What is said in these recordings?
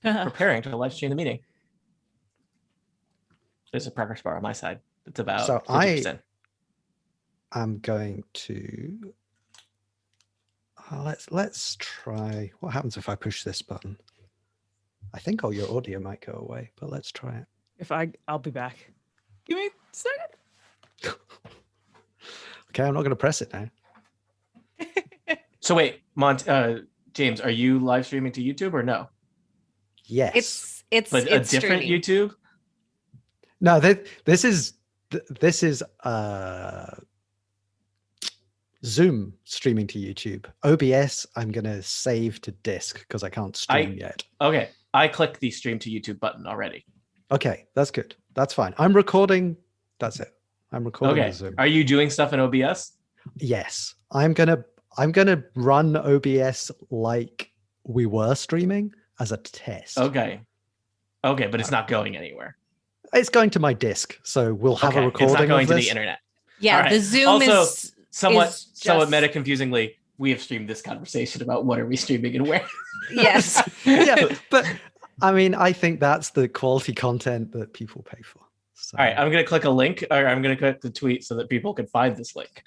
preparing to live stream the meeting. There's a progress bar on my side. It's about So 50%. I'm going to let's try. What happens if I push this button? I think all your audio might go away, but let's try it. I'll be back. Give me a second. Okay, I'm not going to press it now. So wait, James, are you live streaming to YouTube or no? Yes. It's But a different streaming. YouTube? No, this is Zoom streaming to YouTube. OBS, I'm going to save to disk because I can't stream yet. Okay, I clicked the stream to YouTube button already. Okay, that's good. That's fine. I'm recording. That's it. I'm recording the Zoom. Are you doing stuff in OBS? Yes, I'm gonna run OBS like we were streaming as a test. Okay, but it's not going anywhere. It's going to my disk, so we'll have a recording. It's not going of to this. the internet. Yeah, right. the Zoom also, is somewhat just... meta confusingly. We have streamed this conversation about what are we streaming and where. Yes. Yeah, but I mean, I think that's the quality content that people pay for. So. All right, I'm going to click a link, or I'm going to click the tweet so that people can find this link.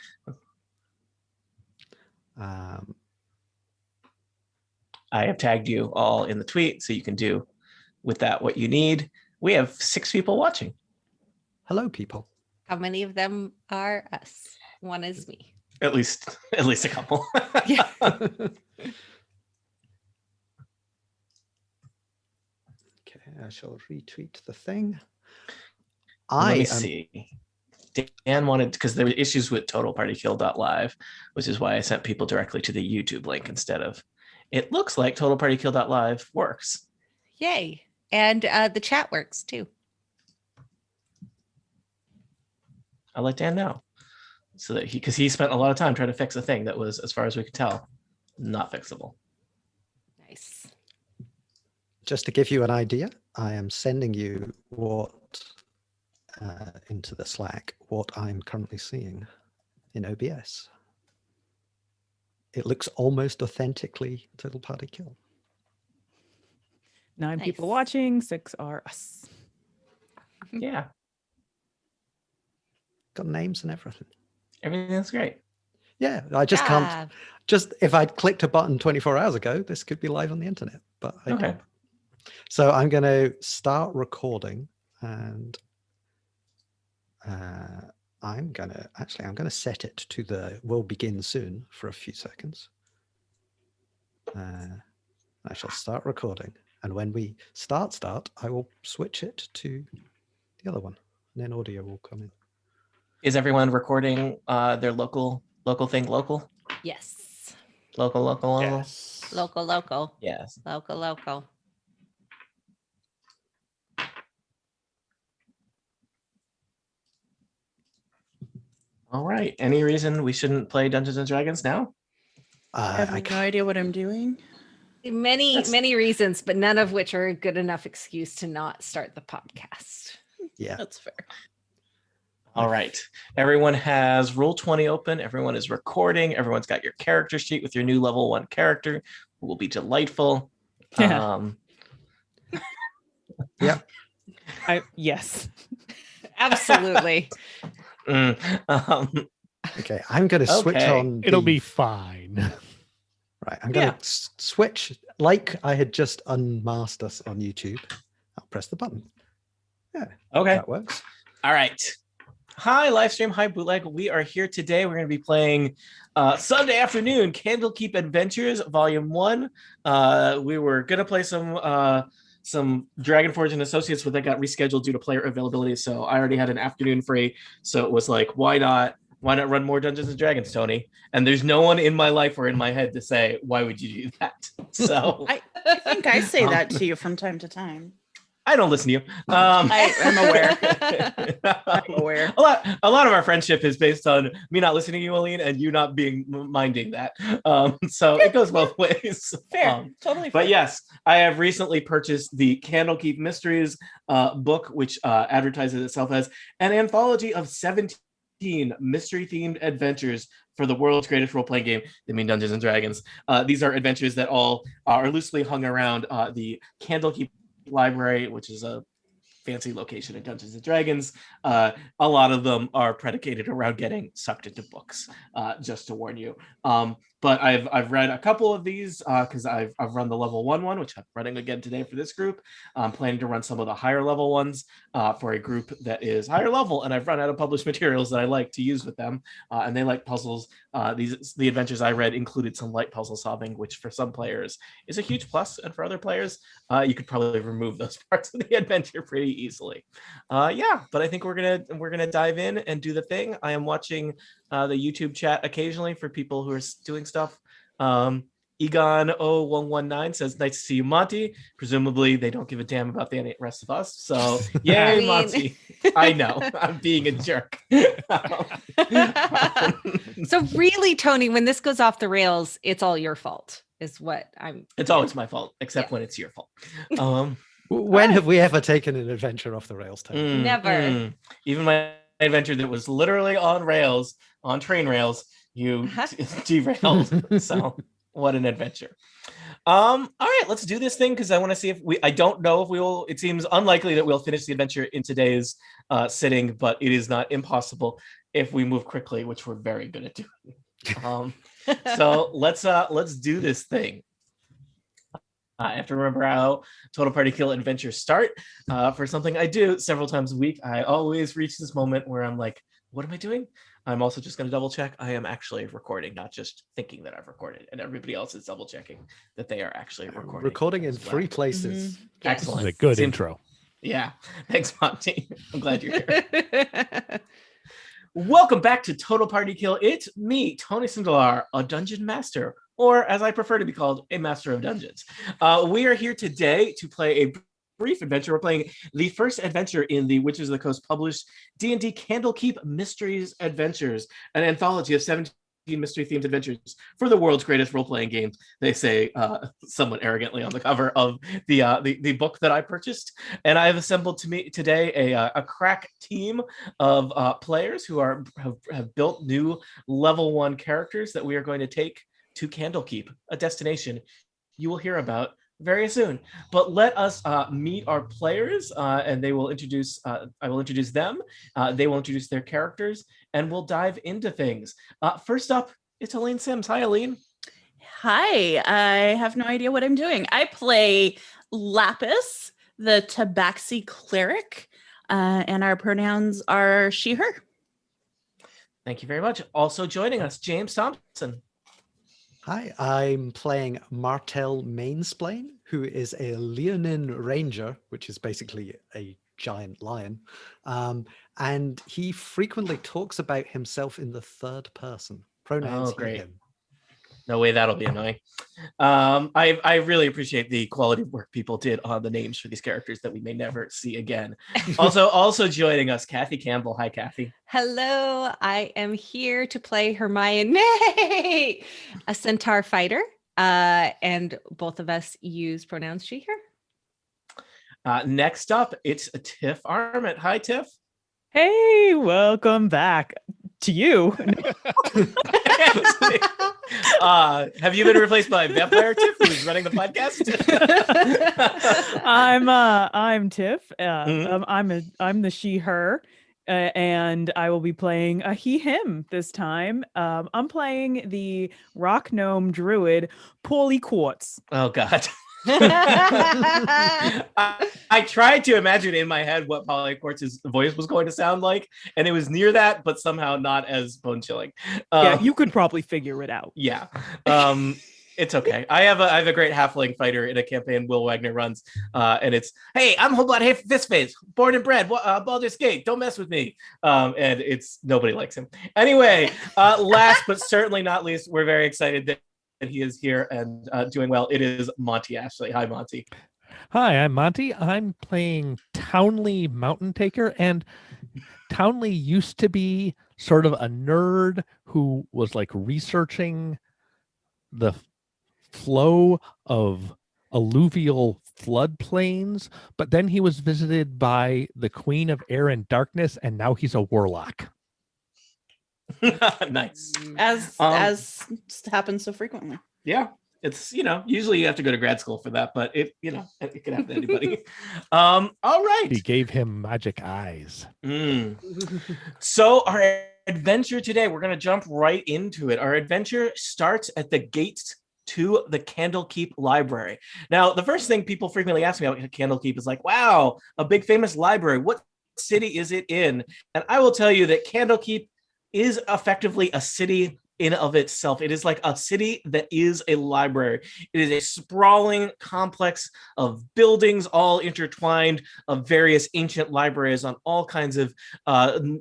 I have tagged you all in the tweet, so you can do with that what you need. We have 6 people watching. Hello, people. How many of them are us? One is me. At least a couple. Yeah. Okay, I shall retweet the thing. Let me see. Dan wanted, because there were issues with totalpartykill.live, which is why I sent people directly to the YouTube link instead of. It looks like totalpartykill.live works. Yay. And the chat works too. I'll let Dan know. So that because he spent a lot of time trying to fix a thing that was, as far as we could tell, not fixable. Nice. Just to give you an idea, I am sending you into the Slack what I'm currently seeing in OBS. It looks almost authentically Total Party Kill. 9 people watching, 6 are us. Yeah. Got names and everything. Everything's great. Yeah, I just can't. Just if I'd clicked a button 24 hours ago, this could be live on the internet. But I don't. So I'm going to start recording, and I'm going to set it to the "will begin soon" for a few seconds. I shall start recording, and when we start, I will switch it to the other one, and then audio will come in. Is everyone recording their local thing local? Yes. Local? Yes. Local. Yes. Local. All right. Any reason we shouldn't play Dungeons and Dragons now? I have no idea what I'm doing. Many reasons, but none of which are a good enough excuse to not start the podcast. Yeah, that's fair. All right. Everyone has Roll20 open. Everyone is recording. Everyone's got your character sheet with your new level 1 character, who will be delightful. Yeah. Yeah. Yes. Absolutely. Okay, I'm going to switch on. It'll be fine. Right, I'm going to switch like I had just unmasked us on YouTube. I'll press the button. Yeah. Okay. That works. All right. Hi, Livestream. Hi, Bootleg. We are here today. We're going to be playing Sunday afternoon, Candlekeep Adventures, Volume 1. We were going to play some Dragonforge and Associates, but that got rescheduled due to player availability. So I already had an afternoon free. So it was like, why not run more Dungeons and Dragons, Tony? And there's no one in my life or in my head to say, why would you do that? So I think I say that to you from time to time. I don't listen to you. I'm aware. I'm aware. A lot of our friendship is based on me not listening to you, Aline, and you not minding that. So it goes both ways. Fair. Totally fair. But yes, I have recently purchased the Candlekeep Mysteries book, which advertises itself as an anthology of 17 mystery-themed adventures for the world's greatest role-playing game. They mean Dungeons and Dragons. These are adventures that all are loosely hung around the Candlekeep Library, which is a fancy location in Dungeons and Dragons. A lot of them are predicated around getting sucked into books, just to warn you. But I've read a couple of these because I've run the level 1, which I'm running again today for this group. I'm planning to run some of the higher level ones for a group that is higher level, and I've run out of published materials that I like to use with them, and they like puzzles. The adventures I read included some light puzzle solving, which for some players is a huge plus, and for other players, you could probably remove those parts of the adventure pretty easily. But I think we're gonna dive in and do the thing. I am watching the YouTube chat occasionally for people who are doing stuff. Egon0119 says, "Nice to see you, Monty." Presumably, they don't give a damn about the rest of us. So, yay, Monty! I know, I'm being a jerk. So, really, Tony, when this goes off the rails, it's all your fault. Is what I'm. It's always my fault, except when it's your fault. When have we ever taken an adventure off the rails, Tony? Never. Even my adventure that was literally on rails, on train rails, you derailed. So what an adventure. All right, let's do this thing because I want to see if I don't know if we will. It seems unlikely that we'll finish the adventure in today's sitting, but it is not impossible if we move quickly, which we're very good at doing. So let's do this thing. I have to remember how Total Party Kill adventures start. For something I do several times a week, I always reach this moment where I'm like, what am I doing? I'm also just going to double check. I am actually recording, not just thinking that I've recorded. And everybody else is double checking that they are actually recording. Recording in 3 places. Mm-hmm. Excellent. That's a good intro. Yeah. Thanks, Monty. I'm glad you're here. Welcome back to Total Party Kill. It's me, Tony Sindelar, a dungeon master, or as I prefer to be called, a master of dungeons. We are here today to play a brief adventure. We're playing the first adventure in the Witches of the Coast published D&D Candlekeep Mysteries Adventures, an anthology of 17 mystery-themed adventures for the world's greatest role-playing game. They say somewhat arrogantly on the cover of the book that I purchased. And I've assembled today a crack team of players who have built new level 1 characters that we are going to take to Candlekeep, a destination you will hear about very soon. But let us meet our players, and they will introduce. I will introduce them. They will introduce their characters, and we'll dive into things. First up, it's Elaine Sims. Hi, Elaine. Hi. I have no idea what I'm doing. I play Lapis, the Tabaxi cleric, and our pronouns are she/her. Thank you very much. Also joining us, James Thompson. Hi, I'm playing Martel Mainsplain, who is a Leonin Ranger, which is basically a giant lion. And he frequently talks about himself in the third person. Pronouns he, great. him. No way that'll be annoying. I really appreciate the quality of work people did on the names for these characters that we may never see again. Also joining us, Kathy Campbell. Hi, Kathy. Hello, I am here to play Hermione, a centaur fighter, and both of us use pronouns she, her. Next up, it's Tiff Arment. Hi, Tiff. Hey, welcome back to you. Have you been replaced by Vampire Tiff, who's running the podcast? I'm Tiff. I'm the she/her, and I will be playing a he/him this time. I'm playing the rock gnome druid Paulie Quartz. Oh God. I tried to imagine in my head what Paulie Quartz's voice was going to sound like, and it was near that, but somehow not as bone chilling. Yeah, you could probably figure it out. Yeah. It's okay. I have a great halfling fighter in a campaign Will Wagner runs, and it's, hey, I'm Hobart this face, born and bred, Baldur's Gate, don't mess with me. And it's nobody likes him. Anyway, last but certainly not least, we're very excited that he is here and doing well. It is Monty Ashley. Hi, Monty. Hi, I'm Monty. I'm playing Townley Mountain Taker, and Townley used to be sort of a nerd who was like researching the flow of alluvial floodplains, but then he was visited by the Queen of Air and Darkness, and now he's a warlock. Nice. as Um, happens so frequently. Yeah, it's usually you have to go to grad school for that, but it it can happen to anybody. All right. He gave him magic eyes. So our adventure today, we're going to jump right into it. Our adventure starts at the gates to the Candlekeep Library. Now, the first thing people frequently ask me about Candlekeep is like, wow, a big famous library. What city is it in? And I will tell you that Candlekeep is effectively a city in of itself. It is like a city that is a library. It is a sprawling complex of buildings all intertwined, of various ancient libraries on all kinds of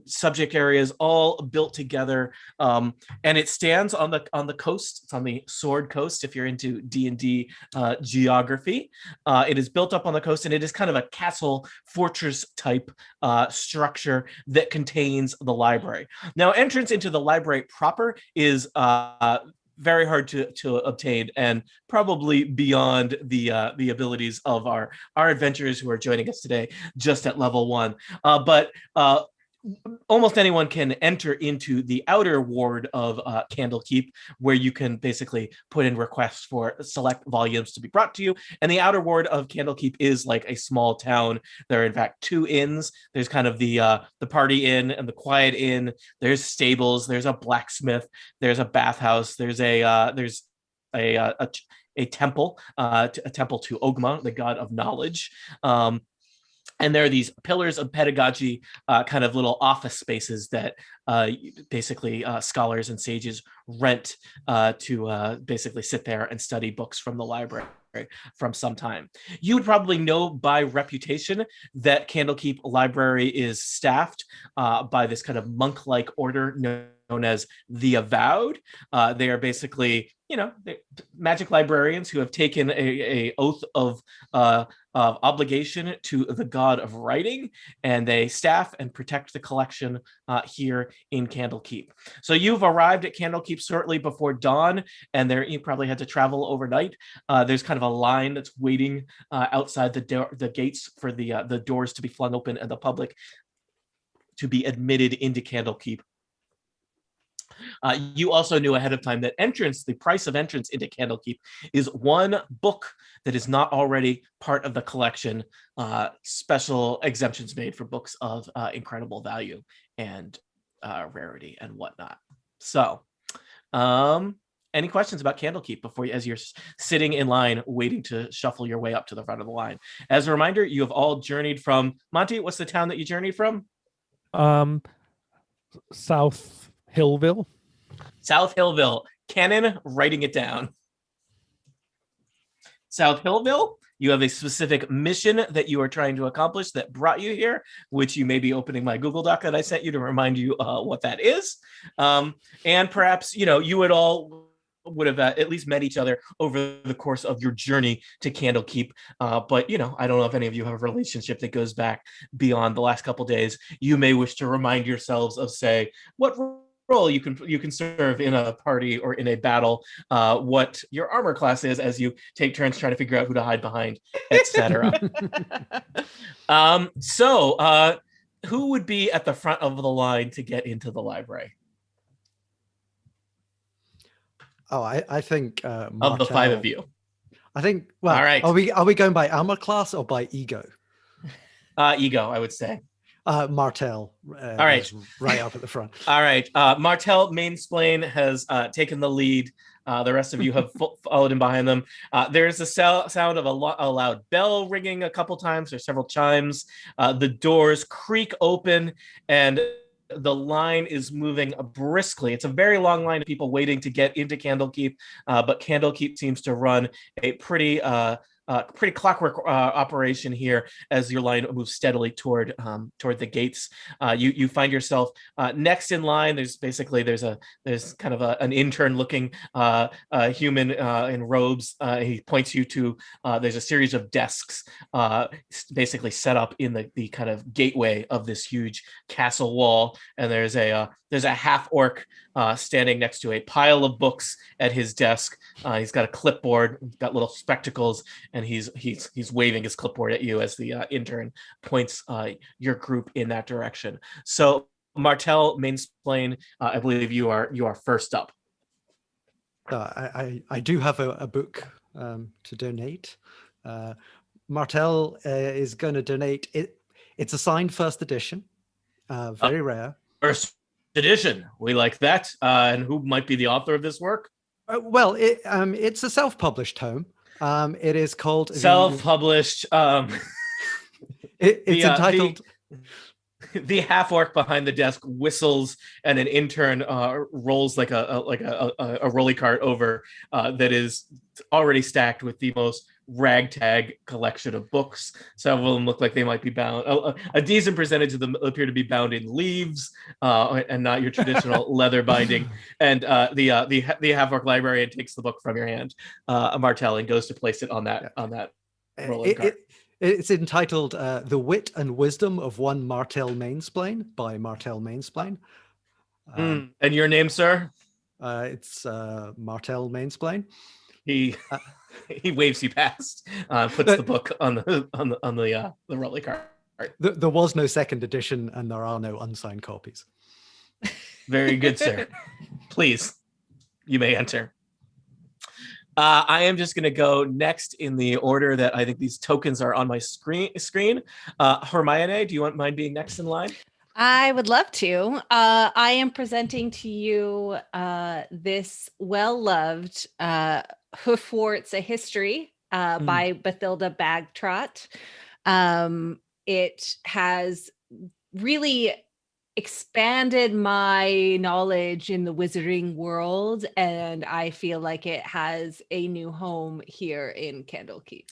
subject areas, all built together. And it stands on the coast. It's on the Sword Coast. If you're into D&D geography, it is built up on the coast, and it is kind of a castle fortress type structure that contains the library. Now, entrance into the library proper is very hard to obtain, and probably beyond the abilities of our adventurers who are joining us today just at level 1. But almost anyone can enter into the outer ward of Candlekeep, where you can basically put in requests for select volumes to be brought to you. And the outer ward of Candlekeep is like a small town. There are in fact 2 inns. There's kind of the party inn and the quiet inn. There's stables. There's a blacksmith. There's a bathhouse. There's a temple, a temple to Ogma, the god of knowledge. And there are these pillars of pedagogy, kind of little office spaces that basically scholars and sages rent to basically sit there and study books from the library from some time. You would probably know by reputation that Candlekeep Library is staffed by this kind of monk-like order known as the Avowed. They are basically, magic librarians who have taken a oath of obligation to the god of writing, and they staff and protect the collection here in Candlekeep. So you've arrived at Candlekeep shortly before dawn, and you probably had to travel overnight. There's kind of a line that's waiting outside the gates for the doors to be flung open and the public to be admitted into Candlekeep. You also knew ahead of time that the price of entrance into Candlekeep is 1 book that is not already part of the collection. Special exemptions made for books of incredible value and rarity and whatnot. So, any questions about Candlekeep as you're sitting in line waiting to shuffle your way up to the front of the line? As a reminder, you have all journeyed from Monty. What's the town that you journeyed from? South Hillville. South Hillville. Cannon, writing it down. South Hillville, you have a specific mission that you are trying to accomplish that brought you here, which you may be opening my Google Doc that I sent you to remind you what that is. And perhaps, you would have at least met each other over the course of your journey to Candlekeep. But, I don't know if any of you have a relationship that goes back beyond the last couple days. You may wish to remind yourselves of, say, what role you can serve in a party or in a battle, what your armor class is as you take turns trying to figure out who to hide behind, etc. So who would be at the front of the line to get into the library? Oh, I think Of the 5 of you. I think. Well, all right. Are we going by armor class or by ego? Ego, I would say. Martel. All right. Right up at the front. All right. Martel Mainsplain has taken the lead. The rest of you have followed in behind them. There's a sound of a loud bell ringing a couple times. There's several chimes. The doors creak open, and the line is moving briskly. It's a very long line of people waiting to get into Candlekeep, but Candlekeep seems to run a pretty clockwork operation here as your line moves steadily toward the gates. You find yourself next in line. There's kind of an intern looking human in robes. He points you to there's a series of desks basically set up in the kind of gateway of this huge castle wall, and there's a half orc standing next to a pile of books at his desk. He's got a clipboard, got little spectacles, and he's waving his clipboard at you as the intern points your group in that direction. So Martel Mainsplain, I believe you are first up. I do have a book to donate. Martel is going to donate it. It's a signed first edition, very rare. First edition, we like that. And who might be the author of this work? Well, it's a self-published tome. It is called Self-published. It's entitled. The half orc behind the desk whistles, and an intern rolls like a rolly cart over that is already stacked with the most ragtag collection of books. Some of them look like they might be bound. A decent percentage of them appear to be bound in leaves and not your traditional leather binding. And the half orc librarian takes the book from your hand, Martel, and goes to place it on that rolling cart. It's entitled The Wit and Wisdom of One Martel Mainsplain by Martel Mainsplain. And your name, sir? It's Martel Mainsplain. He waves you past, puts the book on the rolly cart. There was no second edition, and there are no unsigned copies. Very good, sir. Please, you may enter. I am just going to go next in the order that I think these tokens are on my screen. Hermione, do you want being next in line? I would love to. I am presenting to you this well-loved Hoofwarts, A History by Bathilda Bagtrot. It has really expanded my knowledge in the wizarding world, and I feel like it has a new home here in Candlekeep.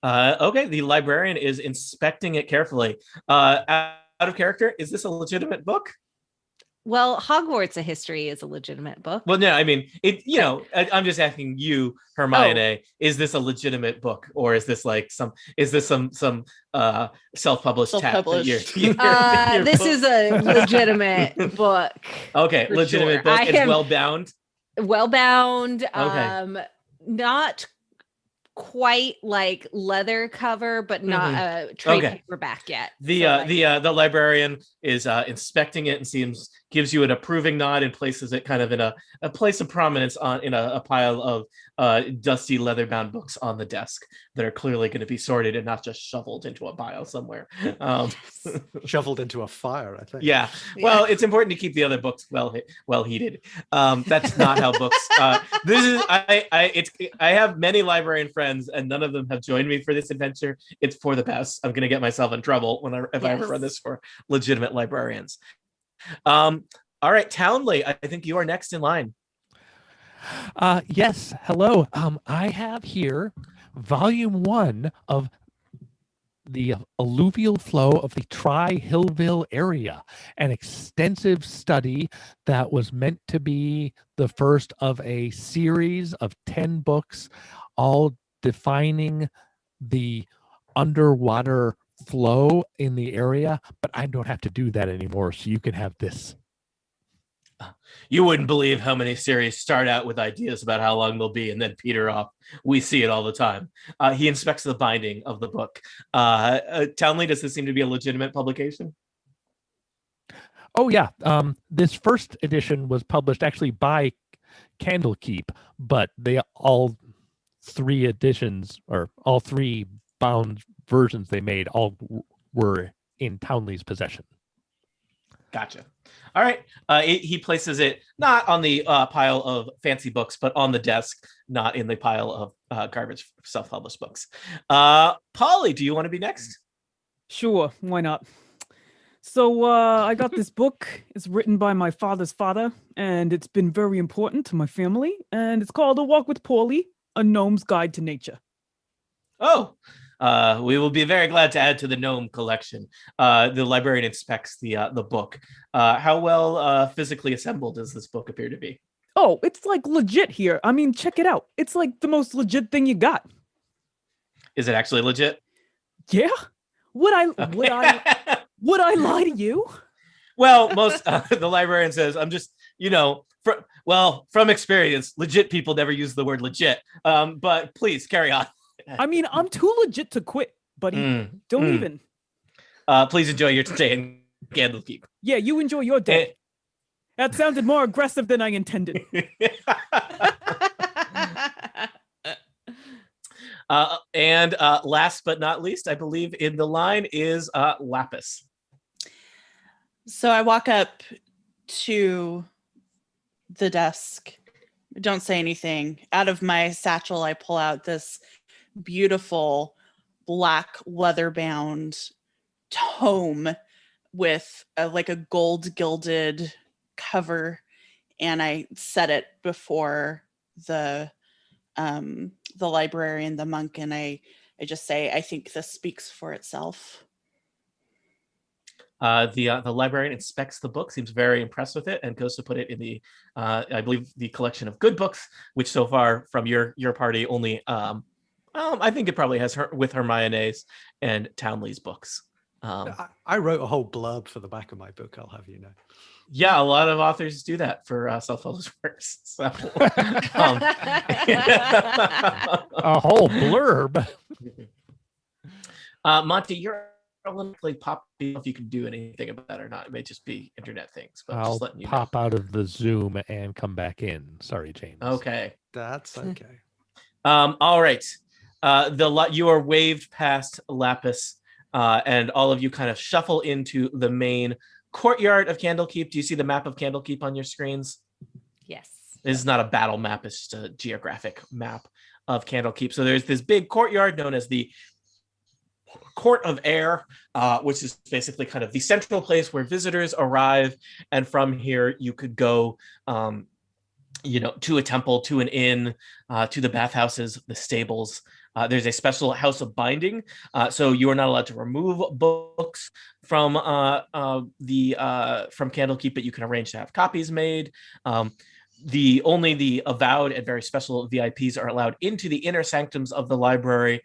Okay, the librarian is inspecting it carefully. Out of character, is this a legitimate book? Well, Hogwarts, A History is a legitimate book. Well, no, I mean, I'm just asking you, Hermione, is this a legitimate book, or is this like some self-published tap that you're this is a legitimate book. Okay, legitimate book. It's well-bound? Well-bound. Okay. Not quite like leather cover, but not a trade paperback yet. The librarian is inspecting it and gives you an approving nod and places it kind of in a place of prominence in a pile of dusty leather-bound books on the desk that are clearly going to be sorted and not just shoveled into a pile somewhere. Shoveled into a fire, I think. Yeah. Well, it's important to keep the other books well heated. That's not how books. This is I have many librarian friends, and none of them have joined me for this adventure. It's for the best. I'm going to get myself in trouble if I ever run this for legitimate librarians. All right, Townley, I think you are next in line. Yes, hello. I have here volume 1 of the alluvial flow of the Tri-Hillville area, an extensive study that was meant to be the first of a series of 10 books, all defining the underwater flow in the area, but I don't have to do that anymore, so you can have this. You wouldn't believe how many series start out with ideas about how long they'll be and then peter off. We see it all the time. He inspects the binding of the book. Townley, does this seem to be a legitimate publication? Oh, yeah. This first edition was published actually by Candlekeep, but all three editions, or all three bound versions they made, all were in Townley's possession. Gotcha. All right. He places it not on the pile of fancy books, but on the desk, not in the pile of garbage self-published books. Polly, do you want to be next? Sure, why not? So I got this book. It's written by my father's father, and it's been very important to my family. And it's called A Walk with Paulie, A Gnome's Guide to Nature. Oh, we will be very glad to add to the gnome collection. The librarian inspects the book. How well physically assembled does this book appear to be? Oh, it's like legit here. I mean, check it out. It's like the most legit thing you got. Is it actually legit? Yeah. Would I lie to you? Well, the librarian says, I'm just, from experience, legit people never use the word legit. But please carry on. I mean, I'm too legit to quit, buddy. Don't even. Please enjoy your stay in Candlekeep. Yeah, you enjoy your day. That sounded more aggressive than I intended. And last but not least, I believe in the line is Lapis. So I walk up to the desk. Don't say anything. Out of my satchel, I pull out this beautiful black leather-bound tome with like a gold gilded cover, and I set it before the librarian, the monk, and I just say, I think this speaks for itself. The librarian inspects the book, seems very impressed with it, and goes to put it in the, I believe, the collection of good books, which so far from your party only, I think it probably has her with Hermione's and Townley's books. I wrote a whole blurb for the back of my book, I'll have you know. Yeah, a lot of authors do that for self-published works. So, A whole blurb. Monty, you're Olympic pop if you can do anything about that or not. It may just be internet things, but I'll just letting you pop out of the Zoom and come back in. Sorry, James. Okay. That's okay. All right. You are waved past Lapis, and all of you kind of shuffle into the main courtyard of Candlekeep. Do you see the map of Candlekeep on your screens? Yes. This is not a battle map, it's just a geographic map of Candlekeep. So there's this big courtyard known as the Court of Air, which is basically kind of the central place where visitors arrive. And from here, you could go, to a temple, to an inn, to the bathhouses, the stables. There's a special house of binding, so you are not allowed to remove books from Candlekeep, but you can arrange to have copies made. Only the avowed and very special VIPs are allowed into the inner sanctums of the library,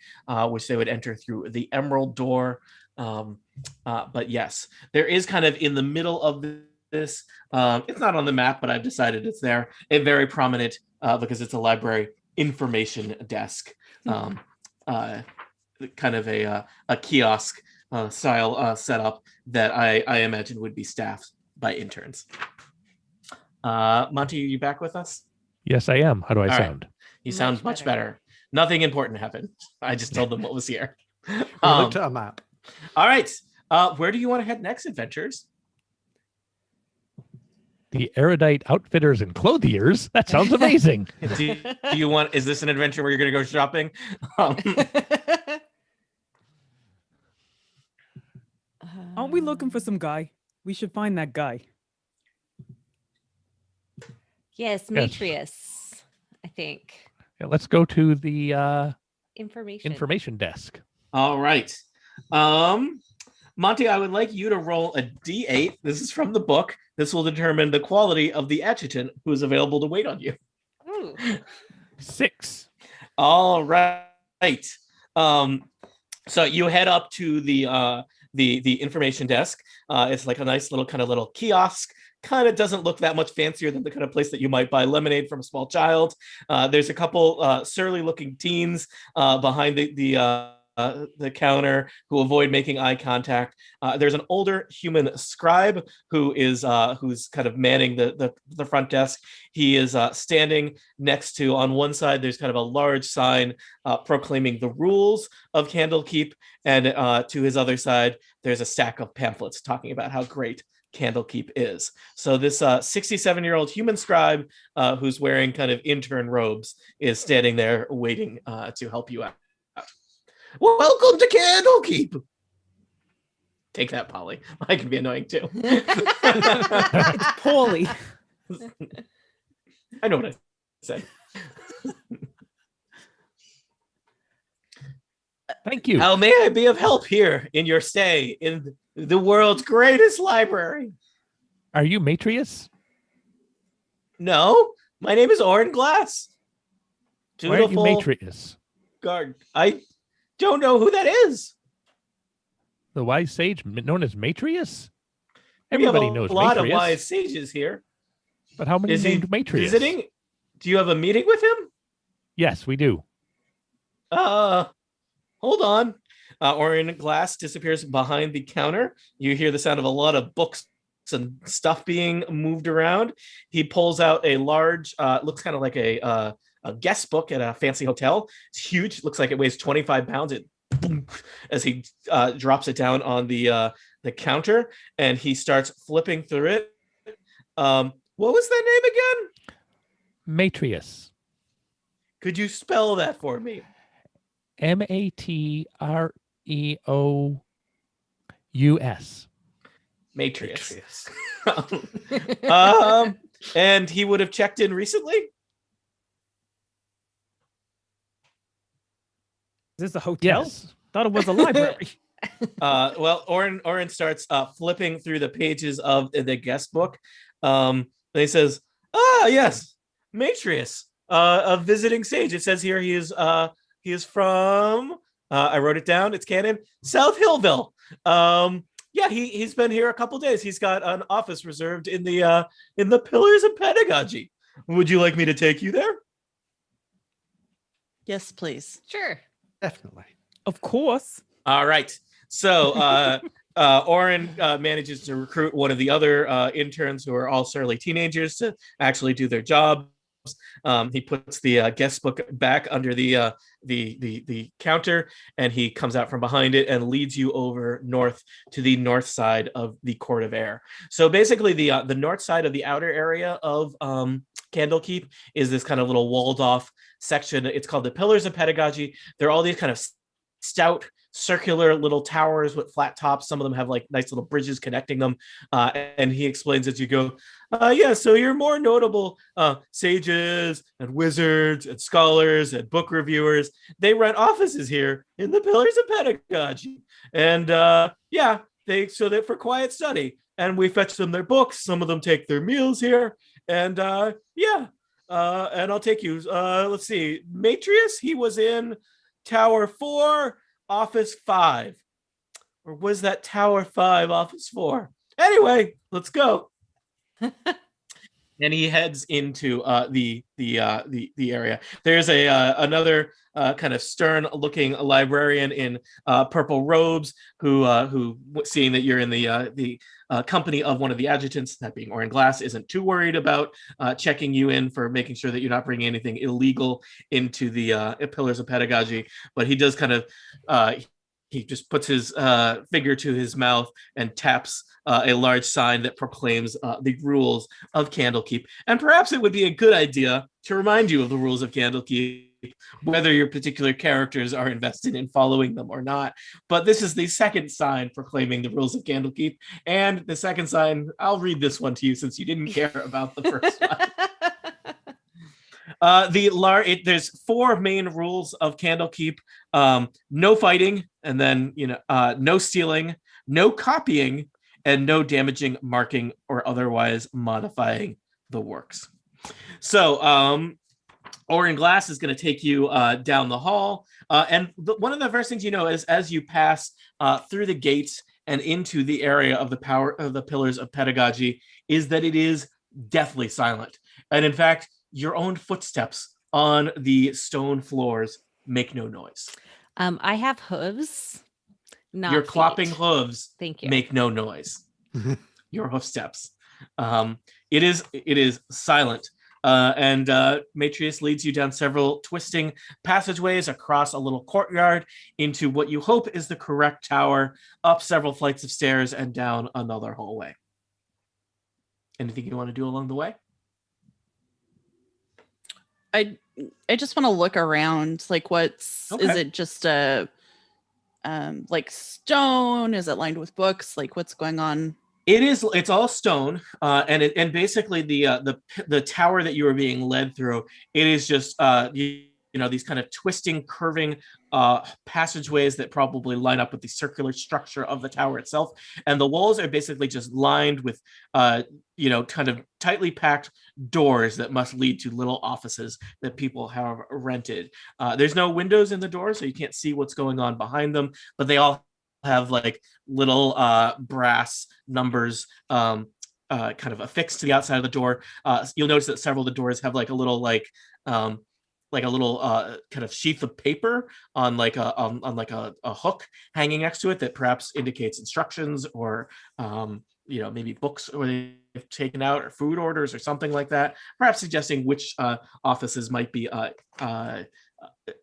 which they would enter through the Emerald Door. But yes, there is kind of in the middle of this. It's not on the map, but I've decided it's there. A very prominent, because it's a library, information desk. Kind of a kiosk style setup that I imagine would be staffed by interns. Monty, are you back with us? Yes, I am. How do I All sound? Right. You sound much better. Nothing important happened. I just told them what was here. We looked at a map. All right. Where do you want to head next, adventurers? The erudite outfitters and clothiers. That sounds amazing. Do you want? Is this an adventure where you're going to go shopping? Aren't we looking for some guy? We should find that guy. Yes, Matrias, I think. Yeah, let's go to the Information desk. All right. Monty, I would like you to roll a D8. This is from the book. This will determine the quality of the adjutant who is available to wait on you. Ooh. 6. All right. So you head up to the information desk. It's like a nice little kiosk. Kind of doesn't look that much fancier than the kind of place that you might buy lemonade from a small child. There's a couple surly looking teens behind the counter who avoid making eye contact. There's an older human scribe who's kind of manning the front desk. He is standing next to, on one side, there's kind of a large sign proclaiming the rules of Candlekeep, and to his other side, there's a stack of pamphlets talking about how great Candlekeep is. So this 67-year-old human scribe who's wearing kind of intern robes is standing there waiting to help you out. Welcome to Candlekeep. Take that, Polly. I can be annoying too. It's Paulie. I know what I said. Thank you. How may I be of help here in your stay in the world's greatest library? Are you Matrias? No, my name is Oren Glass. Why are you Matrias? Guard. I don't know who that is. The wise sage known as Matrias? We have Everybody knows a lot Matrias. of wise sages here. But how many Is he named Matrias? visiting? Do you have a meeting with him? Yes, we do. Hold on. Orion Glass disappears behind the counter. You hear the sound of a lot of books and stuff being moved around. He pulls out a large, looks kind of like a guest book at a fancy hotel. It's huge. Looks like it weighs 25 pounds. It as he drops it down on the counter, and he starts flipping through it. What was that name again? Matrias. Could you spell that for me? Matreous. Matrias. And he would have checked in recently. Is this a hotel? Yes. Thought it was a library. Well, Oren starts flipping through the pages of the guest book. And he says, yes, Matrias, a visiting sage. It says here he is from, I wrote it down, it's canon, South Hillville. Yeah, he's been here a couple days. He's got an office reserved in the Pillars of Pedagogy. Would you like me to take you there? Yes, please. Sure. Definitely. Of course. All right. So Oren manages to recruit one of the other interns who are all surly teenagers to actually do their job. He puts the guest book back under the counter, and he comes out from behind it and leads you over north to the north side of the Court of Air. So basically, the north side of the outer area of Candlekeep is this kind of little walled off section. It's called the Pillars of Pedagogy. They're all these kind of stout circular little towers with flat tops. Some of them have like nice little bridges connecting them. And he explains as you go, yeah, so your more notable sages and wizards and scholars and book reviewers, they rent offices here in the Pillars of Pedagogy. And yeah, so that for quiet study. And we fetch them their books. Some of them take their meals here. And yeah, and I'll take you. Let's see, Matrias, he was in Tower 4, Office 5. Or was that Tower 5, Office 4? Anyway, let's go. And he heads into the area. There's another kind of stern-looking librarian in purple robes who, seeing that you're in the company of one of the adjutants, that being Oren Glass, isn't too worried about checking you in for making sure that you're not bringing anything illegal into the Pillars of Pedagogy. But he does kind of he just puts his finger to his mouth and taps a large sign that proclaims the rules of Candlekeep. And perhaps it would be a good idea to remind you of the rules of Candlekeep, whether your particular characters are invested in following them or not. But this is the second sign proclaiming the rules of Candlekeep. And the second sign, I'll read this one to you since you didn't care about the first one. There's 4 main rules of Candlekeep. No fighting, and then no stealing, no copying, and no damaging, marking, or otherwise modifying the works. So Oren Glass is going to take you down the hall, and one of the first things you know is as you pass through the gates and into the area of the power of the Pillars of Pedagogy is that it is deathly silent, and in fact, your own footsteps on the stone floors make no noise. I have hooves. Not your feet. clopping hooves Thank you. make no noise. Your hoof steps. It is silent. And Matrias leads you down several twisting passageways across a little courtyard into what you hope is the correct tower, up several flights of stairs, and down another hallway. Anything you want to do along the way? I just want to look around. Like, is it just a like stone? Is it lined with books? Like, what's going on? It's all stone, and basically the tower that you are being led through, it is just these kind of twisting, curving passageways that probably line up with the circular structure of the tower itself, and the walls are basically just lined with kind of tightly packed doors that must lead to little offices that people have rented. There's no windows in the door, so you can't see what's going on behind them, but they all have like little brass numbers kind of affixed to the outside of the door. You'll notice that several of the doors have like a little like a little kind of sheath of paper on like a hook hanging next to it that perhaps indicates instructions or maybe books or they've taken out or food orders or something like that, perhaps suggesting which offices might be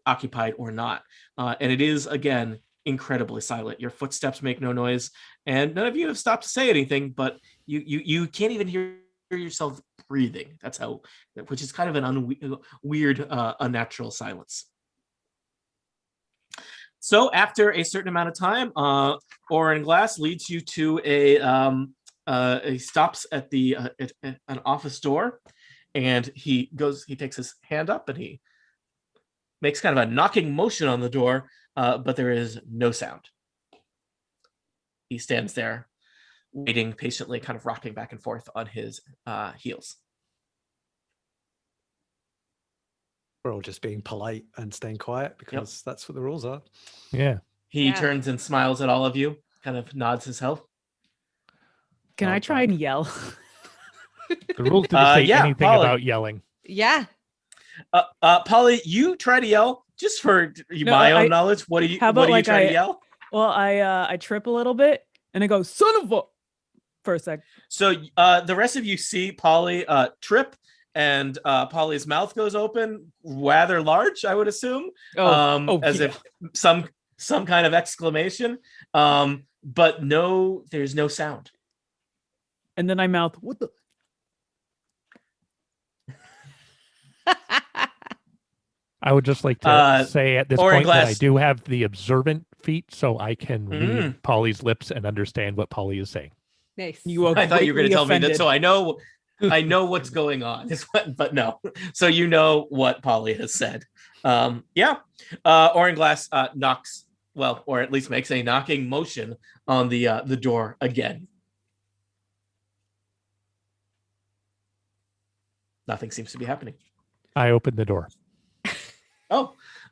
occupied or not. And it is, again, incredibly silent. Your footsteps make no noise, and none of you have stopped to say anything, but you can't even hear yourself breathing. That's how, which is kind of an weird, unnatural silence. So after a certain amount of time, Oren Glass leads you to he stops at at an office door, and he takes his hand up and he makes kind of a knocking motion on the door, but there is no sound. He stands there, waiting patiently, kind of rocking back and forth on his heels. We're all just being polite and staying quiet because that's what the rules are. Yeah. He turns and smiles at all of you, kind of nods his head. Can I try and yell? The rules didn't say anything Polly. about yelling. Yeah. Polly, you try to yell just for my own knowledge. What do you try to yell? Well, I trip a little bit and I go, son of a, for a sec. So the rest of you see Polly trip, and Polly's mouth goes open, rather large, I would assume, as if some kind of exclamation. But no, there's no sound. And then I mouth, what the? I would just like to say at this point that I do have the observant feat, so I can read Polly's lips and understand what Polly is saying. Nice. I thought you were going to tell me that, so I know what's going on. But no. So you know what Polly has said. Oren Glass knocks, well, or at least makes a knocking motion on the door again. Nothing seems to be happening. I open the door.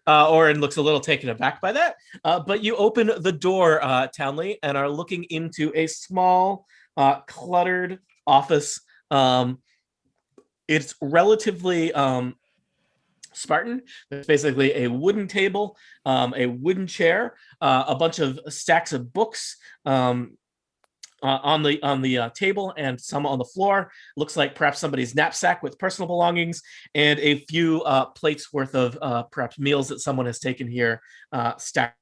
Oren looks a little taken aback by that. But you open the door, Townley, and are looking into a small, cluttered office. It's relatively Spartan. There's basically a wooden table, a wooden chair, a bunch of stacks of books on the table, and some on the floor. Looks like perhaps somebody's knapsack with personal belongings, and a few plates worth of perhaps meals that someone has taken here stacked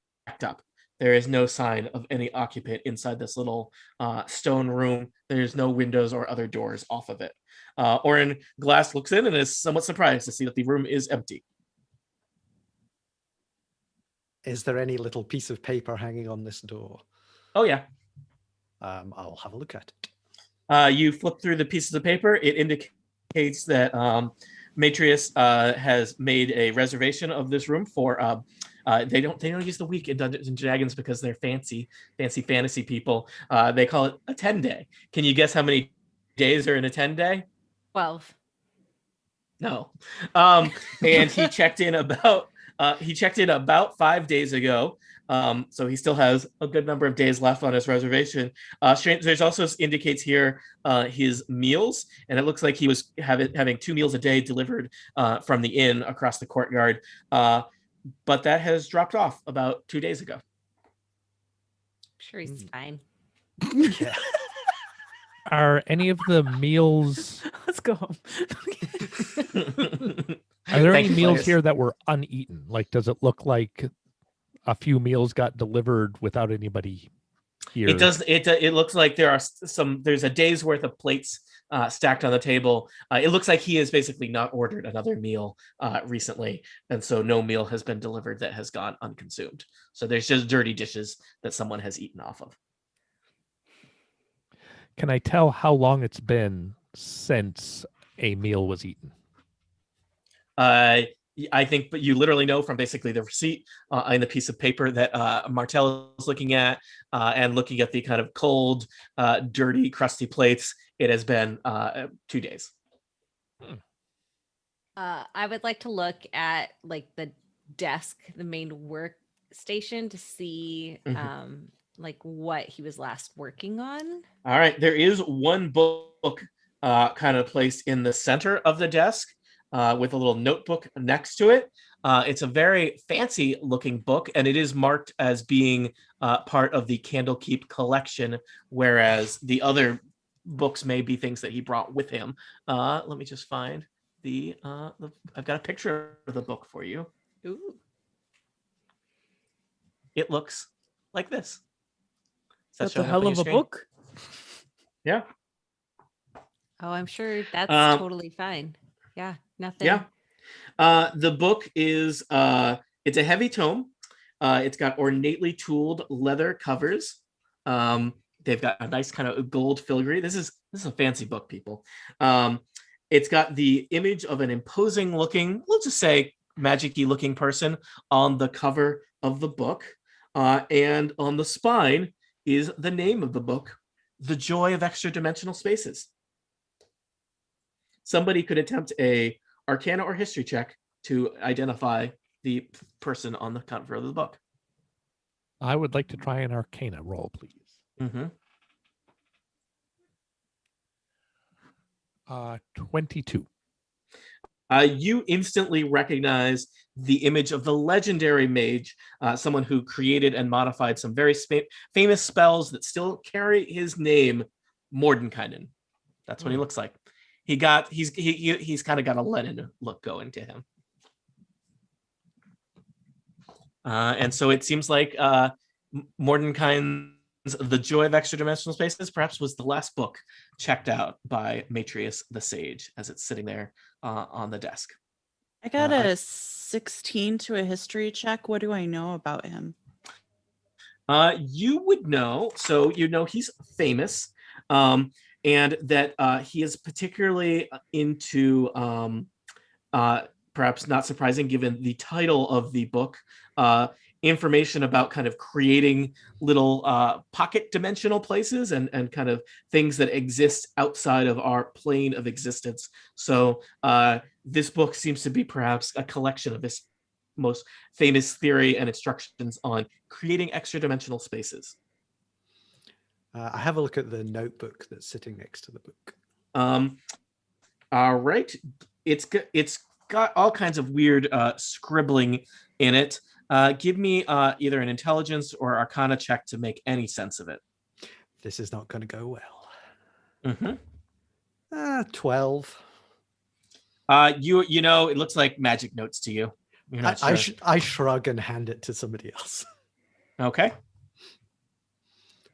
up. There is no sign of any occupant inside this little stone room. There's no windows or other doors off of it. Oren Glass looks in and is somewhat surprised to see that the room is empty. Is there any little piece of paper hanging on this door? Oh, yeah. I'll have a look at it. You flip through the pieces of paper. It indicates that Matrias has made a reservation of this room for. They don't use the week in Dungeons and Dragons because they're fancy fantasy people. They call it a 10-day. Can you guess how many days are in a 10-day? 12. No. And he checked in about 5 days ago. So he still has a good number of days left on his reservation. There's also indicates here his meals, and it looks like he was having 2 meals a day delivered from the inn across the courtyard. But that has dropped off about 2 days ago. I'm sure he's fine. Yeah. Are any of the meals? Let's go home. Are there any meals here that were uneaten? Like, does it look like a few meals got delivered without anybody here? It does. It looks like there's a day's worth of plates stacked on the table. It looks like he has basically not ordered another meal recently, and so no meal has been delivered that has gone unconsumed. So there's just dirty dishes that someone has eaten off of. Can I tell how long it's been since a meal was eaten? I think, but you literally know from basically the receipt in the piece of paper that Martel is looking at, and looking at the kind of cold, dirty, crusty plates. It has been 2 days. I would like to look at like the desk, the main workstation, to see like what he was last working on. All right, there is one book kind of placed in the center of the desk. with a little notebook next to it. It's a very fancy looking book, and it is marked as being part of the Candlekeep collection, whereas the other books may be things that he brought with him. Let me just find I've got a picture of the book for you. Ooh. It looks like this. Is that That's a showing up on hell your of a screen? book. Yeah. Oh, I'm sure that's totally fine. Yeah, nothing. Yeah. The book is it's a heavy tome. It's got ornately tooled leather covers. They've got a nice kind of gold filigree. This is a fancy book, people. It's got the image of an imposing looking, let's just say magic-y looking person on the cover of the book. And on the spine is the name of the book, The Joy of Extra Dimensional Spaces. Somebody could attempt a Arcana or History check to identify the person on the cover of the book. I would like to try an Arcana roll, please. Mm-hmm. 22. You instantly recognize the image of the legendary mage, someone who created and modified some very famous spells that still carry his name, Mordenkainen. That's what he looks like. He's kind of got a Lenin look going to him. And so it seems like Mordenkainen's The Joy of Extra Dimensional Spaces perhaps was the last book checked out by Matrias the Sage as it's sitting there on the desk. I got a 16 to a history check. What do I know about him? You would know, so you know he's famous, and that he is particularly into, perhaps not surprising given the title of the book, information about kind of creating little pocket dimensional places and kind of things that exist outside of our plane of existence. So this book seems to be perhaps a collection of his most famous theory and instructions on creating extra dimensional spaces. I have a look at the notebook that's sitting next to the book. All right. It's got all kinds of weird scribbling in it. Give me either an intelligence or Arcana check to make any sense of it. This is not going to go well. Mm-hmm. 12. You know, it looks like magic notes to you. You're not sure. I shrug and hand it to somebody else. Okay.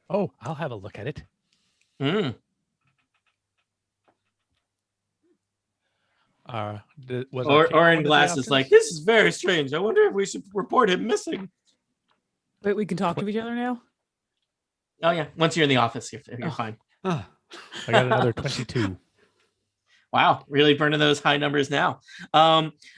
Oh, I'll have a look at it. Oren Glass is like, this is very strange. I wonder if we should report him missing. Wait, we can talk to each other now? Oh, yeah. Once you're in the office, you're fine. I got another 22. Wow, really burning those high numbers now.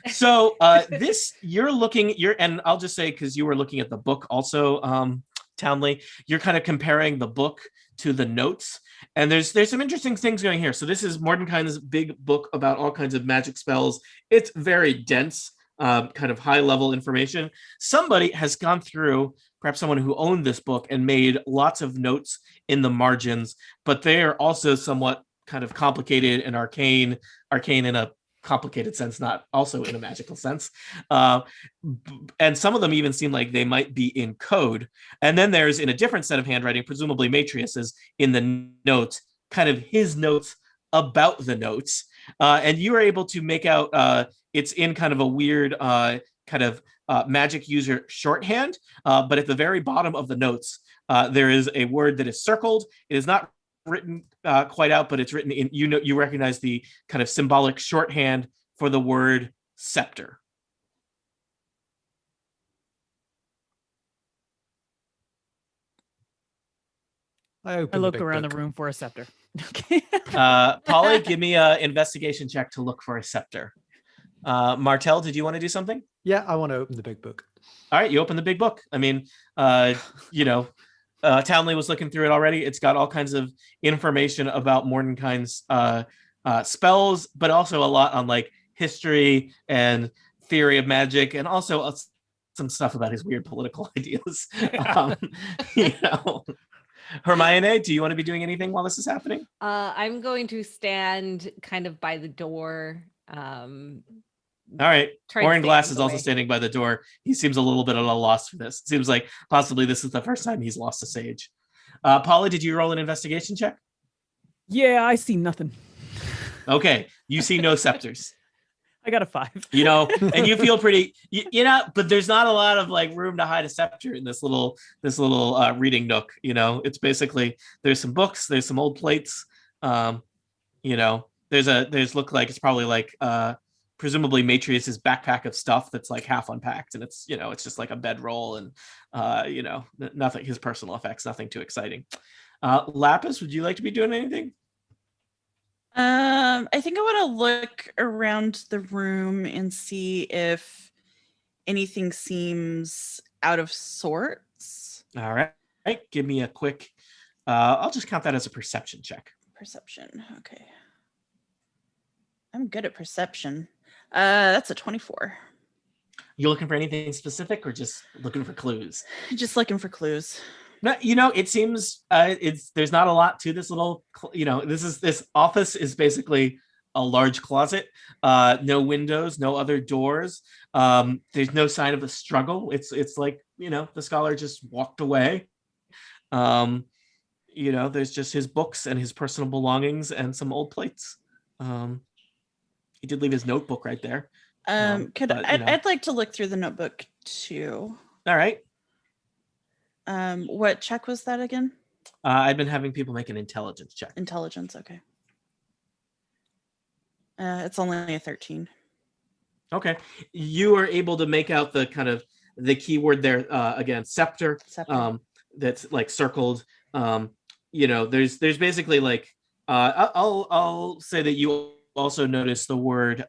So this, and I'll just say, because you were looking at the book also, Townley, you're kind of comparing the book to the notes. And there's some interesting things going here. So this is Mordenkainen's big book about all kinds of magic spells. It's very dense, kind of high level information. Somebody has gone through, perhaps someone who owned this book, and made lots of notes in the margins, but they are also somewhat kind of complicated and arcane in a complicated sense, not also in a magical sense. And some of them even seem like they might be in code. And then there's, in a different set of handwriting, presumably Matrias's, in the notes, kind of his notes about the notes. And you are able to make out it's in kind of a weird kind of magic user shorthand. But at the very bottom of the notes, there is a word that is circled. It is not written quite out, but it's written in, you recognize the kind of symbolic shorthand for the word scepter. I look around the room for a scepter. Okay. Polly, give me an investigation check to look for a scepter. Martel, did you want to do something? Yeah, I want to open the big book. All right, you open the big book. I mean, Townley was looking through it already. It's got all kinds of information about Mordenkainen's spells, but also a lot on like history and theory of magic, and also some stuff about his weird political ideas. Hermione, do you want to be doing anything while this is happening? I'm going to stand kind of by the door All right. Try to Orin stay Glass out is of the also way. standing by the door. He seems a little bit at a loss for this. It seems like possibly this is the first time he's lost a sage. Paula, did you roll an investigation check? Yeah, I see nothing. Okay. You see no scepters. I got a 5. And you feel pretty, but there's not a lot of like room to hide a scepter in this little reading nook. It's basically, there's some books, there's some old plates. There's look like it's probably like presumably Matrias's backpack of stuff that's like half unpacked, and it's just like a bedroll and nothing, his personal effects, nothing too exciting. Lapis, would you like to be doing anything? I think I want to look around the room and see if anything seems out of sorts. All right. Give me a quick, I'll just count that as a perception check. Perception. Okay. I'm good at perception. That's a 24. You looking for anything specific or just looking for clues? Just looking for clues. No, it seems there's not a lot to this little, this office is basically a large closet, no windows, no other doors. There's no sign of a struggle. It's like, the scholar just walked away. There's just his books and his personal belongings and some old plates. He did leave his notebook right there. I'd like to look through the notebook too. All right. What check was that again? I've been having people make an intelligence check. Intelligence, okay. It's only a 13. Okay. You are able to make out the kind of the keyword there again, scepter. That's like circled. There's basically like I'll say that you also notice the word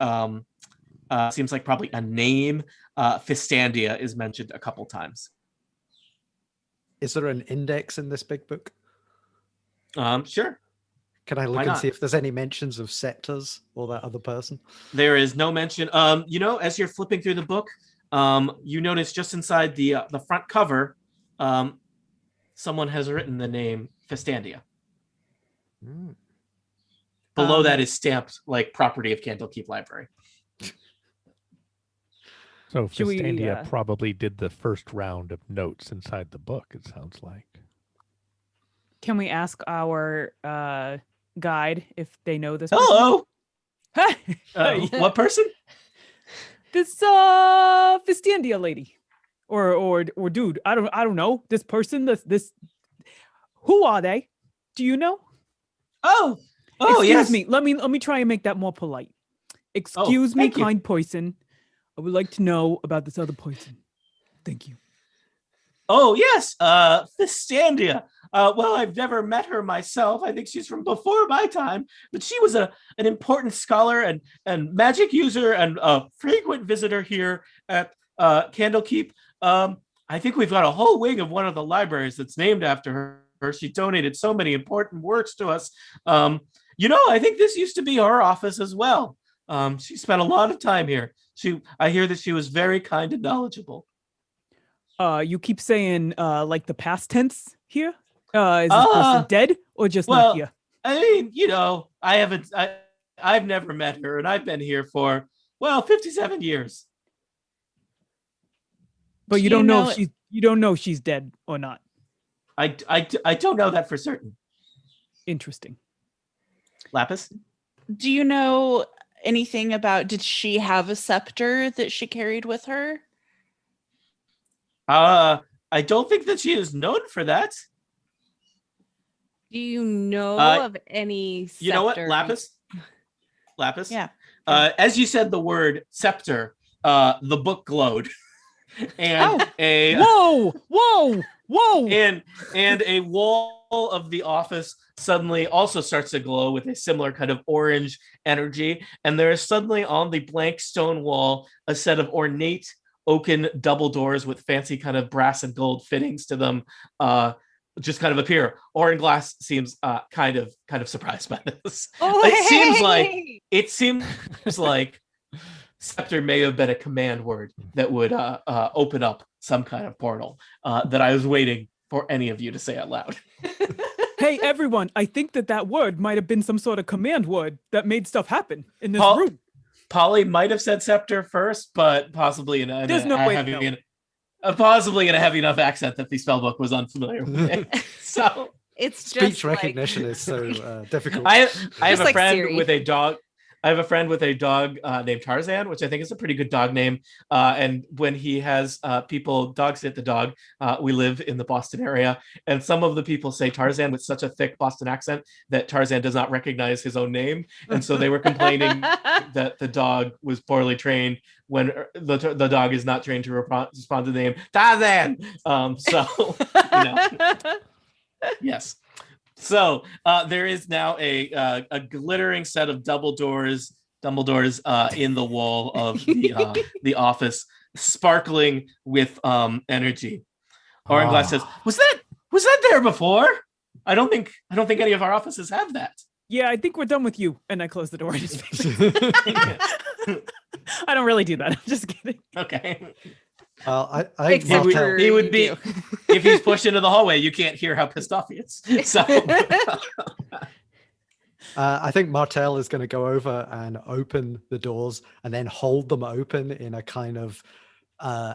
seems like probably a name. Fistandia is mentioned a couple times. Is there an index in this big book? Sure. Can I look and see if there's any mentions of scepters or that other person? There is no mention. As you're flipping through the book, you notice just inside the front cover, someone has written the name Fistandia. Below that is stamped like property of Candlekeep Library. So Fistandia probably did the first round of notes inside the book, it sounds like. Can we ask our guide if they know this Hello. person? What person? This Fistandia lady. Or dude. I don't know. This person, this who are they? Do you know? Excuse yes. me. Let me try and make that more polite. Excuse me, kind person. I would like to know about this other person. Thank you. Oh, yes. Fistandia. Well, I've never met her myself. I think she's from before my time, but she was an important scholar and magic user and a frequent visitor here at Candlekeep. I think we've got a whole wing of one of the libraries that's named after her. She donated so many important works to us. I think this used to be her office as well. She spent a lot of time here. I hear that she was very kind and knowledgeable. You keep saying like the past tense here? Is this person dead or just not here? I mean, I've never met her, and I've been here for 57 years. But you don't know if she's dead or not. I don't know that for certain. Interesting. Lapis? Do you know anything about, did she have a scepter that she carried with her? I don't think that she is known for that. Do you know of any scepter? You know what, Lapis? Yeah. As you said the word scepter, the book glowed. And whoa and a wall of the office suddenly also starts to glow with a similar kind of orange energy, and there is suddenly on the blank stone wall a set of ornate oaken double doors with fancy kind of brass and gold fittings to them just kind of appear. Orin Glass seems kind of surprised by this. It seems like scepter may have been a command word that would open up some kind of portal that I was waiting for any of you to say out loud. Hey, everyone, I think that word might have been some sort of command word that made stuff happen in this room. Polly might have said scepter first, but possibly in a, There's no way to know. possibly in a heavy enough accent that the spellbook was unfamiliar with it. So It's Speech just recognition is so difficult. I have Just a like friend Siri. with a dog. I have a friend with a dog named Tarzan, which I think is a pretty good dog name. And when he has dog sit the dog, we live in the Boston area, and some of the people say Tarzan with such a thick Boston accent that Tarzan does not recognize his own name, and so they were complaining that the dog was poorly trained when the dog is not trained to respond to the name Tarzan. So yes. So there is now a glittering set of Dumbledores in the wall of the office, sparkling with energy. Oranglass says, "Was that there before? I don't think any of our offices have that." Yeah, I think we're done with you. And I close the door in his face. I don't really do that. I'm just kidding. Okay. I Except Martel, for He would you be do. if he's pushed into the hallway. You can't hear how pissed off he is. So I think Martel is going to go over and open the doors and then hold them open in a kind of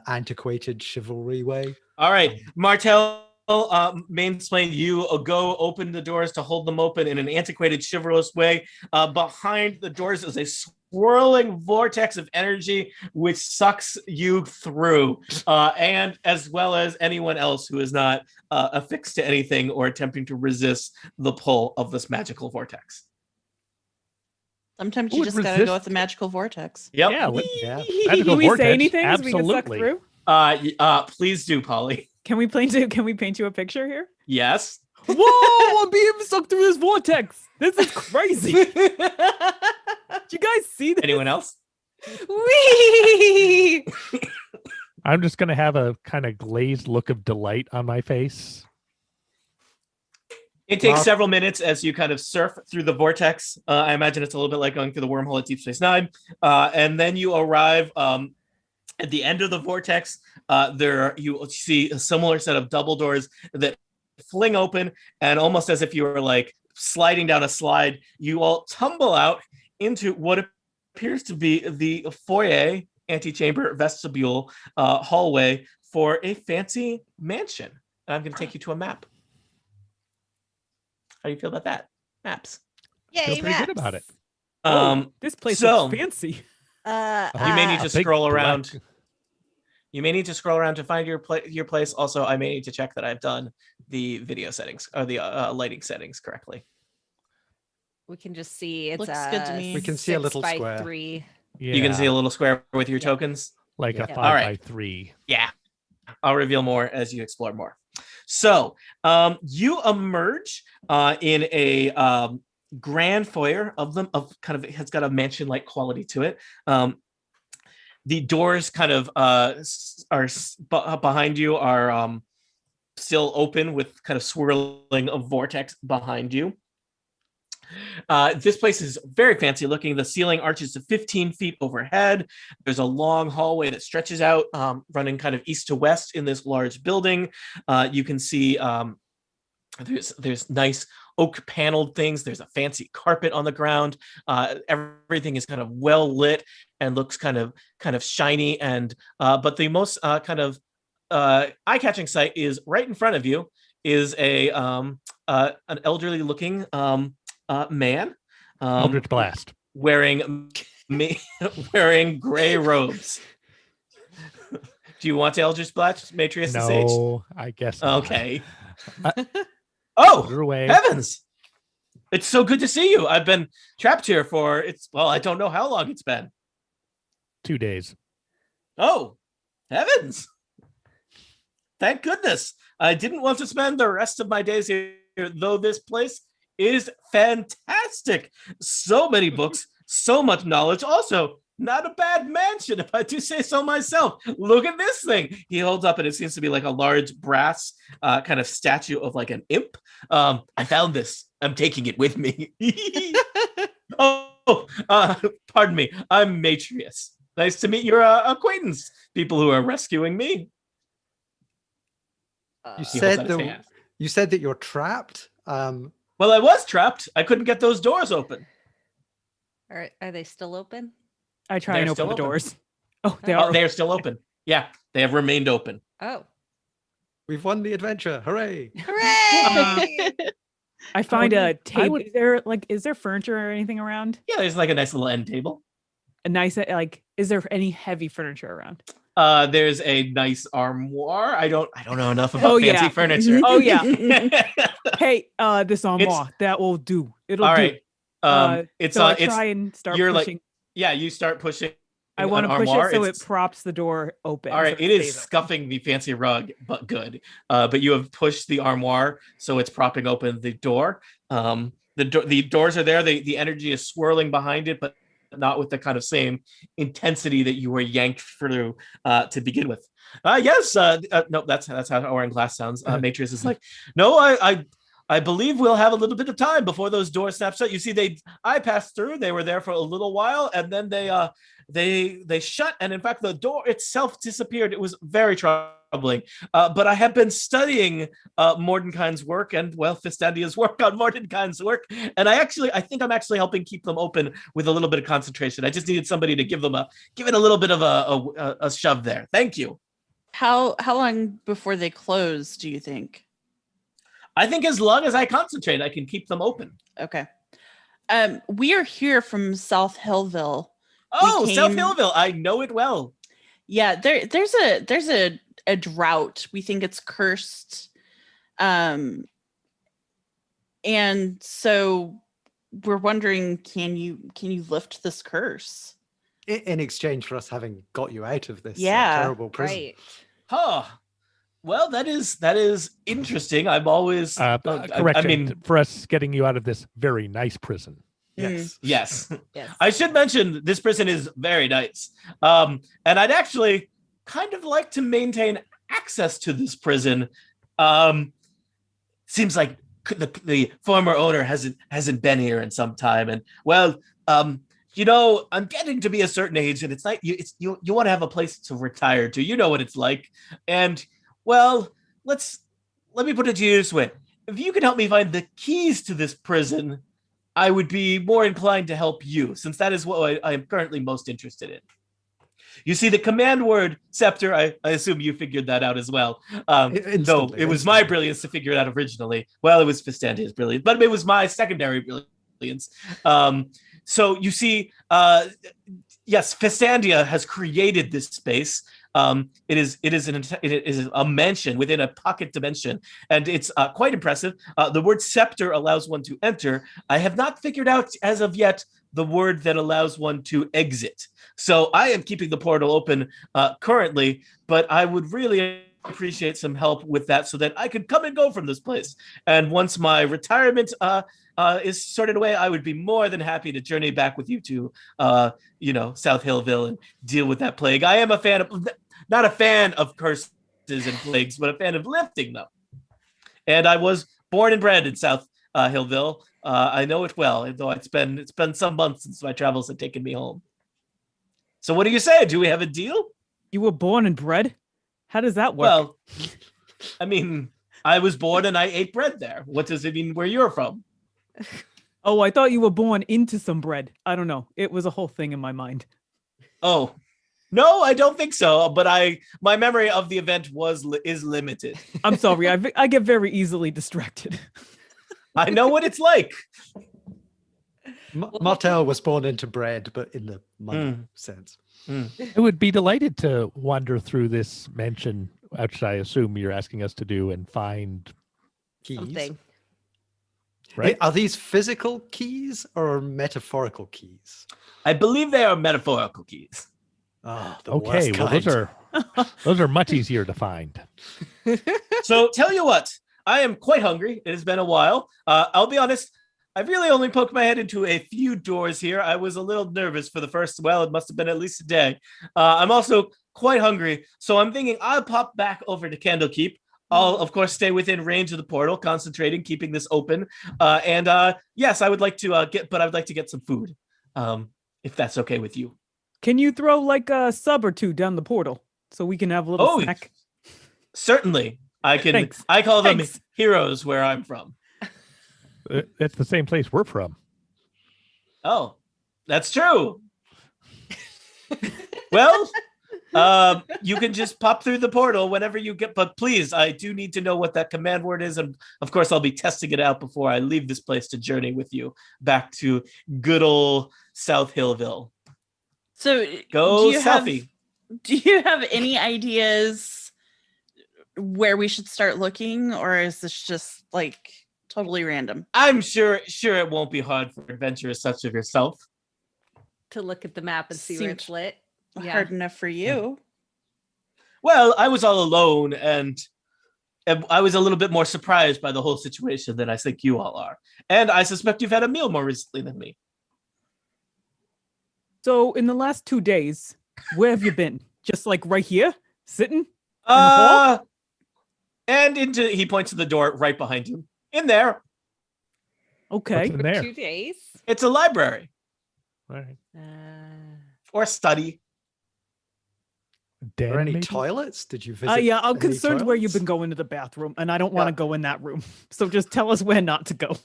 antiquated chivalry way. all right, Martel. Mansplain, you go open the doors to hold them open in an antiquated, chivalrous way. Behind the doors is a swirling vortex of energy which sucks you through, and as well as anyone else who is not affixed to anything or attempting to resist the pull of this magical vortex. Sometimes Who you would just gotta go resist- with the magical vortex. Yep. Yeah, Yeah. magical Can we vortex, say anything as we get sucked absolutely. through? Please do, Polly. Can we paint you a picture here? Yes. Whoa, I'm being sucked through this vortex. This is crazy. Did you guys see this? Anyone else? Wee! I'm just going to have a kind of glazed look of delight on my face. It takes Wow. several minutes as you kind of surf through the vortex. I imagine it's a little bit like going through the wormhole at Deep Space Nine. And then you arrive at the end of the vortex. You see a similar set of double doors that fling open, and almost as if you were like sliding down a slide, you all tumble out into what appears to be the foyer, antechamber, vestibule, hallway for a fancy mansion. And I'm going to take you to a map. How do you feel about that? Maps. Feel Yay, pretty good about it. This place so- looks fancy. You may need A to big scroll black- around. You may need to scroll around to find your place. Also, I may need to check that I've done the video settings or the lighting settings correctly. We can just see it's Looks good to me. We can see a 6 little by square. 3. Yeah, You can see a little square with your Yeah. tokens. like a Yeah. 5 All right. by 3. Yeah, I'll reveal more as you explore more. So you emerge in a grand foyer of kind of, it's got a mansion-like quality to it. The doors kind of behind you are still open with kind of swirling of vortex behind you. This place is very fancy looking. The ceiling arches to 15 feet overhead. There's a long hallway that stretches out, running kind of east to west in this large building. You can see there's nice oak paneled things. There's a fancy carpet on the ground. Everything is kind of well lit and looks kind of shiny. And but the most kind of eye-catching sight is right in front of you is an elderly looking man Eldritch Blast. wearing gray robes. Do you want to Eldritch Blast, Matrias the Sage? No, I guess not. Okay. Put Oh, her away. heavens! It's so good to see you. I've been trapped here for I don't know how long it's been. 2 days. Oh, heavens! Thank goodness. I didn't want to spend the rest of my days here, though this place is fantastic. So many books, so much knowledge. Also, not a bad mansion, if I do say so myself. Look at this thing. He holds up, and it seems to be like a large brass kind of statue of like an imp. I found this. I'm taking it with me. Pardon me. I'm Matrias. Nice to meet your acquaintance, people who are rescuing me. You He holds said out his hand. you said that you're trapped. Well, I was trapped. I couldn't get those doors open. Are they still open? I try They're and open still the open. doors. Oh, they Oh, are. Oh, they are still open. Yeah, they have remained open. Oh. We've won the adventure. Hooray. Hooray! I find mean, a I table. would- Is there furniture or anything around? Yeah, there's like a nice little end table. A nice is there any heavy furniture around? There's a nice armoire. I don't know enough about Oh, fancy yeah. furniture. Oh yeah. Hey, this armoire It's- that will do. It'll All do. right. It's So I it's try and start you're pushing. like yeah, you start pushing. I want an to push armoire. it so it It's- props the door open. All right, so it is stays open. scuffing the fancy rug, but good. But you have pushed the armoire, so it's propping open the door. The doors are there. The energy is swirling behind it, but not with the kind of same intensity that you were yanked through to begin with. Yes. No, that's how oil and glass sounds. Matrias is like, no, I believe we'll have a little bit of time before those doors snap shut. You see, I passed through. They were there for a little while, and then they shut. And in fact, the door itself disappeared. It was very troubling. But I have been studying Mordenkainen's work and Fistandia's work on Mordenkainen's work, and I think I'm actually helping keep them open with a little bit of concentration. I just needed somebody to give it a little bit of a shove there. Thank you. How long before they close do you think? I think as long as I concentrate, I can keep them open. Okay. We are here from South Hillville. Oh, We South came- Hillville. I know it well. Yeah, there's a drought. We think it's cursed. And so we're wondering, can you lift this curse? In exchange for us having got you out of this Yeah, terrible prison. Right. Huh. Well, that is interesting. I'm always correction I mean, for us getting you out of this very nice prison. Yes. yes. Yes. I should mention this prison is very nice. And I'd actually kind of like to maintain access to this prison. Seems like the former owner hasn't been here in some time, and I'm getting to be a certain age, and it's like you want to have a place to retire to. You know what it's like, and let me put it to you this way: if you could help me find the keys to this prison, I would be more inclined to help you, since that is what I am currently most interested in. You see, the command word scepter, I assume you figured that out as well. Though Instantly, it was my instantly. brilliance to figure it out originally. Well, it was Fistandia's brilliance, but it was my secondary brilliance. So you see, yes, Fistandia has created this space. It is a mansion within a pocket dimension, and it's quite impressive. The word scepter allows one to enter. I have not figured out as of yet the word that allows one to exit. So I am keeping the portal open currently, but I would really appreciate some help with that so that I could come and go from this place. And once my retirement is sorted away, I would be more than happy to journey back with you to, South Hillville and deal with that plague. I am not a fan of curses and plagues, but a fan of lifting them. And I was born and bred in South Hillville. I know it well, though it's been some months since my travels have taken me home. So what do you say? Do we have a deal? You were born and bred? How does that work? Well, I mean, I was born and I ate bread there. What does it mean where you're from? Oh, I thought you were born into some bread. I don't know. It was a whole thing in my mind. Oh, no, I don't think so. But my memory of the event is limited. I'm sorry. I get very easily distracted. I know what it's like. Martel was born into bread, but in the money sense. I would be delighted to wander through this mansion, which I assume you're asking us to do, and find Keys. Something. right. Are these physical keys or metaphorical keys? I believe they are metaphorical keys. Oh, the Okay, worst well kind. those are much easier to find. So tell you what, I am quite hungry. It has been a while. I'll be honest. I've really only poked my head into a few doors here. I was a little nervous for the first, it must have been at least a day. I'm also quite hungry, so I'm thinking I'll pop back over to Candlekeep. I'll, of course, stay within range of the portal, concentrating, keeping this open. Yes, I would like to I would like to get some food, if that's okay with you. Can you throw like a sub or two down the portal so we can have a little snack? Certainly. I can. Thanks. I call them Thanks. heroes where I'm from. It's the same place we're from. Oh, that's true. Well, you can just pop through the portal whenever you get, but please, I do need to know what that command word is, and of course I'll be testing it out before I leave this place to journey with you back to good old South Hillville. So Go Selfie. Do you have any ideas where we should start looking, or is this just like totally random? I'm sure it won't be hard for adventurers such as yourself to look at the map and see where it's lit. Yeah. Hard enough for you. Well, I was all alone, and I was a little bit more surprised by the whole situation than I think you all are. And I suspect you've had a meal more recently than me. So in the last 2 days, where have you been? Just like right here, sitting in the hall? And he points to the door right behind you. In there. Okay. What's in there? 2 days. It's a library. Right. Or a study. Are Den, there any maybe? toilets? Did you visit? Yeah, I'm any concerned where you've toilets? been going to the bathroom, and I don't want to go in that room. So just tell us where not to go.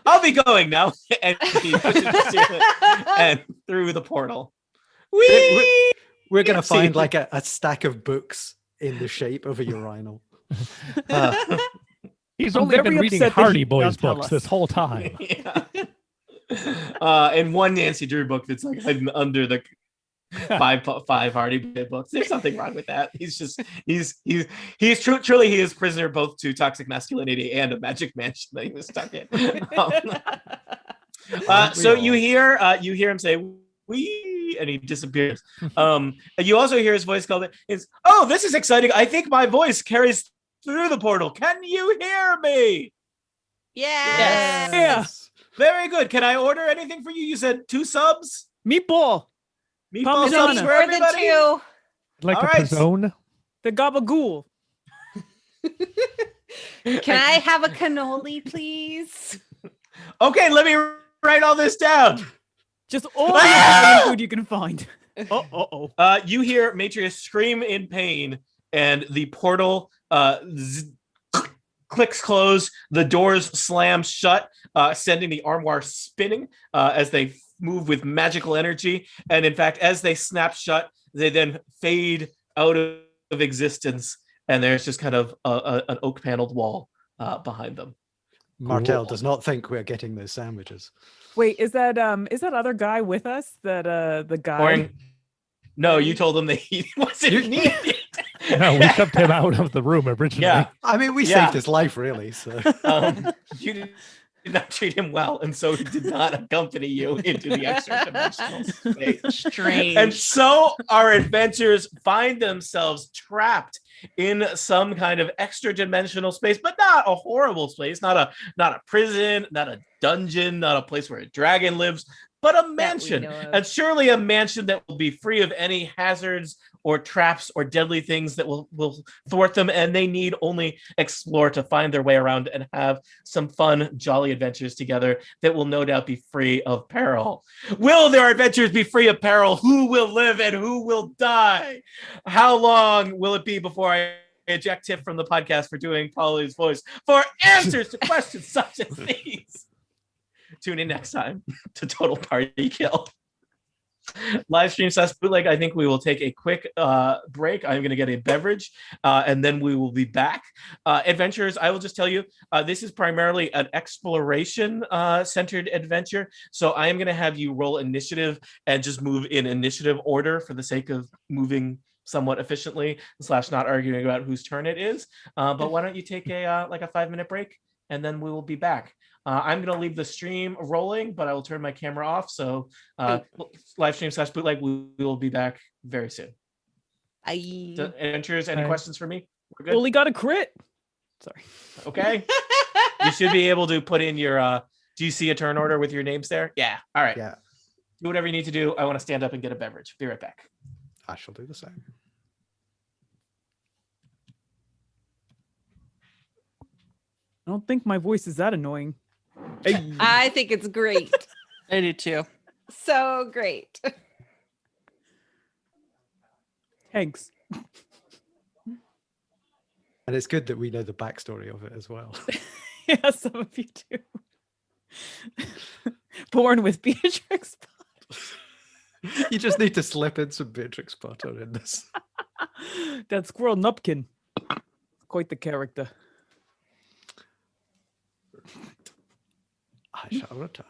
I'll be going now. And he pushes the ceiling and through the portal. We're going to See. find like a stack of books in the shape of a urinal. He's I'm only been very reading upset that Hardy he Boys does tell books us. this whole time. Yeah. And one Nancy Drew book that's like hidden under the five Hardy books. There's nothing wrong with that. He's truly he is prisoner both to toxic masculinity and a magic mansion that he was stuck in. So you hear him say "wee," and he disappears. And you also hear his voice called it. Oh, this is exciting! I think my voice carries through the portal. Can you hear me? Yes. Yeah. Very good. Can I order anything for you? You said 2 subs. Meatball, Meatball Parmesan. subs for More than everybody. 2. Like All a right. pizzone. the gabagool. Can I have a cannoli, please? Okay, let me write all this down. Just all the Italian food you can find. Oh. You hear Matrias scream in pain, and the portal clicks close. The doors slam shut, sending the armoire spinning as they move with magical energy. And in fact, as they snap shut, they then fade out of existence, and there's just kind of an oak paneled wall behind them. Martel Cool. does not think we're getting those sandwiches. Wait, is that other guy with us? That the guy? Orin, no, you told him that he wasn't needed. No, we shoved him out of the room originally. Yeah. I mean, we Yeah. saved his life, really. So You did not treat him well, and so he did not accompany you into the extra dimensional space. Strange. And so our adventurers find themselves trapped in some kind of extra dimensional space, but not a horrible space, not a prison, not a dungeon, not a place where a dragon lives, but a mansion. know of. And surely a mansion that will be free of any hazards or traps or deadly things that will thwart them, and they need only explore to find their way around and have some fun, jolly adventures together that will no doubt be free of peril. Will their adventures be free of peril? Who will live and who will die? How long will it be before I eject Tiff from the podcast for doing Polly's voice for answers to questions such as these? Tune in next time to Total Party Kill. Live stream / bootleg. I think we will take a quick break. I'm going to get a beverage, and then we will be back. Adventurers, I will just tell you, this is primarily an exploration centered adventure. So I am going to have you roll initiative and just move in initiative order for the sake of moving somewhat efficiently / not arguing about whose turn it is. But why don't you take a 5-minute break, and then we will be back. I'm going to leave the stream rolling, but I will turn my camera off. So live stream / bootleg, we will be back very soon. Adventurers, any questions for me? We're good? Only got a crit. Sorry. Okay. You should be able to put in your, do you see a turn order with your names there? Yeah. All right. yeah, Do whatever you need to do. I want to stand up and get a beverage. Be right back. I shall do the same. I don't think my voice is that annoying. I think it's great. I do too. So great. Thanks. And it's good that we know the backstory of it as well. Yeah, some of you do. Born with Beatrix. You just need to slip in some Beatrix Potter in this. That squirrel Nupkin. Quite the character. I shall return.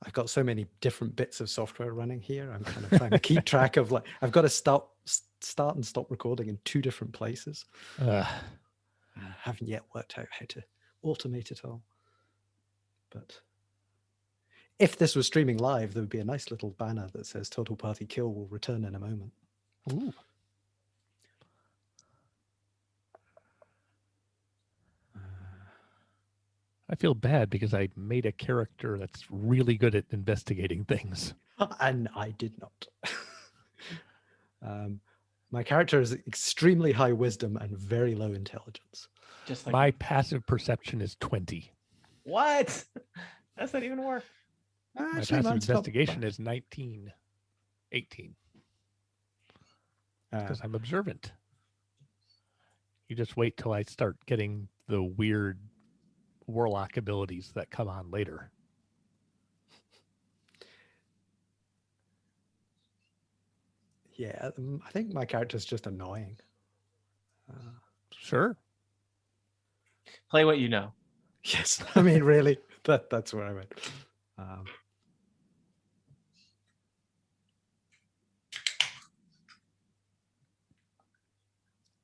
I've got so many different bits of software running here. I'm kind of trying to keep track of, like, I've got to start and stop recording in 2 different places. I haven't yet worked out how to automate it all. But if this was streaming live, there would be a nice little banner that says Total Party Kill will return in a moment. Ooh. I feel bad because I made a character that's really good at investigating things. And I did not. My character is extremely high wisdom and very low intelligence. Just like My passive perception is 20. what? That's not even work. My Actually, passive mine's not investigation bad. is 19, 18. Because I'm observant. You just wait till I start getting the weird warlock abilities that come on later. Yeah, I think my character's just annoying. Sure. Play what you know. Yes, I mean, really, that's where I went.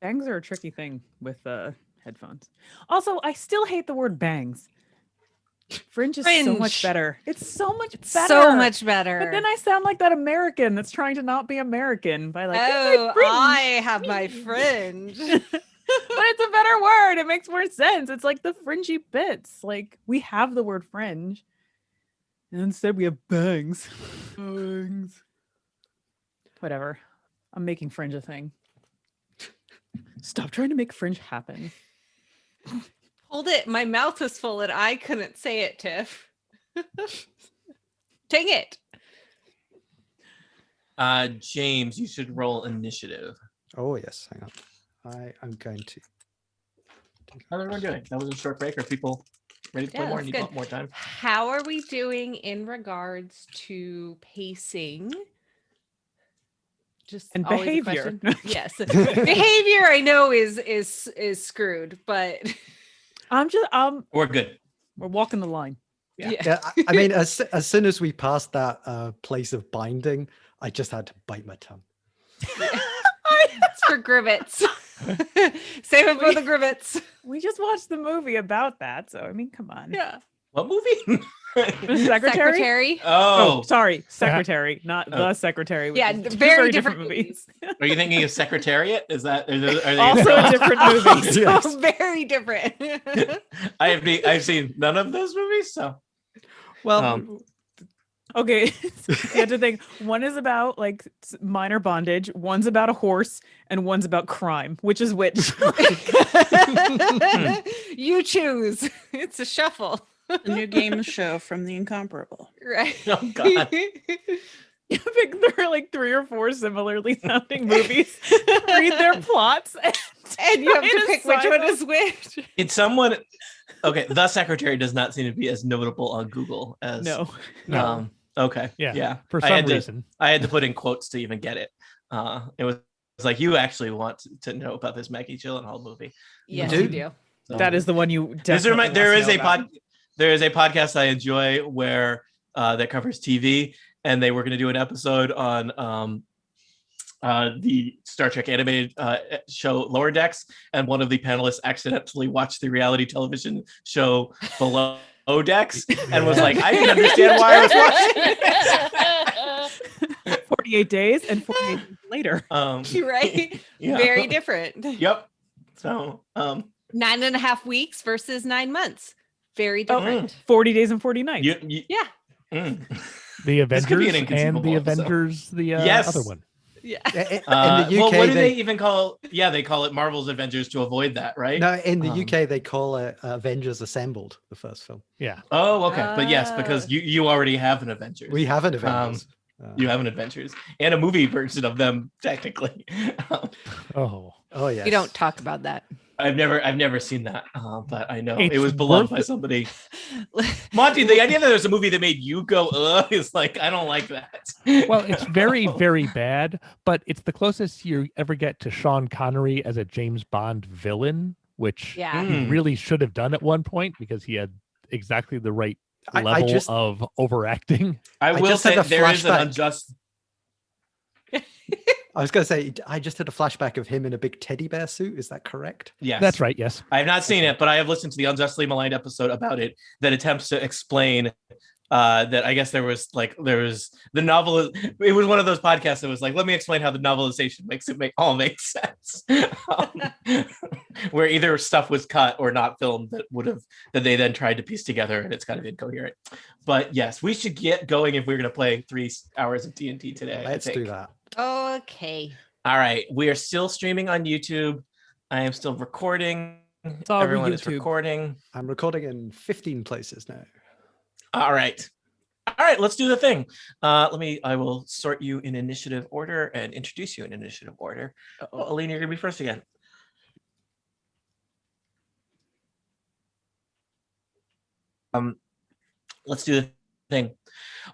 Bangs are a tricky thing with headphones. Also, I still hate the word bangs. Fringe is so much Fringe. better. It's so much It's better. so much better. But then I sound like that American that's trying to not be American by like, oh, fringe. I have my fringe. But it's a better word. It makes more sense. It's like the fringy bits. Like we have the word fringe. And instead we have bangs. Bangs. Whatever. I'm making fringe a thing. Stop trying to make fringe happen. Hold it. My mouth was full and I couldn't say it, Tiff. Dang it. James, you should roll initiative. Oh yes, hang on. I'm going to. How's everyone doing? That was a short break. Are people ready to play Yeah, more? that's Need good. more time? How are we doing in regards to pacing? Just And always a behavior. question. Yes, behavior I know is screwed, but I'm just We're good. we're walking the line. yeah. Yeah, I mean, as soon as we passed that place of binding, I just had to bite my tongue. It's for grivets. Save it for the grivets. We just watched the movie about that, so I mean, come on. Yeah. What movie? The secretary? Oh, Oh, sorry, secretary, not the secretary. which Yeah, is two very different movies. are you thinking of Secretariat? Is that are they Also a different movie. So Yes. very different. I've seen none of those movies, so Well, Okay, you have to think. One is about like minor bondage. One's about a horse, and one's about crime. Which is which? You choose. It's a shuffle. The new game show from the Incomparable. Right. Oh, God. You pick there are like 3 or 4 similarly sounding movies. Read their plots, And you have try to pick which assign one them. is which. it's someone. Okay, the Secretary does not seem to be as notable on Google as No, Okay. Yeah. For I some had to- reason. I had to put in quotes to even get it. It was like you actually want to know about this Maggie Gyllenhaal movie. Yes, do. you do. So- that is the one you. This Definitely there want is to a know about. there is a podcast I enjoy where that covers TV, and they were going to do an episode on the Star Trek animated show Lower Decks, and one of the panelists accidentally watched the reality television show Below Decks and was like, I didn't understand why I was watching it. 48 days and 48 days later. You're right. Yeah. Very different. Yep. So 9.5 weeks versus 9 months. Very Oh, different. 40 days and 40 nights. you Yeah. The This could be Avengers an and inconceivable the episode. Avengers, the Yes. other one. Yeah. in the UK, well, what do they even call? Yeah, they call it Marvel's Avengers to avoid that, right? no, in the Um, UK they call it Avengers Assembled, the first film. Yeah. Oh, okay. But yes, because you already have an Avengers. We have an Avengers. You have an Adventures and a movie version of them, technically. Oh. Oh yeah. We don't talk about that. I've never seen that, but I know It's it was beloved worth by it. somebody. Monty, the idea that there's a movie that made you go ugh is like I don't like that. Well, it's very, very bad, but it's the closest you ever get to Sean Connery as a James Bond villain, which Yeah. he Mm. really should have done at one point because he had exactly the right I level just- of overacting. I will just had say a there is an flashback. unjust. I was going to say I just had a flashback of him in a big teddy bear suit. Is that correct? Yes, That's right. Yes. I have not seen it, but I have listened to the Unjustly Maligned episode about it that attempts to explain that I guess there was the novel. It was one of those podcasts that was like, let me explain how the novelization makes it all make sense. Where either stuff was cut or not filmed that they then tried to piece together, and it's kind of incoherent. But yes, we should get going if we're going to play 3 hours of TNT today. I Let's do think. that. Okay. All right, we are still streaming on YouTube. I am still recording. all Everyone is YouTube. recording. I'm recording in 15 places now. All right. Let's do the thing. I will sort you in initiative order and introduce you in initiative order. Oh, Aline, you're gonna be first again. Let's do the thing.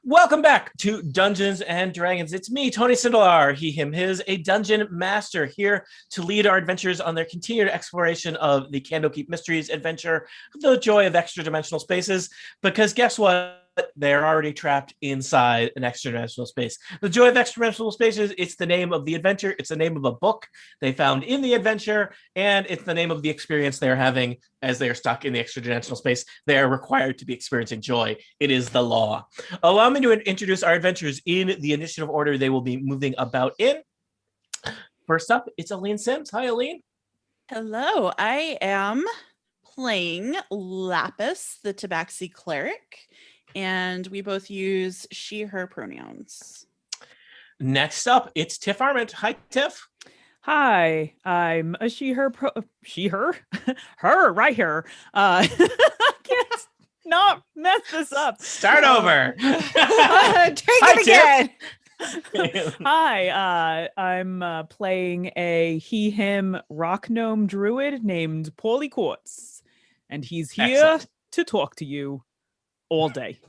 Welcome back to Dungeons and Dragons. It's me, Tony Sindelar, he, him, his, a dungeon master here to lead our adventurers on their continued exploration of the Candlekeep Mysteries adventure, the joy of extra dimensional spaces. Because guess what? They're already trapped inside an extra dimensional space. The joy of extra dimensional spaces, it's the name of the adventure. It's the name of a book they found in the adventure, and it's the name of the experience they're having as they are stuck in the extra dimensional space. They are required to be experiencing joy. It is the law. Allow me to introduce our adventurers in the initiative order they will be moving about in. First up, it's Aline Sims. Hi, Aline. Hello, I am playing Lapis, the Tabaxi cleric, and we both use she, her pronouns. Next up, it's Tiff Arment. Hi, Tiff. Hi, I'm a her right here. I can't not mess this up. Start over. Take Hi, it again. Hi, I'm playing a he/him rock gnome druid named Paulie Quartz, and he's here Excellent. to talk to you all day.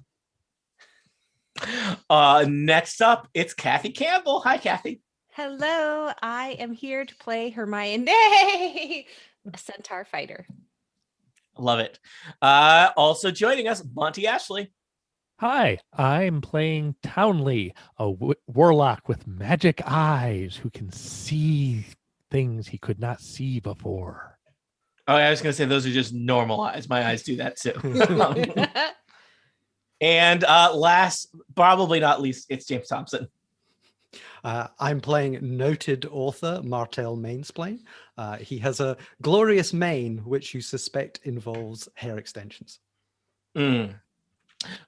Next up, it's Kathy Campbell. Hi, Kathy. Hello, I am here to play Hermione, a centaur fighter. Love it. Also joining us, Monty Ashley. Hi, I'm playing Townley, a warlock with magic eyes who can see things he could not see before. Oh, I was going to say those are just normal eyes. My eyes do that too. And last, probably not least, it's James Thompson. I'm playing noted author Martel Mainsplain. He has a glorious mane, which you suspect involves hair extensions.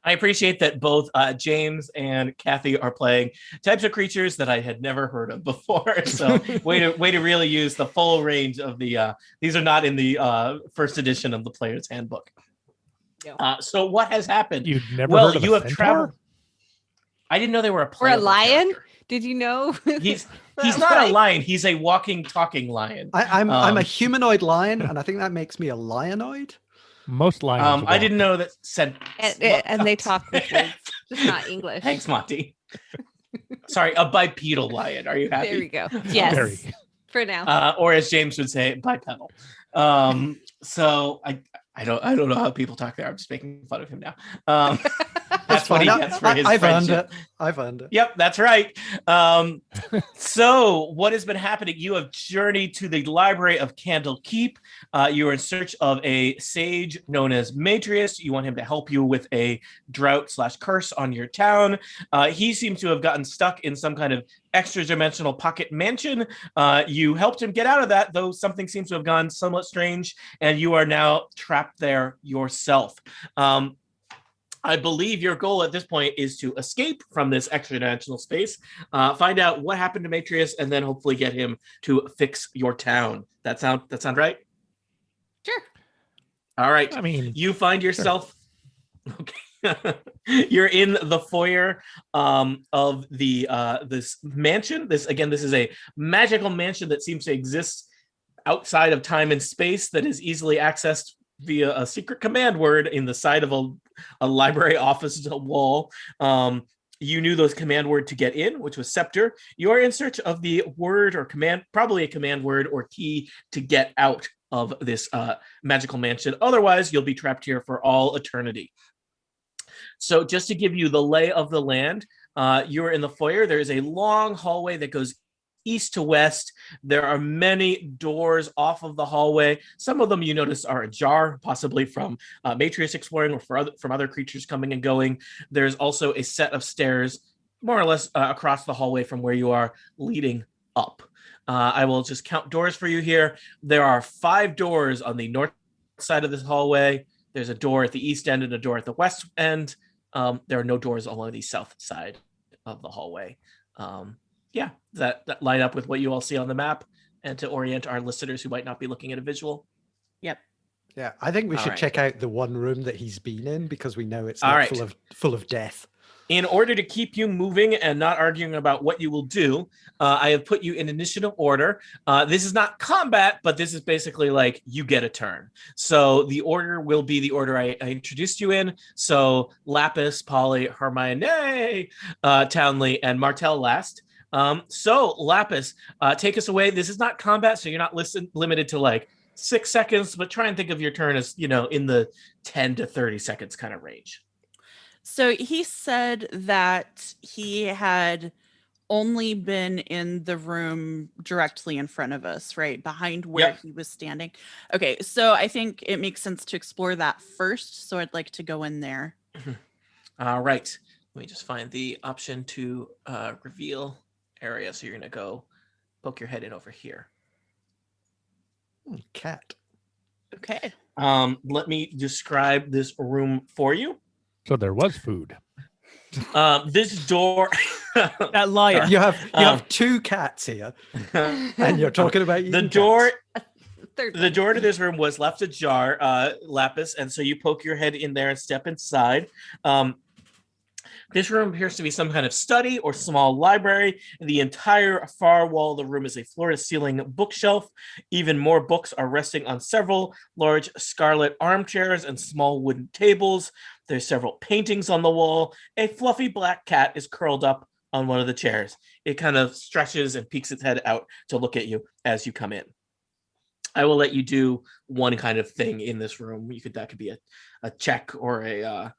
I appreciate that both James and Kathy are playing types of creatures that I had never heard of before. So way to really use the full range of the. These are not in the first edition of the Player's Handbook. No. So what has happened? You've never heard of you a have centaur? traveled. I didn't know they were a Or a playable lion? character. Did you know? He's not a lion. He's a walking, talking lion. I'm a humanoid lion, and I think that makes me a lionoid. Most lions. I didn't know that said. And they talk with words, just not English. Thanks, Monty. Sorry, a bipedal lion. Are you happy? There we go. Yes, Very. for now. Or as James would say, bipedal. So I don't know how people talk there. I'm just making fun of him now. That's what he gets for his I've earned friendship. it. I've earned it. Yep, that's right. So what has been happening? You have journeyed to the library of Candlekeep. You are in search of a sage known as Matrias. You want him to help you with a drought/curse on your town. He seems to have gotten stuck in some kind of extra-dimensional pocket mansion. You helped him get out of that, though something seems to have gone somewhat strange, and you are now trapped there yourself. I believe your goal at this point is to escape from this extra-dimensional space, find out what happened to Matrias, and then hopefully get him to fix your town. That sound right? Sure. All right. I mean, you find yourself. Sure. Okay. You're in the foyer of the this mansion. This is a magical mansion that seems to exist outside of time and space that is easily accessed via a secret command word in the side of a library office wall. You knew those command word to get in, which was scepter. You are in search of the word or command, probably a command word or key to get out of this magical mansion. Otherwise, you'll be trapped here for all eternity. So just to give you the lay of the land, you're in the foyer. There is a long hallway that goes east to west. There are many doors off of the hallway. Some of them you notice are ajar, possibly from Matrias exploring or from other creatures coming and going. There's also a set of stairs, more or less across the hallway from where you are, leading up. I will just count doors for you here. There are 5 doors on the north side of this hallway. There's a door at the east end and a door at the west end. There are no doors along the south side of the hallway. Yeah, that line up with what you all see on the map, and to orient our listeners who might not be looking at a visual. Yep. Yeah, I think we should check out the one room that he's been in because we know it's not full of death. In order to keep you moving and not arguing about what you will do, I have put you in initiative order. This is not combat, but this is basically like you get a turn. So the order will be the order I introduced you in. So Lapis, Polly, Hermione, Townley, and Martel last. So Lapis, take us away. This is not combat, so you're not limited to like 6 seconds, but try and think of your turn as, in the 10 to 30 seconds kind of range. So he said that he had only been in the room directly in front of us, right? Behind where he was standing. Okay, so I think it makes sense to explore that first. So I'd like to go in there. All right. Let me just find the option to reveal area. So you're going to go poke your head in over here. Cat. Okay. Let me describe this room for you. So there was food. This door. That liar. You have 2 cats here, and you're talking about the door. Third The door to this room was left ajar, Lapis, and so you poke your head in there and step inside. This room appears to be some kind of study or small library. The entire far wall of the room is a floor-to-ceiling bookshelf. Even more books are resting on several large scarlet armchairs and small wooden tables. There's several paintings on the wall. A fluffy black cat is curled up on one of the chairs. It kind of stretches and peeks its head out to look at you as you come in. I will let you do one kind of thing in this room. That could be a check or a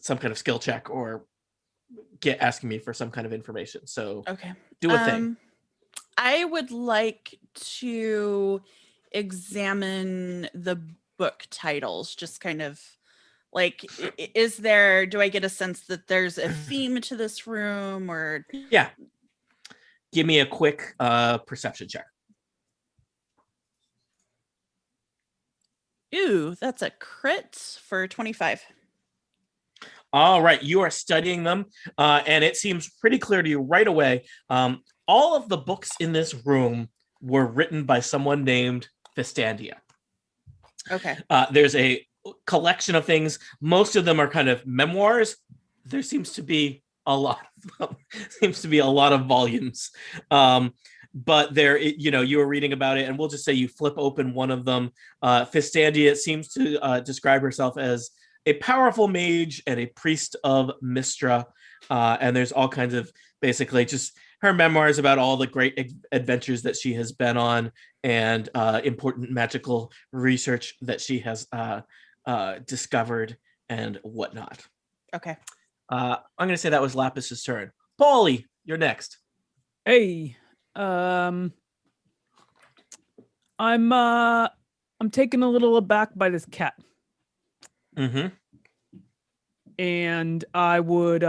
some kind of skill check, or asking me for some kind of information. So Okay. do a thing. I would like to examine the book titles, just kind of like, do I get a sense that there's a theme to this room, or? Yeah. Give me a quick perception check. Ooh, that's a crit for 25. All right, you are studying them, and it seems pretty clear to you right away. All of the books in this room were written by someone named Fistandia. Okay. There's a collection of things. Most of them are kind of memoirs. There seems to be a lot of them. Seems to be a lot of volumes. But you were reading about it, and we'll just say you flip open one of them. Fistandia seems to describe herself as a powerful mage and a priest of Mistra. And there's all kinds of basically just her memoirs about all the great adventures that she has been on, and important magical research that she has discovered and whatnot. Okay. I'm going to say that was Lapis's turn. Paulie, you're next. Hey, I'm taken a little aback by this cat. Mm-hmm. And I would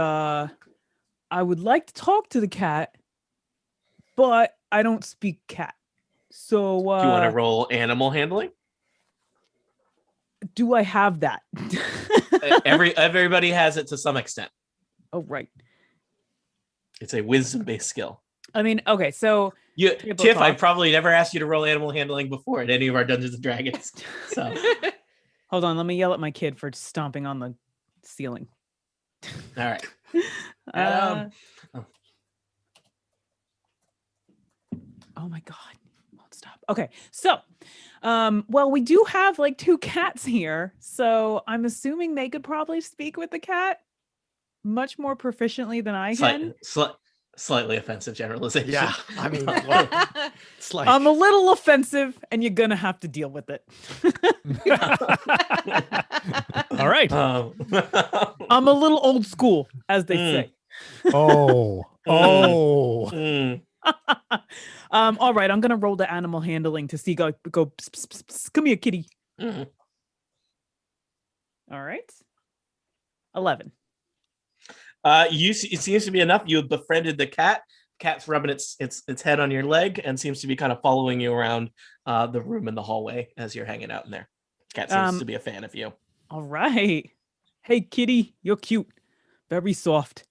like to talk to the cat, but I don't speak cat. So Do you want to roll animal handling? do I have that? Everybody has it to some extent. Oh, right. It's a wisdom-based skill. I mean, okay, so Tiff, I probably never asked you to roll animal handling before in any of our Dungeons and Dragons. So hold on, let me yell at my kid for stomping on the ceiling. all right. Oh my god, won't stop. Okay, so well, we do have like 2 cats here, so I'm assuming they could probably speak with the cat much more proficiently than I can. Slightly offensive generalization. Yeah, I mean, it's like I'm a little offensive, and you're gonna have to deal with it. All right. I'm a little old school, as they say. Oh. All right, I'm gonna roll the animal handling to see go pss, pss, pss, pss. Come here, kitty. Mm. All right, 11. It seems to be enough. You have befriended the cat. Cat's rubbing its head on your leg and seems to be kind of following you around the room and the hallway as you're hanging out in there. Cat seems to be a fan of you. All right. Hey, kitty, you're cute. Very soft.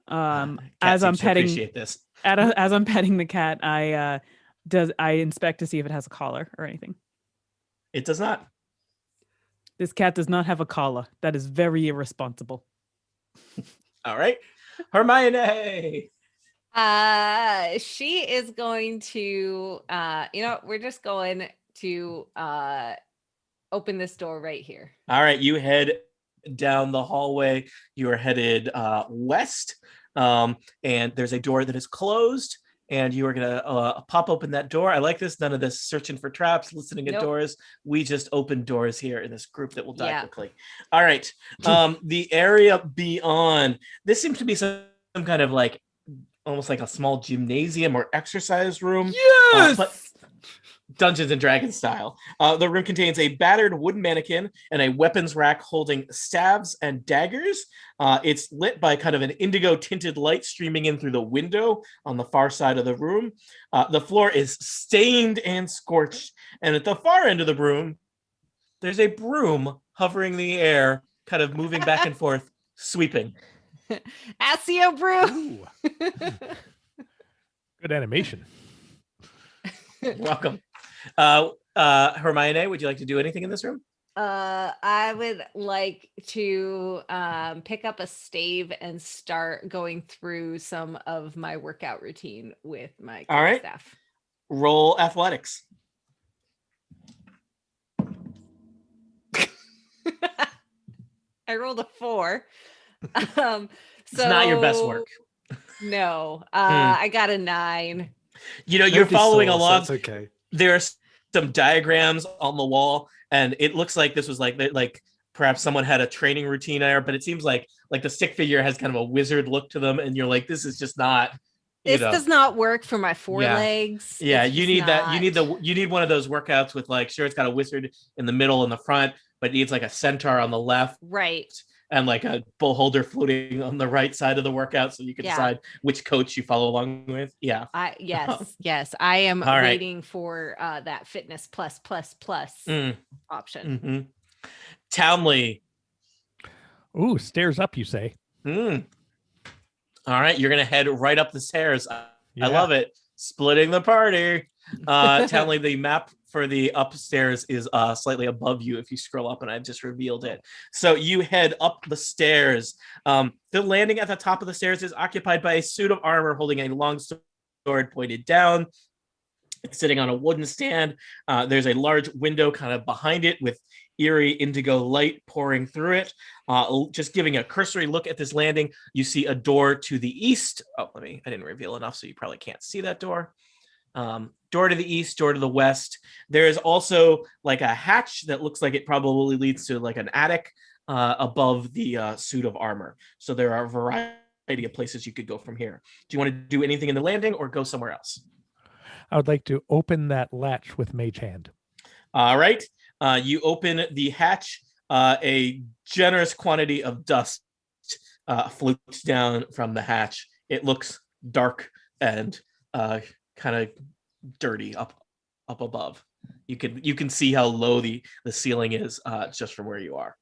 As I'm petting, appreciate this. as I'm petting the cat, I inspect to see if it has a collar or anything. It does not. This cat does not have a collar. That is very irresponsible. All right, Hermione. She is going to we're just going to open this door right here. All right, you head down the hallway. You are headed west, and there's a door that is closed, and you are gonna pop open that door. I like this. None of this searching for traps, listening at doors. We just open doors here in this group that will die quickly. All right, the area beyond this seems to be some kind of like almost like a small gymnasium or exercise room. Yes. But Dungeons and Dragons style. The room contains a battered wooden mannequin and a weapons rack holding staves and daggers. It's lit by kind of an indigo tinted light streaming in through the window on the far side of the room. The floor is stained and scorched. And at the far end of the room, there's a broom hovering in the air, kind of moving back and forth, sweeping. Accio broom. Good animation. You're welcome. Hermione, would you like to do anything in this room? I would like to pick up a stave and start going through some of my workout routine with my All right. staff. Roll athletics. I rolled a 4. It's not your best work. No, I got a 9. You're Nobody following saw us, along. That's okay. There's some diagrams on the wall, and it looks like this was like perhaps someone had a training routine there, but it seems like the stick figure has kind of a wizard look to them, and you're like, this is just not. This does not work for my forelegs. Yeah, It's you just need that. You not- need one of those workouts with sure, it's got a wizard in the middle and the front, but it needs like a centaur on the left. Right. And like a bull holder floating on the right side of the workout, so you can decide which coach you follow along with. Yeah. Yes. I am All right. waiting for that fitness plus option. Mm-hmm. Townley. Ooh, stairs up, you say? All right, you're gonna head right up the stairs. I love it. Splitting the party. Townley, the map for the upstairs is slightly above you if you scroll up, and I just revealed it. So you head up the stairs. The landing at the top of the stairs is occupied by a suit of armor holding a long sword pointed down. It's sitting on a wooden stand. There's a large window kind of behind it with eerie indigo light pouring through it. Just giving a cursory look at this landing, you see a door to the east. I didn't reveal enough, so you probably can't see that door. Door to the east, door to the west. There is also like a hatch that looks like it probably leads to like an attic above the suit of armor. So there are a variety of places you could go from here. Do you want to do anything in the landing or go somewhere else? I would like to open that latch with Mage Hand. All right. You open the hatch. A generous quantity of dust floats down from the hatch. It looks dark and kind of dirty up above. You can see how low the ceiling is just from where you are.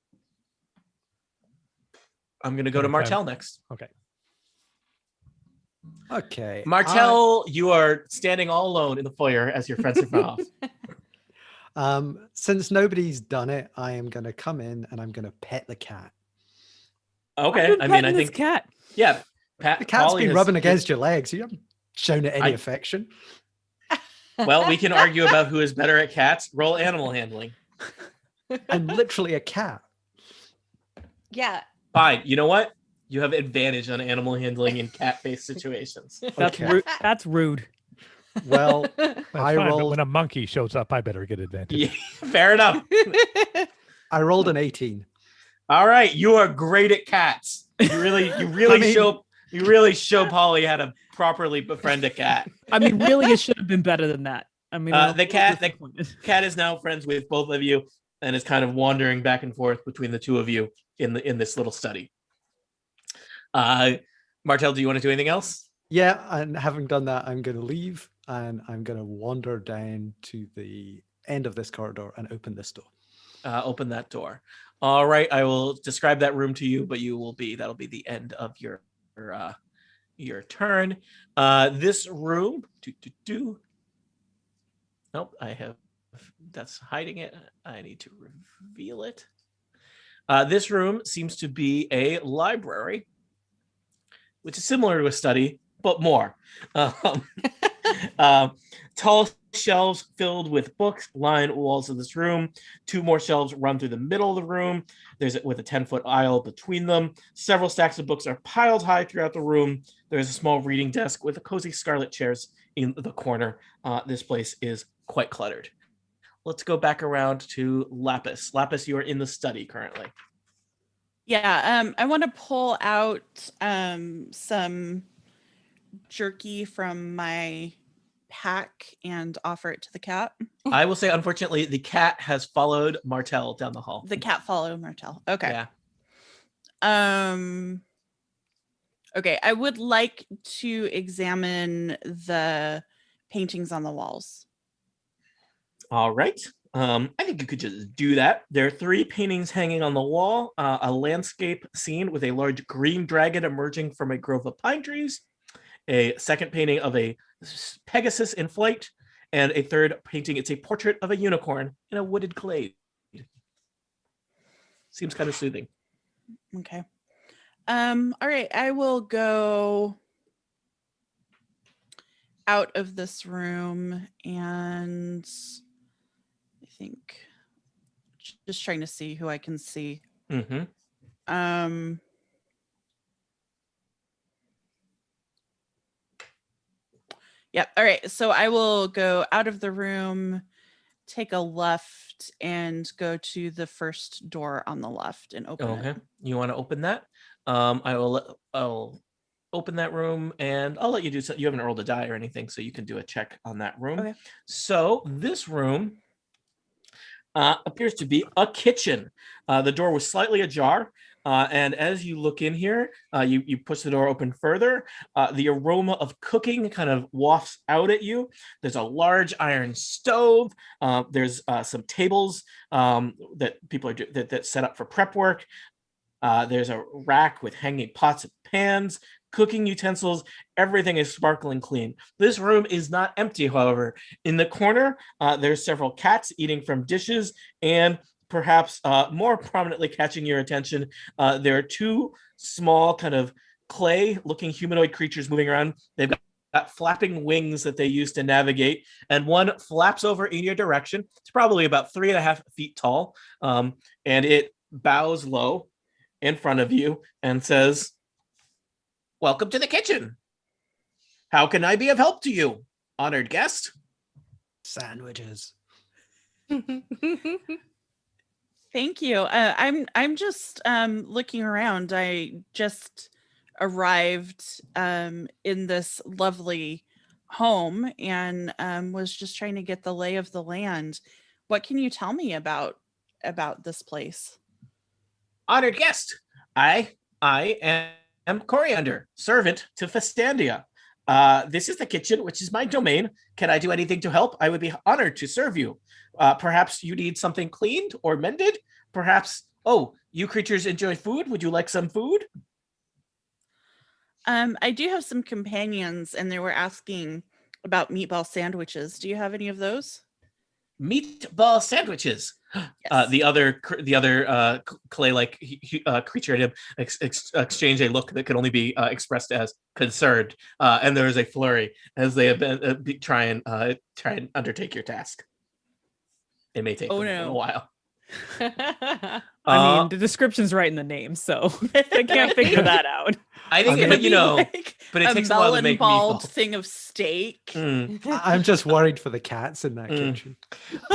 I'm going to go to Martel next. Okay. Martel, you are standing all alone in the foyer as your friends have gone off. Since nobody's done it, I am going to come in and I'm going to pet the cat. Okay. I think cat. Yeah. The cat's been rubbing against your legs. You haven't shown it any affection. Well, we can argue about who is better at cats. Roll animal handling. I'm literally a cat. Yeah. Fine. You know what? You have advantage on animal handling in cat-based situations. That's rude. That's rude. Well, I rolled. But when a monkey shows up, I better get advantage. Yeah, fair enough. I rolled an 18. All right, you are great at cats. You really show Polly how to properly befriend a cat. I mean, really, it should have been better than that. I mean, the cat is now friends with both of you and is kind of wandering back and forth between the two of you in this little study. Martel, do you want to do anything else? Yeah, and having done that, I'm going to leave and I'm going to wander down to the end of this corridor and open this door. Open that door. All right, I will describe that room to you, but that'll be the end of your turn. This room. Nope, that's hiding it. I need to reveal it. This room seems to be a library, which is similar to a study, but more. Tall shelves filled with books line walls of this room. 2 more shelves run through the middle of the room. With a 10-foot aisle between them. Several stacks of books are piled high throughout the room. There's a small reading desk with cozy scarlet chairs in the corner. This place is quite cluttered. Let's go back around to Lapis. Lapis, you are in the study currently. Yeah, I want to pull out some jerky from my pack and offer it to the cat. I will say, unfortunately, the cat has followed Martel down the hall. The cat followed Martel. Okay. Yeah. Okay, I would like to examine the paintings on the walls. All right. I think you could just do that. There are 3 paintings hanging on the wall. A landscape scene with a large green dragon emerging from a grove of pine trees. A second painting of a Pegasus in flight. And a third painting, it's a portrait of a unicorn in a wooded glade. Seems kind of soothing. Okay. All right. I will go out of this room and I think just trying to see who I can see. Mm-hmm. Yep. All right. So I will go out of the room, take a left, and go to the first door on the left and open Okay. it. You want to open that? I'll open that room and I'll let you do so. You haven't rolled a die or anything, so you can do a check on that room. Okay. So this room appears to be a kitchen. The door was slightly ajar. And as you look in here, you push the door open further. The aroma of cooking kind of wafts out at you. There's a large iron stove. There's some tables that people are that set up for prep work. There's a rack with hanging pots and pans, cooking utensils. Everything is sparkling clean. This room is not empty, however. In the corner, there's several cats eating from dishes, and perhaps more prominently catching your attention, there are two small kind of clay-looking humanoid creatures moving around. They've got flapping wings that they use to navigate, and one flaps over in your direction. It's probably about 3.5 feet tall, and it bows low in front of you and says, "Welcome to the kitchen. How can I be of help to you, honored guest?" Sandwiches. Thank you. I'm just looking around. I just arrived in this lovely home and was just trying to get the lay of the land. What can you tell me about this place? Honored guest, I am Coriander, servant to Festandia. This is the kitchen, which is my domain. Can I do anything to help? I would be honored to serve you. Perhaps you need something cleaned or mended. Perhaps, you creatures enjoy food. Would you like some food? I do have some companions, and they were asking about meatball sandwiches. Do you have any of those? Meatball sandwiches. Yes. The other clay-like creature at him exchange a look that can only be expressed as concerned, and there is a flurry as they try and undertake your task. It may take them a little while. I mean, the description's right in the name, so I can't figure that out. I think, It's but you know, like but it takes a while to make melon-balled meatballs. thing of steak. I'm just worried for the cats in that kitchen.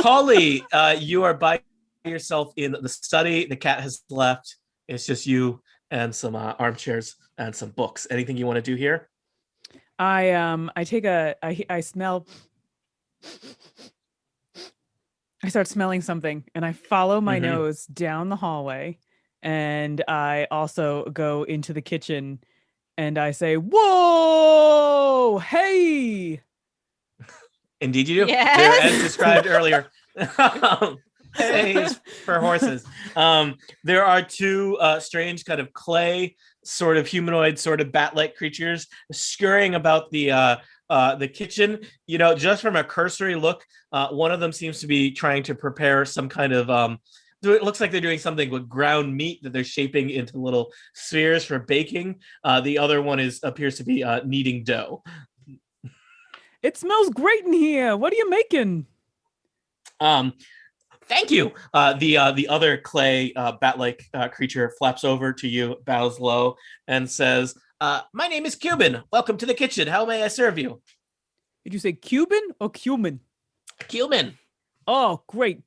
Polly, you are by yourself in the study. The cat has left. It's just you and some armchairs and some books. Anything you want to do here? I smell. I start smelling something, and I follow my nose down the hallway, and I also go into the kitchen, and I say, "Whoa, hey!" Indeed, you do. Yes. They're as described earlier. Hey, for horses. There are two strange kind of clay, sort of humanoid, sort of bat-like creatures scurrying about the kitchen. You know, just from a cursory look, one of them seems to be trying to prepare some kind of it looks like they're doing something with ground meat that they're shaping into little spheres for baking. The other one appears to be kneading dough. It smells great in here. What are you making? Thank you. The other clay bat-like creature flaps over to you, bows low, and says, "My name is Cuban. Welcome to the kitchen. How may I serve you?" Did you say Cuban or cumin? Cuban. Oh, great.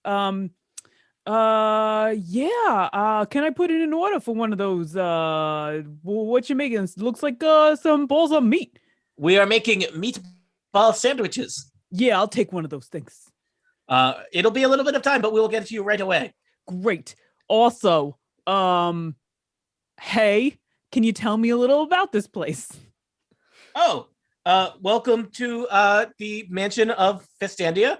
Yeah. Can I put in an order for one of those? What you making? Looks like some balls of meat. We are making meatball sandwiches. Yeah, I'll take one of those things. It'll be a little bit of time, but we will get it to you right away. Great. Also, hey, can you tell me a little about this place? Welcome to the mansion of Festandia.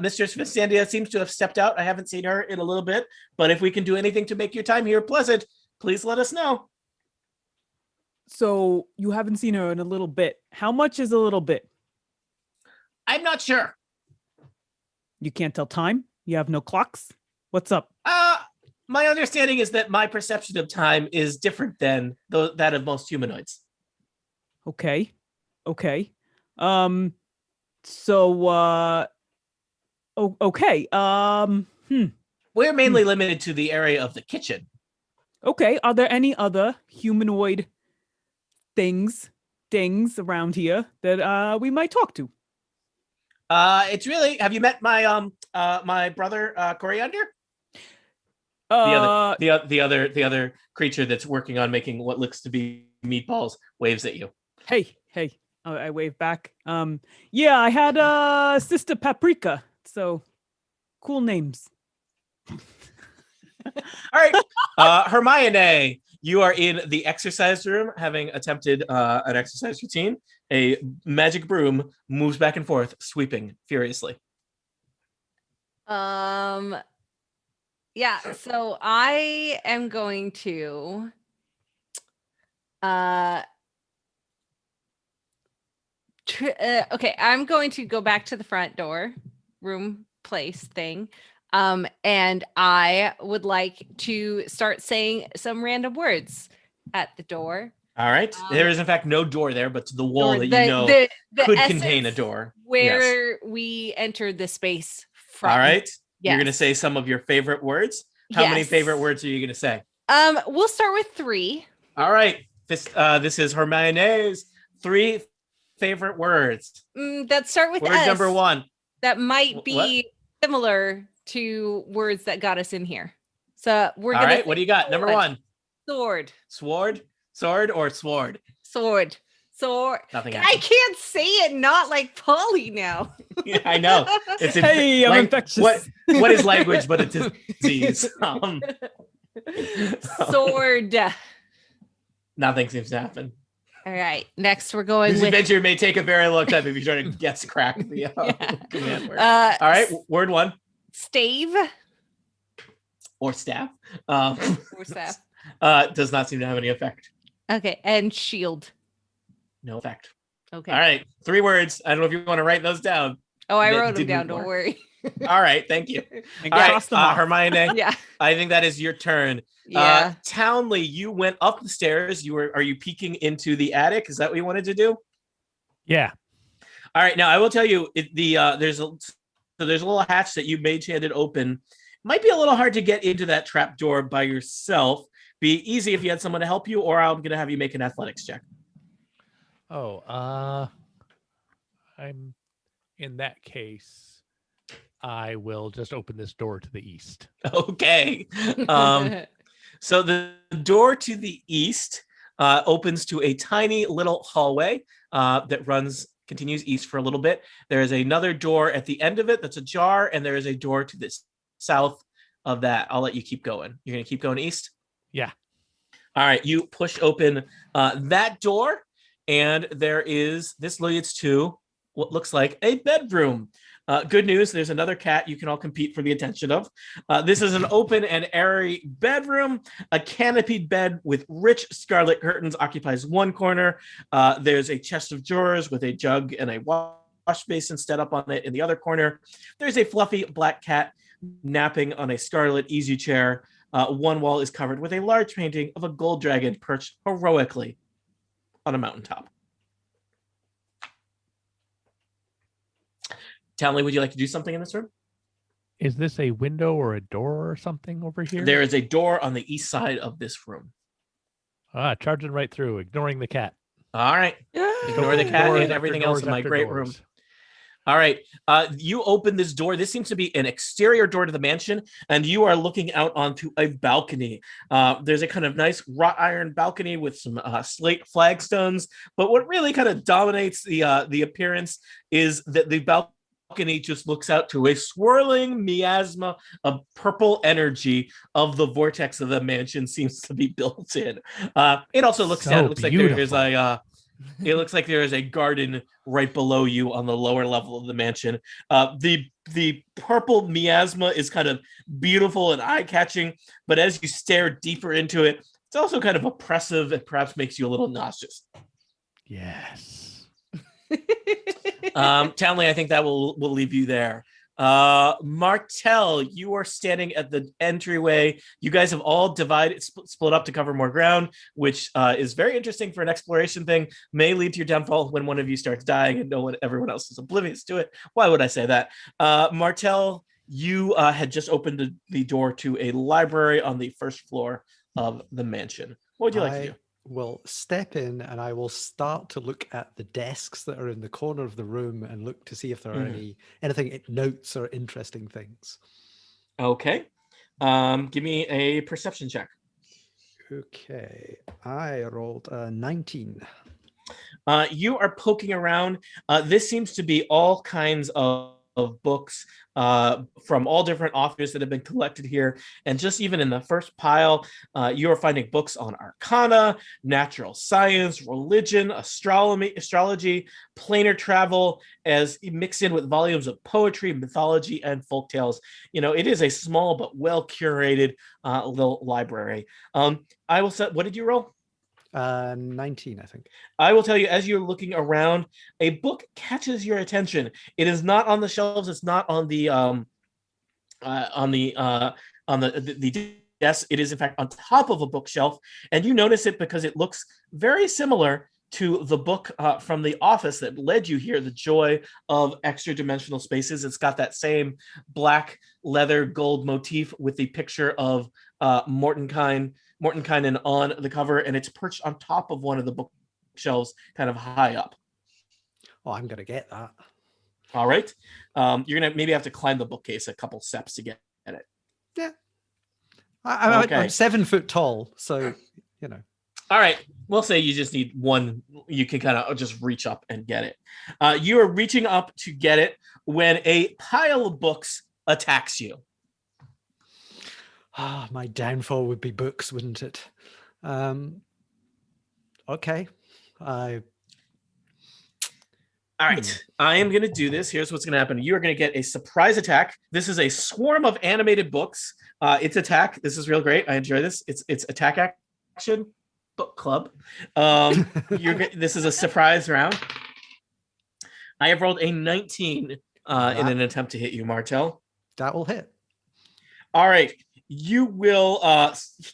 Mistress Festandia seems to have stepped out. I haven't seen her in a little bit, but if we can do anything to make your time here pleasant, please let us know. So you haven't seen her in a little bit. How much is a little bit? I'm not sure. You can't tell time? You have no clocks? What's up? My understanding is that my perception of time is different than that of most humanoids. Okay. So okay. We're mainly limited to the area of the kitchen. Okay. Are there any other humanoid things around here that we might talk to? It's really. Have you met my my brother Coriander? Uh, The other creature that's working on making what looks to be meatballs waves at you. hey. I wave back. Yeah, I had Sister Paprika. So cool names. All right, Hermione, you are in the exercise room, having attempted an exercise routine. A magic broom moves back and forth, sweeping furiously. Yeah, so I am going to okay, I'm going to go back to the front door, room place thing. And I would like to start saying some random words at the door. All right, there is in fact no door there, but to the wall Or that the- you know the could essence contain a door. Yes. where we entered the space from. All right, you're going to Yes. say some of your favorite words. How many Yes. favorite words are you going to say? We'll start with 3. All right, this is Hermione's 3 favorite words. That start with Word S. number 1. That might be similar to words that got us in here. So we're All gonna. right, what do you got? Number 1. Sword. Sword, or sword. Sword. Nothing. I can't say it not like Polly now. Yeah, I know. It's Hey, I'm infectious. What is language but a disease? Sword. Nothing seems to happen. All right. Next, we're going This with adventure may take a very long time if you try to guess crack the command word. All right, word 1. Stave. Or staff. Or staff. Does not seem to have any effect. Okay, and shield. No effect. Okay. All right, 3 words. I don't know if you want to write those down. Oh, I That wrote them didn't down. Don't work. worry. All right, thank you. And All right, cross them off. Hermione. Yeah. I think that is your turn. Yeah. Townley, you went up the stairs. Are you peeking into the attic? Is that what you wanted to do? Yeah. All right. Now I will tell you, there's a little hatch that you mage handed open. Might be a little hard to get into that trap door by yourself. Be easy if you had someone to help you, or I'm gonna have you make an athletics check. Oh, I'm in that case. I will just open this door to the east. Okay. So the door to the east opens to a tiny little hallway that continues east for a little bit. There is another door at the end of it that's ajar, and there is a door to the south of that. I'll let you keep going. You're going to keep going east? Yeah. All right. You push open that door, and this leads to what looks like a bedroom. Good news, there's another cat you can all compete for the attention of. This is an open and airy bedroom. A canopied bed with rich scarlet curtains occupies one corner. There's a chest of drawers with a jug and a wash basin set up on it in the other corner. There's a fluffy black cat napping on a scarlet easy chair. One wall is covered with a large painting of a gold dragon perched heroically on a mountaintop. Townley, would you like to do something in this room? Is this a window or a door or something over here? There is a door on the east side of this room. Charging right through, ignoring the cat. All right. Ignore the cat and everything else in my great room. All right. You open this door. This seems to be an exterior door to the mansion, and you are looking out onto a balcony. There's a kind of nice wrought iron balcony with some slate flagstones. But what really kind of dominates the appearance is that the balcony just looks out to a swirling miasma of purple energy of the vortex of the mansion seems to be built in. It also looks So it looks like there's it looks like there is a garden right below you on the lower level of the mansion. The purple miasma is kind of beautiful and eye-catching, but as you stare deeper into it, it's also kind of oppressive and perhaps makes you a little nauseous. Yes. Townley, I think that will leave you there. Martel, you are standing at the entryway. You guys have all divided, split up to cover more ground, which is very interesting for an exploration thing. May lead to your downfall when one of you starts dying and no one, everyone else is oblivious to it. Why would I say that? Martel, you had just opened the door to a library on the first floor of the mansion. What would you like to do? Will step in and I will start to look at the desks that are in the corner of the room and look to see if there are anything notes or interesting things. Okay. Give me a perception check. Okay, I rolled a 19. You are poking around. This seems to be all kinds of books from all different authors that have been collected here. And just even in the first pile, you are finding books on arcana, natural science, religion, astrology, planar travel, as mixed in with volumes of poetry, mythology, and folktales. It is a small but well curated little library. I will set. What did you roll? 19, I think. I will tell you, as you're looking around, a book catches your attention. It is not on the shelves. It's not on the desk. It is in fact on top of a bookshelf, and you notice it because it looks very similar to the book from The Office that led you here, The Joy of Extra Dimensional Spaces. It's got that same black leather gold motif with the picture of Mordenkainen on the cover, and it's perched on top of one of the bookshelves kind of high up. Oh, I'm going to get that. All right. You're going to maybe have to climb the bookcase a couple steps to get it. Yeah. I'm 7 foot tall, so, All right. We'll say you just need one. You can kind of just reach up and get it. You are reaching up to get it when a pile of books attacks you. My downfall would be books, wouldn't it? Okay. All right, I am going to do this. Here's what's going to happen. You are going to get a surprise attack. This is a swarm of animated books. It's attack. This is real great. I enjoy this. It's attack action book club. This is a surprise round. I have rolled a 19 in an attempt to hit you, Martel. That will hit. All right. You will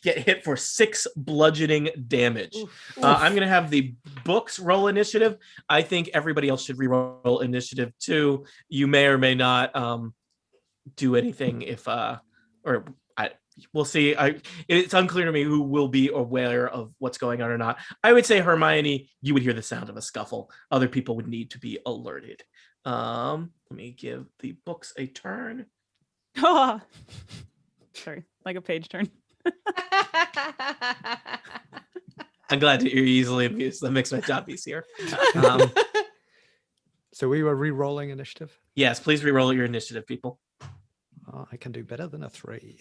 get hit for 6 bludgeoning damage. I'm going to have the books roll initiative. I think everybody else should re-roll initiative too. You may or may not do anything if, we'll see. It's unclear to me who will be aware of what's going on or not. I would say Hermione, you would hear the sound of a scuffle. Other people would need to be alerted. Let me give the books a turn. Sorry, like a page turn. I'm glad that you're easily amused. That makes my job easier. So we were re-rolling initiative? Yes, please re-roll your initiative, people. I can do better than a 3.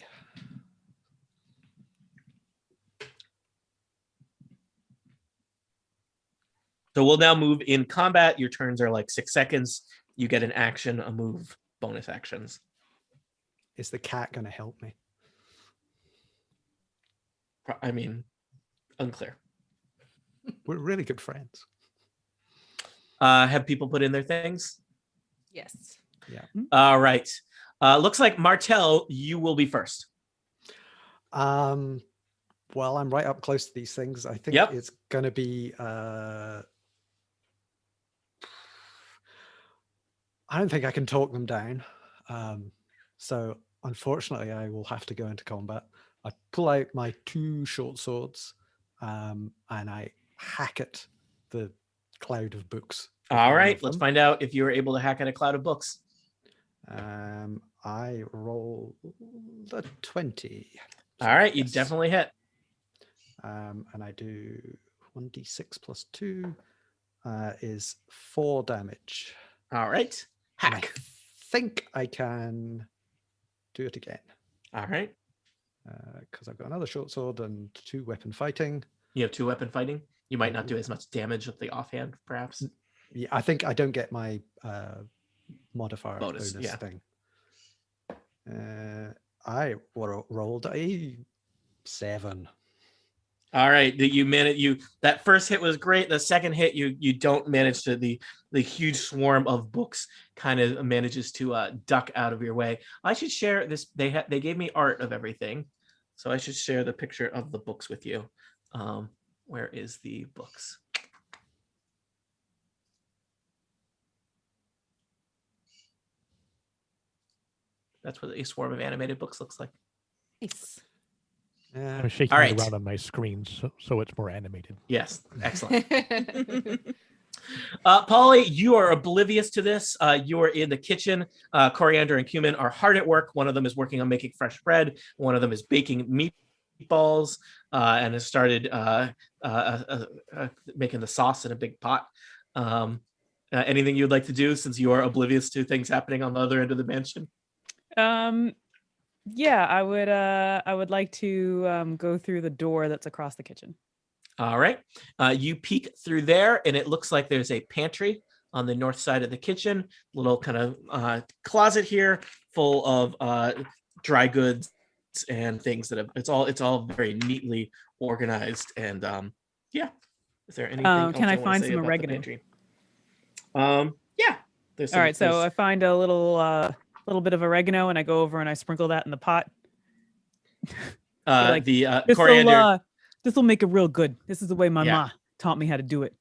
So we'll now move in combat. Your turns are like 6 seconds. You get an action, a move, bonus actions. Is the cat going to help me? I mean, unclear. We're really good friends. Have people put in their things? Yes. Yeah. All right. Looks like Martel, you will be first. Well, I'm right up close to these things. I think it's going to be... I don't think I can talk them down. So unfortunately, I will have to go into combat. I pull out my 2 short swords and I hack at the cloud of books. All right, let's find out if you were able to hack at a cloud of books. I roll a 20. All right, you definitely hit. And I do 1d6 plus 2 is 4 damage. All right, hack. I think I can do it again. All right. Because I've got another short sword and 2 weapon fighting. You have 2 weapon fighting? You might not do as much damage with the offhand, perhaps. Yeah, I think I don't get my modifier bonus yeah. thing. I rolled a 7. All right, that first hit was great. The second hit, you don't manage to the huge swarm of books kind of manages to duck out of your way. I should share this. They gave me art of everything, so I should share the picture of the books with you. Where is the books? That's what a swarm of animated books looks like. Nice. I'm shaking All it right. around on my screen so it's more animated. Yes, excellent. Polly, you are oblivious to this. You are in the kitchen. Coriander and Cumin are hard at work. One of them is working on making fresh bread. One of them is baking meatballs and has started making the sauce in a big pot. Anything you'd like to do since you are oblivious to things happening on the other end of the mansion? Yeah, I would like to go through the door that's across the kitchen. All right. You peek through there, and it looks like there's a pantry on the north side of the kitchen. Little kind of closet here, full of dry goods and things that have. It's all very neatly organized. And yeah, is there anything else can I wanna find say some about the oregano? pantry? Yeah. There's All right, so I find a little bit of oregano, and I go over and I sprinkle that in the pot. like, the coriander. This will make it real good. This is the way my Yeah. ma taught me how to do it.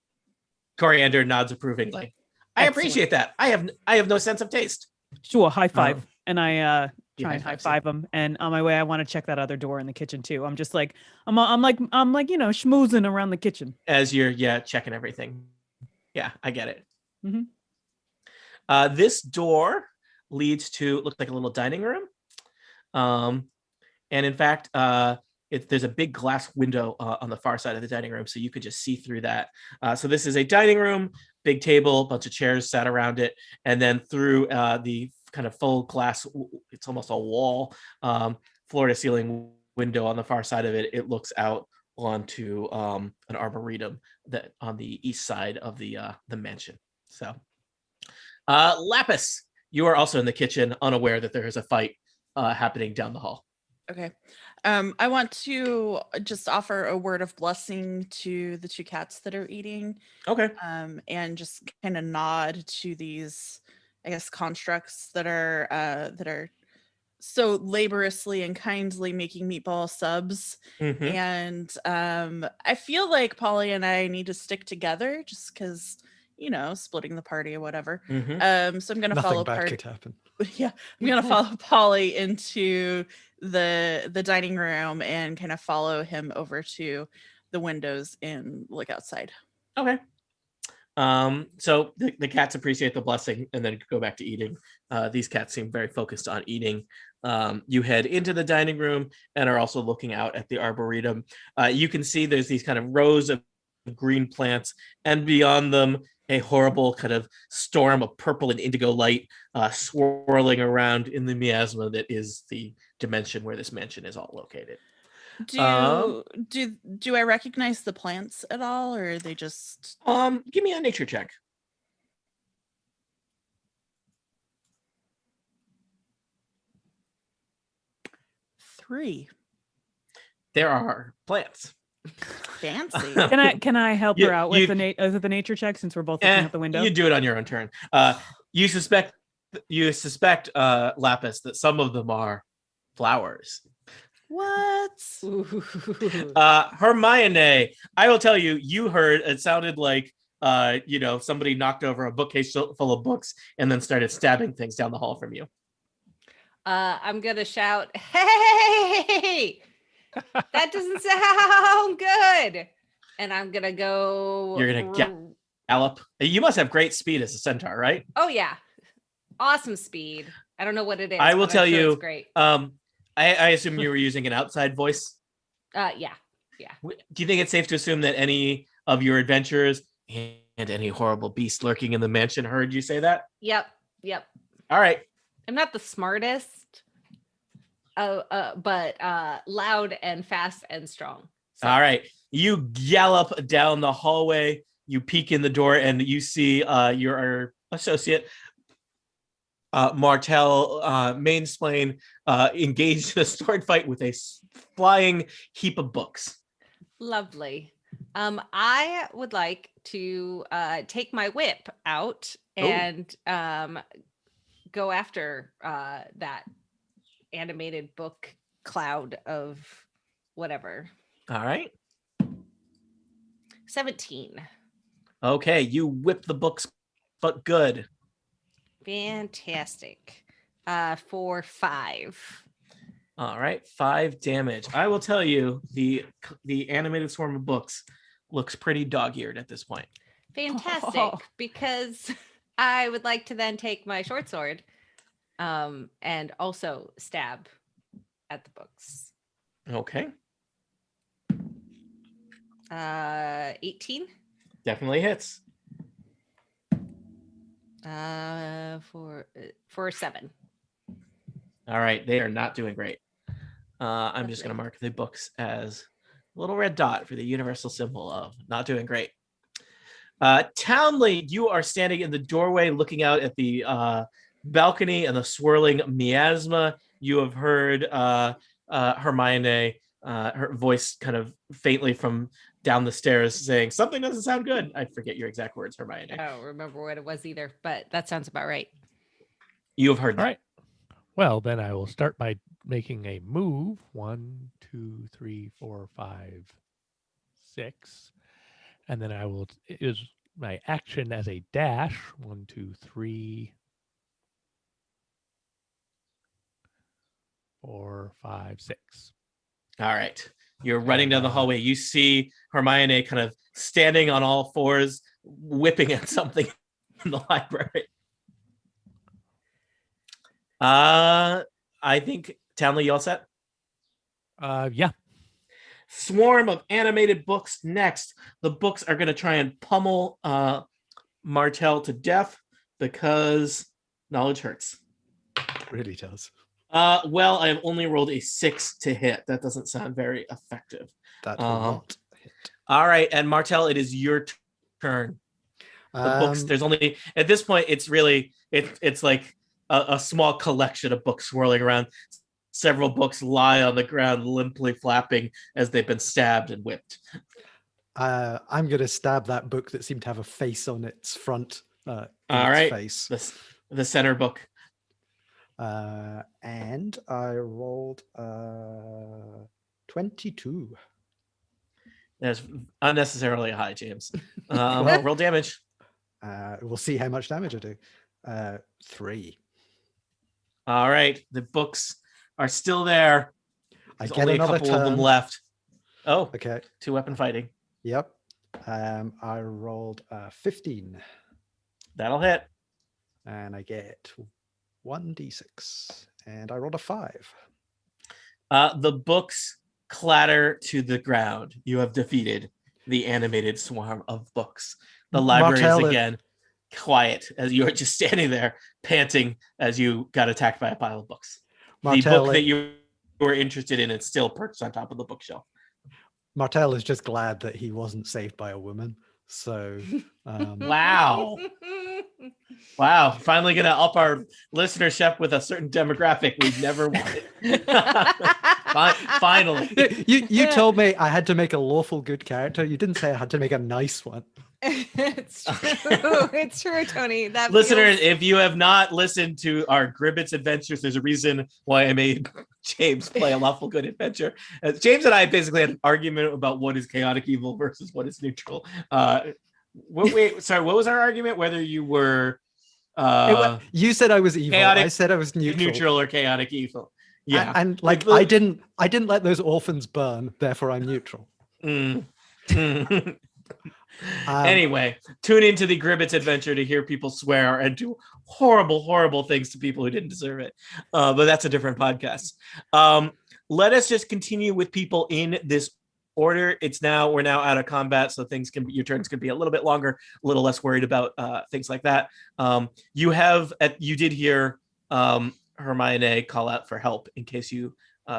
Coriander nods approvingly. I Excellent. appreciate that. I have no sense of taste. Sure, high five. And I You try and high high five, five him. And on my way, I want to check that other door in the kitchen too. I'm just like, I'm like schmoozing around the kitchen. As you're checking everything. Yeah, I get it. Mhm. This door leads to look like a little dining room. And in fact, there's a big glass window on the far side of the dining room, so you could just see through that. So this is a dining room, big table, bunch of chairs sat around it, and then through the kind of full glass, it's almost a wall, floor to ceiling window on the far side of it. It looks out onto an arboretum that on the east side of the mansion. So, Lapis, you are also in the kitchen, unaware that there is a fight happening down the hall. Okay. I want to just offer a word of blessing to the two cats that are eating. Okay. And just kind of nod to these, I guess, constructs that are so laboriously and kindly making meatball subs. Mhm. And I feel like Polly and I need to stick together just because, splitting the party or whatever. Mhm. So I'm gonna Nothing follow bad could happen. Yeah, I'm gonna follow Polly into the dining room and kind of follow him over to the windows and look outside. Okay. So the cats appreciate the blessing and then go back to eating. These cats seem very focused on eating. You head into the dining room and are also looking out at the arboretum. You can see there's these kind of rows of green plants, and beyond them, a horrible kind of storm of purple and indigo light swirling around in the miasma that is the dimension where this mansion is all located. Do I recognize the plants at all, or are they just Give me a nature check. three? There are plants. Fancy. Can I help You- her out you- with the nature check since we're both looking out the window? You do it on your own turn. You suspect Lapis that some of them are flowers. What? Hermione, I will tell you, you heard it sounded like somebody knocked over a bookcase full of books and then started stabbing things down the hall from you. I'm gonna shout, "Hey! That doesn't sound good!" And I'm gonna go. You're gonna gallop. You must have great speed as a centaur, right? Oh yeah, awesome speed. I don't know what it is. I will but I'm tell sure you. it's great. I assume you were using an outside voice. Yeah. Do you think it's safe to assume that any of your adventurers and any horrible beast lurking in the mansion heard you say that? Yep. All right. I'm not the smartest, but loud and fast and strong. So. All right. You gallop down the hallway. You peek in the door and you see your associate, Martel Mainsplain, engaged in a sword fight with a flying heap of books. Lovely. I would like to take my whip out and go after that animated book cloud of whatever. All right. 17. Okay, you whip the books, but good. Fantastic. For 5. All right, 5 damage. I will tell you, the animated swarm of books looks pretty dog-eared at this point. Fantastic, because I would like to then take my short sword and also stab at the books. Okay, 18. definitely hits. For 7. All right, they are not doing great. I'm just going to mark the books as a little red dot for the universal symbol of not doing great. Townley, you are standing in the doorway looking out at the balcony and the swirling miasma. You have heard Hermione, her voice kind of faintly from down the stairs saying, something doesn't sound good. I forget your exact words, Hermione. I don't remember what it was either, but that sounds about right. You have heard All that. right. Well, then I will start by making a move. 1, 2, 3, 4, 5, 6. And then I will use my action as a dash. 1, 2, 3, 4, 5, 6. All right. You're running down the hallway. You see Hermione kind of standing on all fours, whipping at something in the library. I think Townley, you all set? Yeah. Swarm of animated books next. The books are going to try and pummel Martell to death because knowledge hurts. It really does. Well, I've only rolled a 6 to hit. That doesn't sound very effective. That will not hit. All right, and Martell, it is your turn. The books, there's only at this point, it's really it's like a small collection of books swirling around. Several books lie on the ground, limply flapping as they've been stabbed and whipped. I'm going to stab that book that seemed to have a face on its front. All right, face. The center book. And I rolled 22. That's unnecessarily high, James. Roll damage. We'll see how much damage I do. 3. All right, the books are still there. There's I get only a another couple of them turn. left. Oh, Okay. 2-weapon fighting. Yep. I rolled 15. That'll hit. And I get 1d6. And I rolled a 5. The books clatter to the ground. You have defeated the animated swarm of books. The library is again quiet as you are just standing there panting as you got attacked by a pile of books. The book that you were interested in is still perched on top of the bookshelf. Martell is just glad that he wasn't saved by a woman. So, wow. Wow. Finally going to up our listenership with a certain demographic we've never wanted. Finally. You told me I had to make a lawful good character. You didn't say I had to make a nice one. It's true. It's true, Tony. That listeners, if you have not listened to our Gribbets adventures, there's a reason why I made James play a lawful good adventure. James and I basically had an argument about what is chaotic evil versus what is neutral. What was our argument? Whether you were you said I was evil. Chaotic, I said I was neutral or chaotic evil. Yeah, and like I didn't let those orphans burn. Therefore, I'm neutral. Anyway, tune into the Gribbets adventure to hear people swear and do horrible, horrible things to people who didn't deserve it. But that's a different podcast. Let us just continue with people in this order. We're now out of combat, so your turns can be a little bit longer, a little less worried about things like that. You did hear Hermione call out for help in case you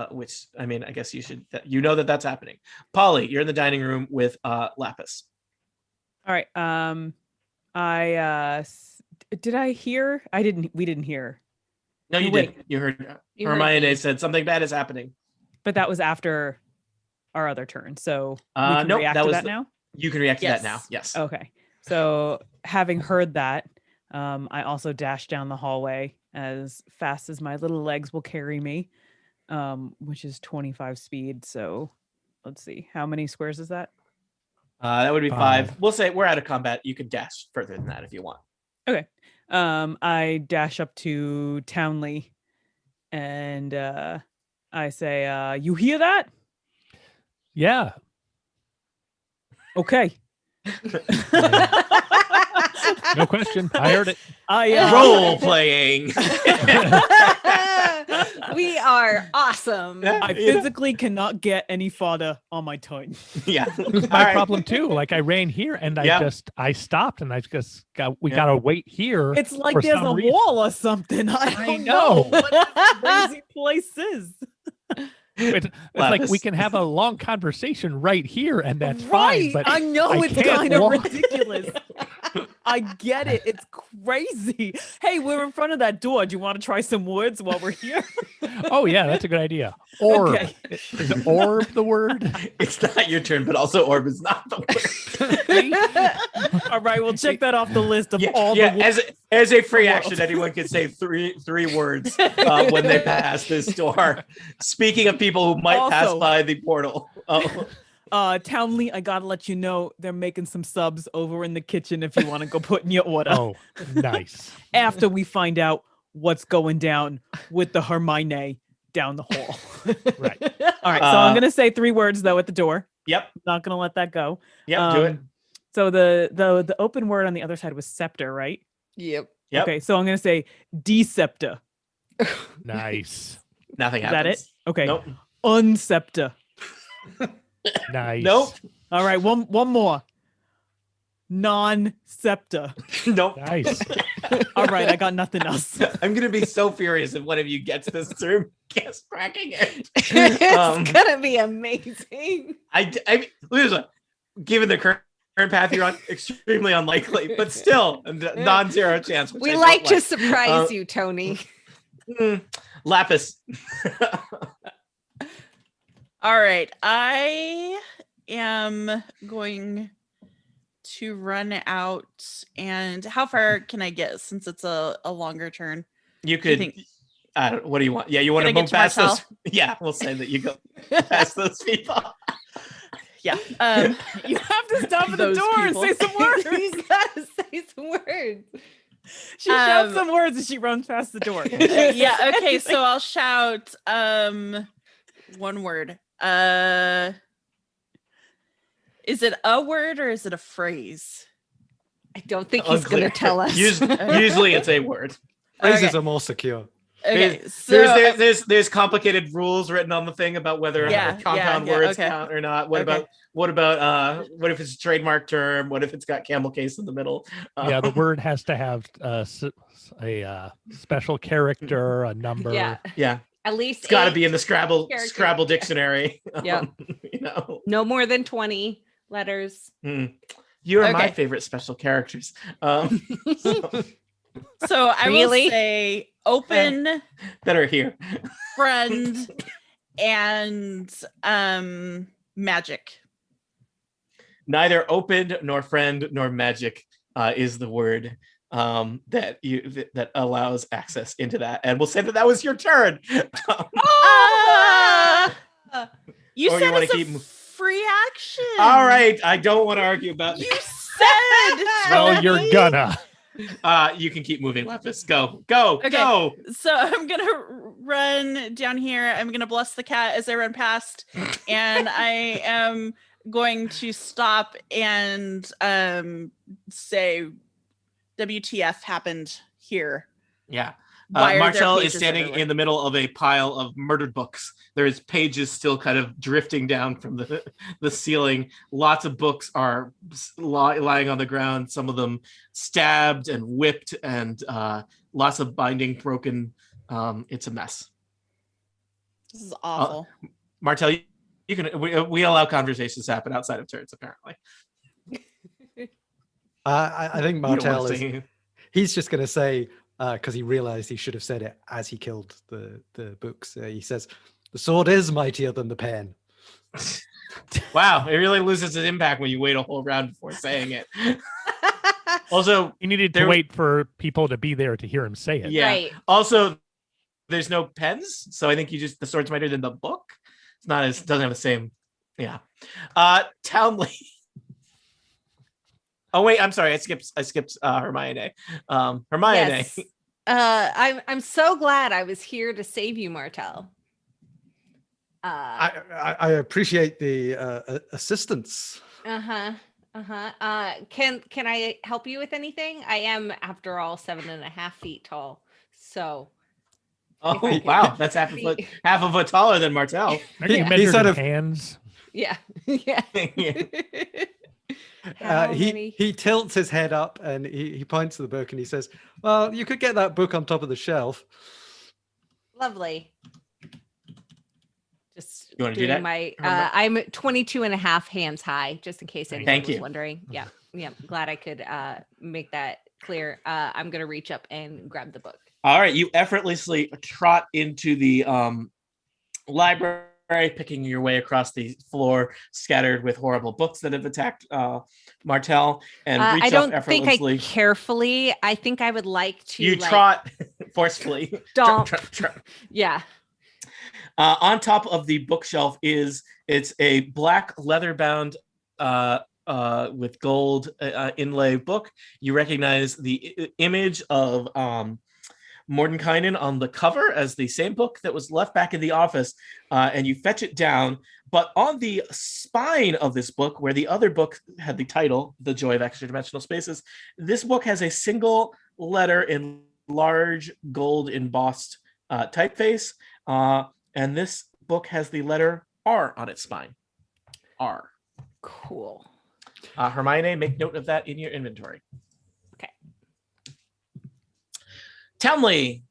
which I mean, I guess you should that's happening. Polly, you're in the dining room with Lapis. All right. Did I hear? We didn't hear. No, you did. You heard Hermione said something bad is happening. But that was after. our other turn. So we can nope, react that to was that now. You can react to that now. Yes. Yes. Okay. So having heard that, I also dash down the hallway as fast as my little legs will carry me, which is 25 speed. So let's see, how many squares is that? That would be 5. 5. We'll say we're out of combat. You could dash further than that if you want. Okay. I dash up to Townley and I say, you hear that? Yeah. Okay. No question. I heard it. I Role playing. We are awesome. I physically cannot get any fodder on my tongue. Yeah. It's my problem too. Like I ran here and Yeah. I stopped and I just we Yeah. gotta wait here. It's like for there's some a reason. wall or something. I I don't know. know what this crazy place is. It's like we Lapis. can have a long conversation right here and that's Right. fine. But I know I it's can't kind of walk. ridiculous. I get it. It's crazy. Hey, we're in front of that door. Do you want to try some woods while we're here? Oh yeah, that's a good idea. Orb. Okay. Is orb the word? It's not your turn, but also orb is not the word. All right, we'll check that off the list of Yeah, all yeah. the As a free the action, world. anyone can say three words when they pass this door. Speaking of people who might pass Also- by the portal. Oh, Townley, I gotta let you know they're making some subs over in the kitchen if you want to go put in your order Oh, nice. after we find out what's going down with the Hermione down the hall. Right. All right, so I'm gonna say 3 words though at the door. yep, Not gonna let that go. yep. Do it. So the open word on the other side was scepter, right? Yep. Yep. Okay, so I'm gonna say deceptor. Nice. Nothing Is that happens. it? Okay. Nope. Unscepter. Nice. Nope. All right, one more. Non-scepter. Nope. Nice. All right, I got nothing else. I'm gonna be so furious if one of you gets this through guess cracking it. It's gonna be amazing. Lisa, given the current path you're on, extremely unlikely, but still non-zero chance. which We I don't like to surprise you, Tony. Lapis. All right. I am going to run out. And how far can I get since it's a longer turn? You Do you could. think- I don't. What do you want? Yeah, you want Can to I move get to past those? Martel? Yeah, we'll say that you go past those people. Yeah. You have to stop at the Those door people. and say some words. He's gotta say some words. She shouts Um, some words and she runs past the door. Yeah. Okay. So I'll shout one word. Is it a word or is it a phrase? I don't think he's Unclear. gonna tell us. Usually it's a word. Phrases Okay. are more secure. Okay. There's complicated rules written on the thing about whether Yeah, compound yeah, words okay. count or not. What Okay. about what if it's a trademark term? What if it's got camel case in the middle? Yeah, the word has to have a special character, a number. Yeah. yeah, At least it's got to 8 be in the Scrabble characters. dictionary. Yeah. You know. No more than 20 letters. You are my Okay. favorite special characters. So I Really? will say open, that are here. friend, and magic. Neither open nor friend nor magic is the word that allows access into that. And we'll say that was your turn. Ah! You Or you said wanna it's a keep- free action. All right, I don't want to argue about You said. Well, you're Tony. gonna. You can keep moving, Lapis. Go, go, Okay. go. So I'm gonna run down here. I'm gonna bless the cat as I run past, and I am going to stop and say, "WTF happened here?" Yeah. Why are there Martel is pages standing everywhere? in the middle of a pile of murdered books. There is pages still kind of drifting down from the ceiling. Lots of books are lying on the ground. Some of them stabbed and whipped, and lots of binding broken. It's a mess. This is awful. Martel, you can. We allow conversations to happen outside of turns. Apparently, I think You don't wanna Martel is. say- He's just going to say, because he realized he should have said it as he killed the books. He says, "The sword is mightier than the pen." Wow, it really loses its impact when you wait a whole round before saying it. Also, He needed to there- wait for people to be there to hear him say it. yeah. Right. Also, there's no pens, so I think the sword's mightier than the book. It's not as doesn't have the same. Yeah. Townley. Oh wait, I'm sorry. I skipped Hermione. Hermione. Yes. I'm so glad I was here to save you, Martel. I appreciate the assistance. Can I help you with anything? I am, after all, 7.5 feet tall. So Oh I could wow, that's half a foot taller than Martel. Aren't you He measured sort in of- hands? yeah. Yeah. Yeah. How many? He tilts his head up and he points to the book and he says, "Well, you could get that book on top of the shelf." Lovely. Just You wanna do doing that? my Remember- I'm 22.5 hands high, just in case anyone Thank was you. wondering. Yeah. Yeah. Glad I could make that clear. I'm gonna reach up and grab the book. All right, you effortlessly trot into the library, picking your way across the floor, scattered with horrible books that have attacked Martel, and reach I don't up think effortlessly. I carefully. I think I would like to. You trot forcefully. Stomp. Trot. Yeah. On top of the bookshelf it's a black leather-bound with gold inlay book. You recognize the image of Mordenkainen on the cover as the same book that was left back in the office, and you fetch it down. But on the spine of this book, where the other book had the title, The Joy of Extra-Dimensional Spaces, this book has a single letter in large gold embossed typeface, and this book has the letter R on its spine. R. Cool. Hermione, make note of that in your inventory. Okay. Townley.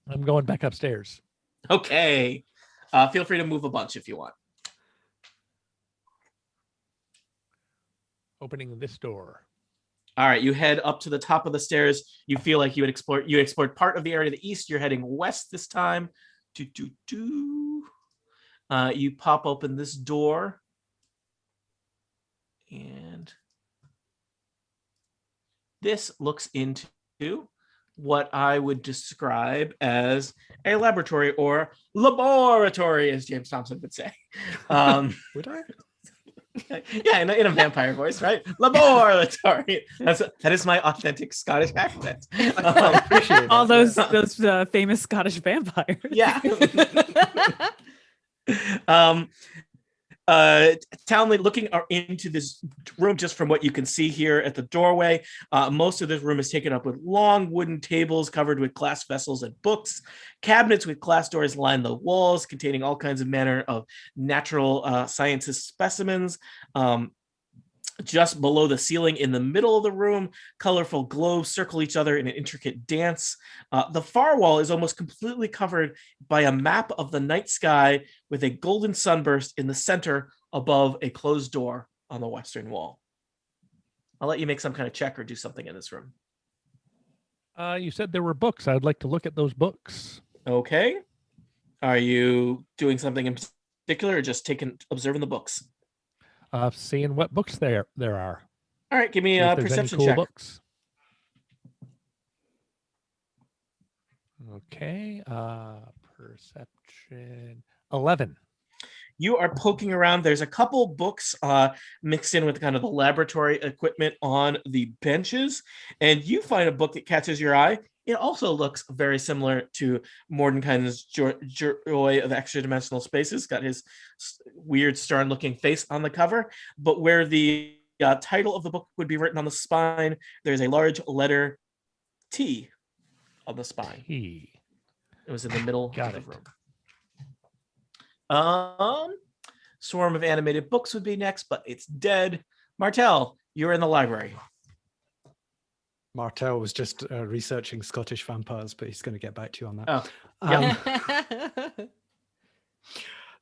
I'm going back upstairs. Okay. Feel free to move a bunch if you want. Opening this door. All right, you head up to the top of the stairs. You feel like you explored part of the area to the east. You're heading west this time. You pop open this door. And this looks into what I would describe as a laboratory, or laboratory, as James Thompson would say. Would I? Yeah, in a vampire voice, right? Laboratory. That is my authentic Scottish accent. I appreciate All that, those famous Scottish vampires. Yeah. Townley, looking into this room, just from what you can see here at the doorway, most of this room is taken up with long wooden tables covered with glass vessels and books. Cabinets with glass doors line the walls, containing all kinds of manner of natural sciences specimens. Just below the ceiling in the middle of the room, colorful globes circle each other in an intricate dance. The far wall is almost completely covered by a map of the night sky with a golden sunburst in the center above a closed door on the western wall. I'll let you make some kind of check or do something in this room. You said there were books. I'd like to look at those books. Okay. Are you doing something in particular, or just observing the books? Seeing what books there are. All right, give me See a if there's any perception cool check. books. Okay. Perception 11. You are poking around. There's a couple books mixed in with kind of the laboratory equipment on the benches, and you find a book that catches your eye. It also looks very similar to Mordenkainen's Joy of Extra-Dimensional Spaces. Got his weird, stern-looking face on the cover, but where the title of the book would be written on the spine, there's a large letter T on the spine. T. It was in the middle Got of the it. room. Swarm of Animated Books would be next, but it's dead. Martel, you're in the library. Martel was just researching Scottish vampires, but he's going to get back to you on that. Oh,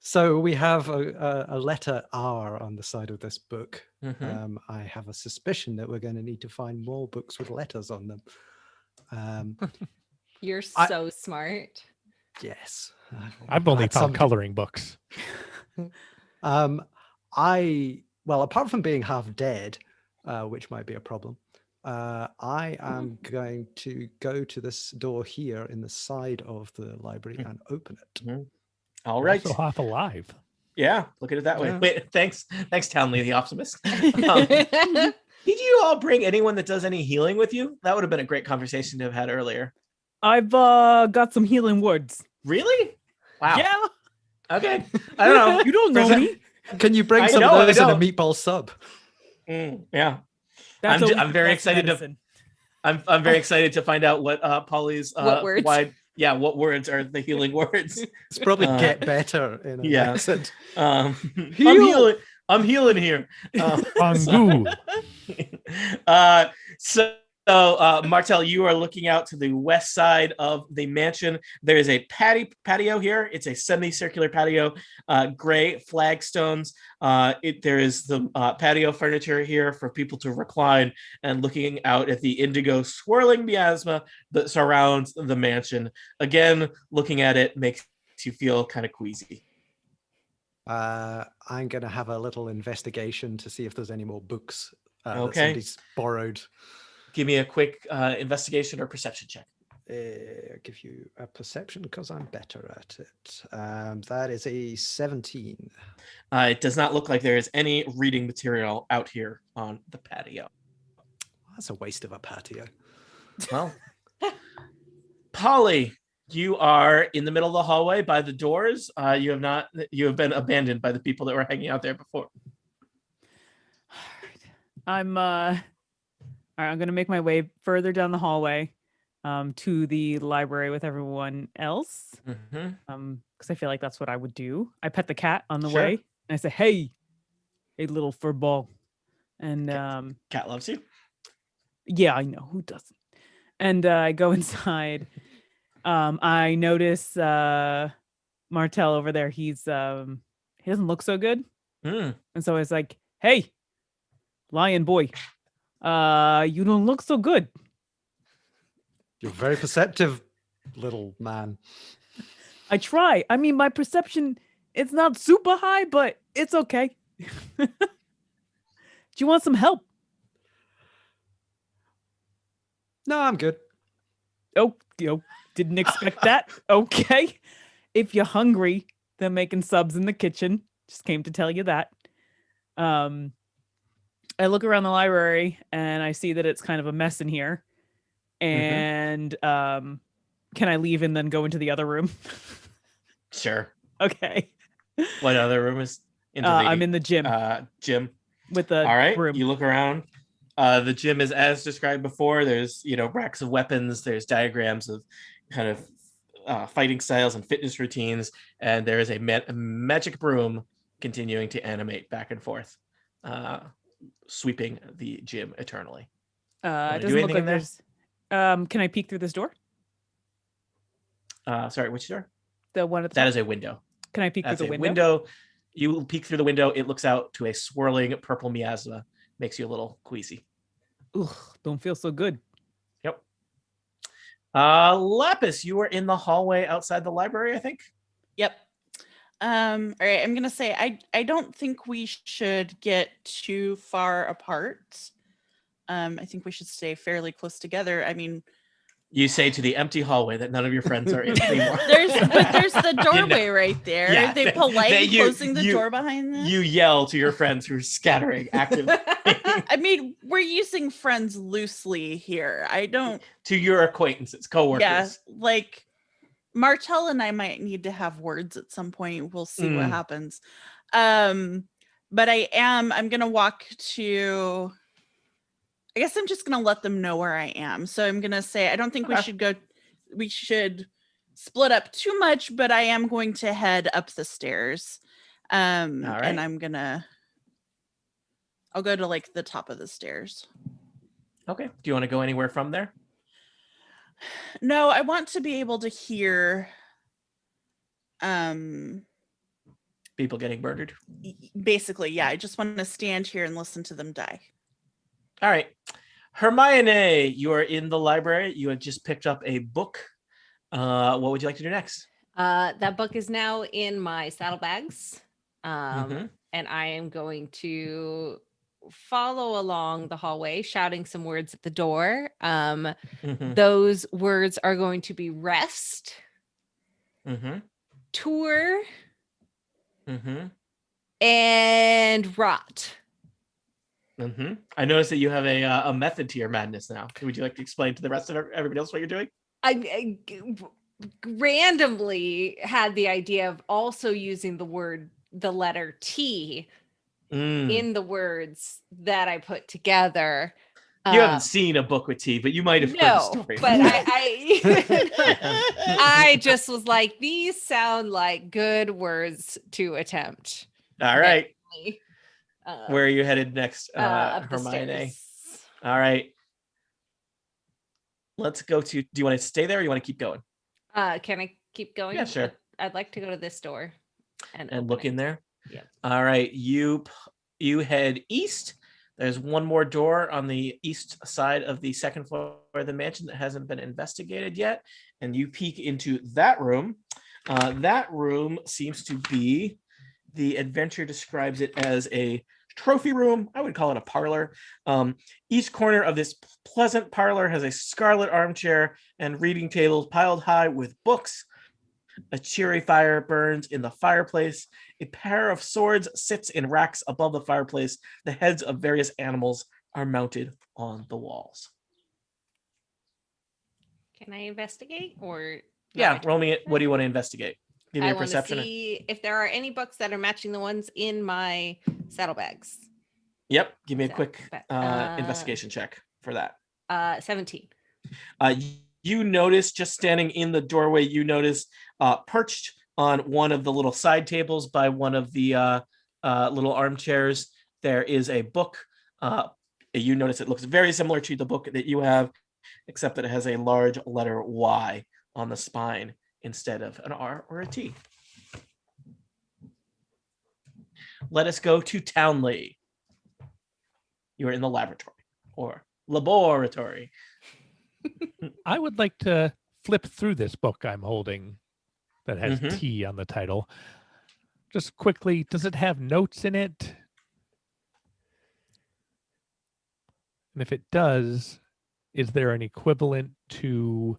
So we have a letter R on the side of this book. Mhm. I have a suspicion that we're going to need to find more books with letters on them. You're I- so smart. Yes. I've only Glad found somebody- coloring books. Well, apart from being half dead, which might be a problem, I am going to go to this door here in the side of the library and open it. All You're right. also half alive. Yeah, look at it that way. Yeah. Wait, thanks, Townley, the optimist. Did you all bring anyone that does any healing with you? That would have been a great conversation to have had earlier. I've got some healing words. Really? Wow. Yeah. Okay. I don't know. You don't know me. Can you bring I some know, I of those in a don't. meatball sub? Yeah. That's always I'm the very best excited medicine. I'm very excited to find out what Polly's What words? what words are the healing words. It's probably Uh, get better in an yeah. accent. I'm Heal! healing here. Bangu. So Martel, you are looking out to the west side of the mansion. There is a patio here. It's a semicircular patio, gray flagstones. There is the patio furniture here for people to recline and looking out at the indigo swirling miasma that surrounds the mansion. Again, looking at it makes you feel kind of queasy. I'm going to have a little investigation to see if there's any more books that Okay. somebody's borrowed. Give me a quick investigation or perception check. I'll give you a perception because I'm better at it. That is a 17. It does not look like there is any reading material out here on the patio. That's a waste of a patio. Well, Polly, you are in the middle of the hallway by the doors. You have been abandoned by the people that were hanging out there before. I'm going to make my way further down the hallway to the library with everyone else. Because I feel like that's what I would do. I pet the cat on the Sure. way and I say, hey little fur ball. And Cat loves you. yeah, I know, who doesn't? And I go inside. I notice Martel over there. He doesn't look so good. And so I was like, hey, lion boy, you don't look so good. You're very perceptive, little man. I try. I mean, my perception, it's not super high, but it's okay. Do you want some help? No, I'm good. Oh, didn't expect that. Okay. If you're hungry, they're making subs in the kitchen. Just came to tell you that. I look around the library and I see that it's kind of a mess in here. And can I leave and then go into the other room? Sure. Okay. What other room is? I'm in the gym. Gym. With the All right. broom. You look around. The gym is as described before. There's racks of weapons. There's diagrams of kind of fighting styles and fitness routines, and there is a magic broom continuing to animate back and forth, sweeping the gym eternally. It do doesn't look anything like in there? there's. Can I peek through this door? Sorry, which door? The one at the That top? is a window. Can I peek That's through a the window? You peek through the window. It looks out to a swirling purple miasma. Makes you a little queasy. Ugh, don't feel so good. Yep. Lapis, you were in the hallway outside the library, I think. Yep. All right. I'm gonna say I don't think we should get too far apart. I think we should stay fairly close together. I mean, You say to the empty hallway that none of your friends are in anymore. there's the doorway right there. Yeah, Are they politely you- closing the you- door behind them? You yell to your friends who are scattering actively. I mean, we're using friends loosely here. I don't. To your acquaintances, coworkers. Yeah, like Martel and I might need to have words at some point. We'll see what happens. But I'm gonna walk to. I guess I'm just gonna let them know where I am. So I'm gonna say I don't think we should split up too much, but I am going to head up the stairs. And I'll go to like the top of the stairs. Okay. Do you want to go anywhere from there? No, I want to be able to hear People getting murdered. basically, yeah. I just want to stand here and listen to them die. All right. Hermione, you are in the library. You had just picked up a book. What would you like to do next? That book is now in my saddlebags. And I am going to follow along the hallway, shouting some words at the door. Those words are going to be rest, tour, and rot. I noticed that you have a method to your madness now. Would you like to explain to the rest of everybody else what you're doing? I randomly had the idea of also using the letter T in the words that I put together. You haven't seen a book with T, but you might have heard the story. But I just was like, these sound like good words to attempt. All right. Where are you headed next, Hermione? All right. Let's go to. Do you want to stay there or you want to keep going? Can I keep going? Yeah, sure. I'd like to go to this door and look in there. Yeah. All right. You head east. There's one more door on the east side of the second floor of the mansion that hasn't been investigated yet. And you peek into that room. That room seems to be, the adventure describes it as a trophy room. I would call it a parlor. Each corner of this pleasant parlor has a scarlet armchair and reading tables piled high with books. A cheery fire burns in the fireplace. A pair of swords sits in racks above the fireplace. The heads of various animals are mounted on the walls. Can I investigate or? Yeah, roll me it. What do you want to investigate? Give me a perception. I want to see if there are any books that are matching the ones in my saddlebags. Yep. Give me a quick investigation check for that. 17. You notice, just standing in the doorway, you notice perched on one of the little side tables by one of the little armchairs, there is a book. You notice it looks very similar to the book that you have, except that it has a large letter Y on the spine instead of an R or a T. Let us go to Townley. You are in the laboratory or laboratory. I would like to flip through this book I'm holding that has T on the title. Just quickly, does it have notes in it? And if it does, is there an equivalent to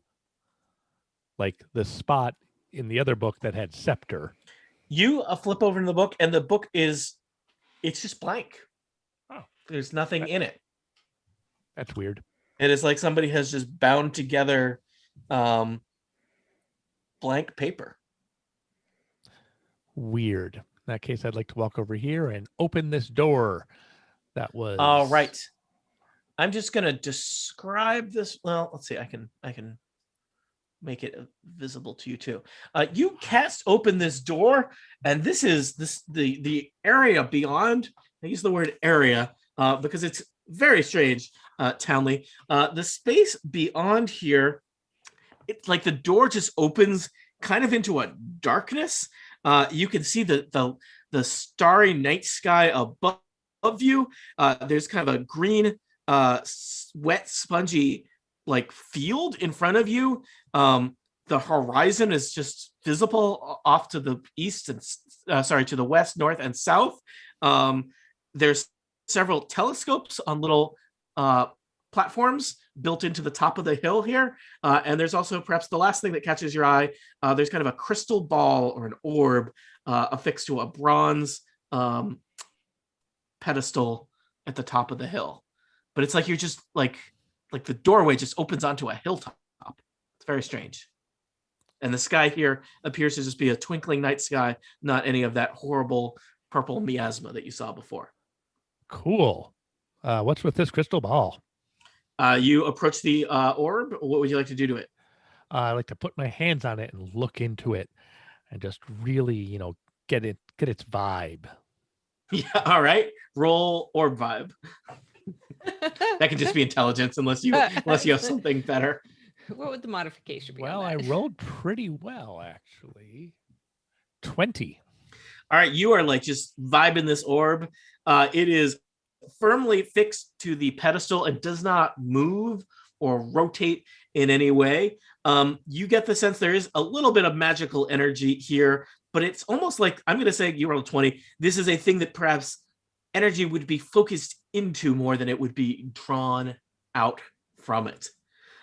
like the spot in the other book that had scepter? You flip over to the book and the book it's just blank. Oh, there's nothing in it. That's weird. It is like somebody has just bound together blank paper. Weird. In that case, I'd like to walk over here and open this door. That was all right. I'm just gonna describe this. Well, let's see. I can make it visible to you too. You cast open this door, and this is the area beyond. I use the word area because it's very strange. Townley, the space beyond here, it's like the door just opens kind of into a darkness. You can see the starry night sky above you. There's kind of a green, wet, spongy like field in front of you. The horizon is just visible off to the east and to the west, north, and south. There's several telescopes on little platforms built into the top of the hill here. And there's also perhaps the last thing that catches your eye. There's kind of a crystal ball or an orb affixed to a bronze pedestal at the top of the hill. But it's like you're just like the doorway just opens onto a hilltop. It's very strange. And the sky here appears to just be a twinkling night sky, not any of that horrible purple miasma that you saw before. Cool. What's with this crystal ball? You approach the orb. What would you like to do to it? I like to put my hands on it and look into it and just really, get its vibe. Yeah, all right. Roll orb vibe. That can just be intelligence unless you have something better. What would the modification be? Well, I rolled pretty well, actually. 20. All right, you are like just vibing this orb. It is firmly fixed to the pedestal and does not move or rotate in any way. You get the sense there is a little bit of magical energy here but it's almost like I'm going to say you roll 20. This is a thing that perhaps energy would be focused into more than it would be drawn out from it.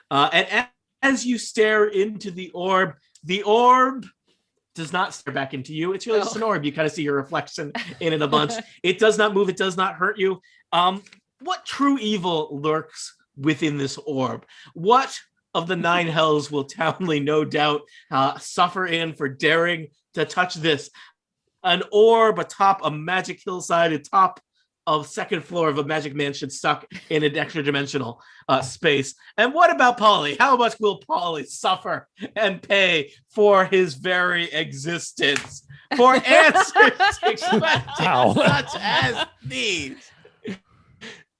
And as you stare into the orb does not stare back into you. It's really just an orb. You kind of see your reflection in it a bunch. It does not move. It does not hurt you. What true evil lurks within this orb? What of the 9 hells will Townley no doubt suffer in for daring to touch this? An orb atop a magic hillside, atop of second floor of a magic mansion stuck in an extra dimensional space. And what about Polly? How much will Polly suffer and pay for his very existence? For answers to questions such as these.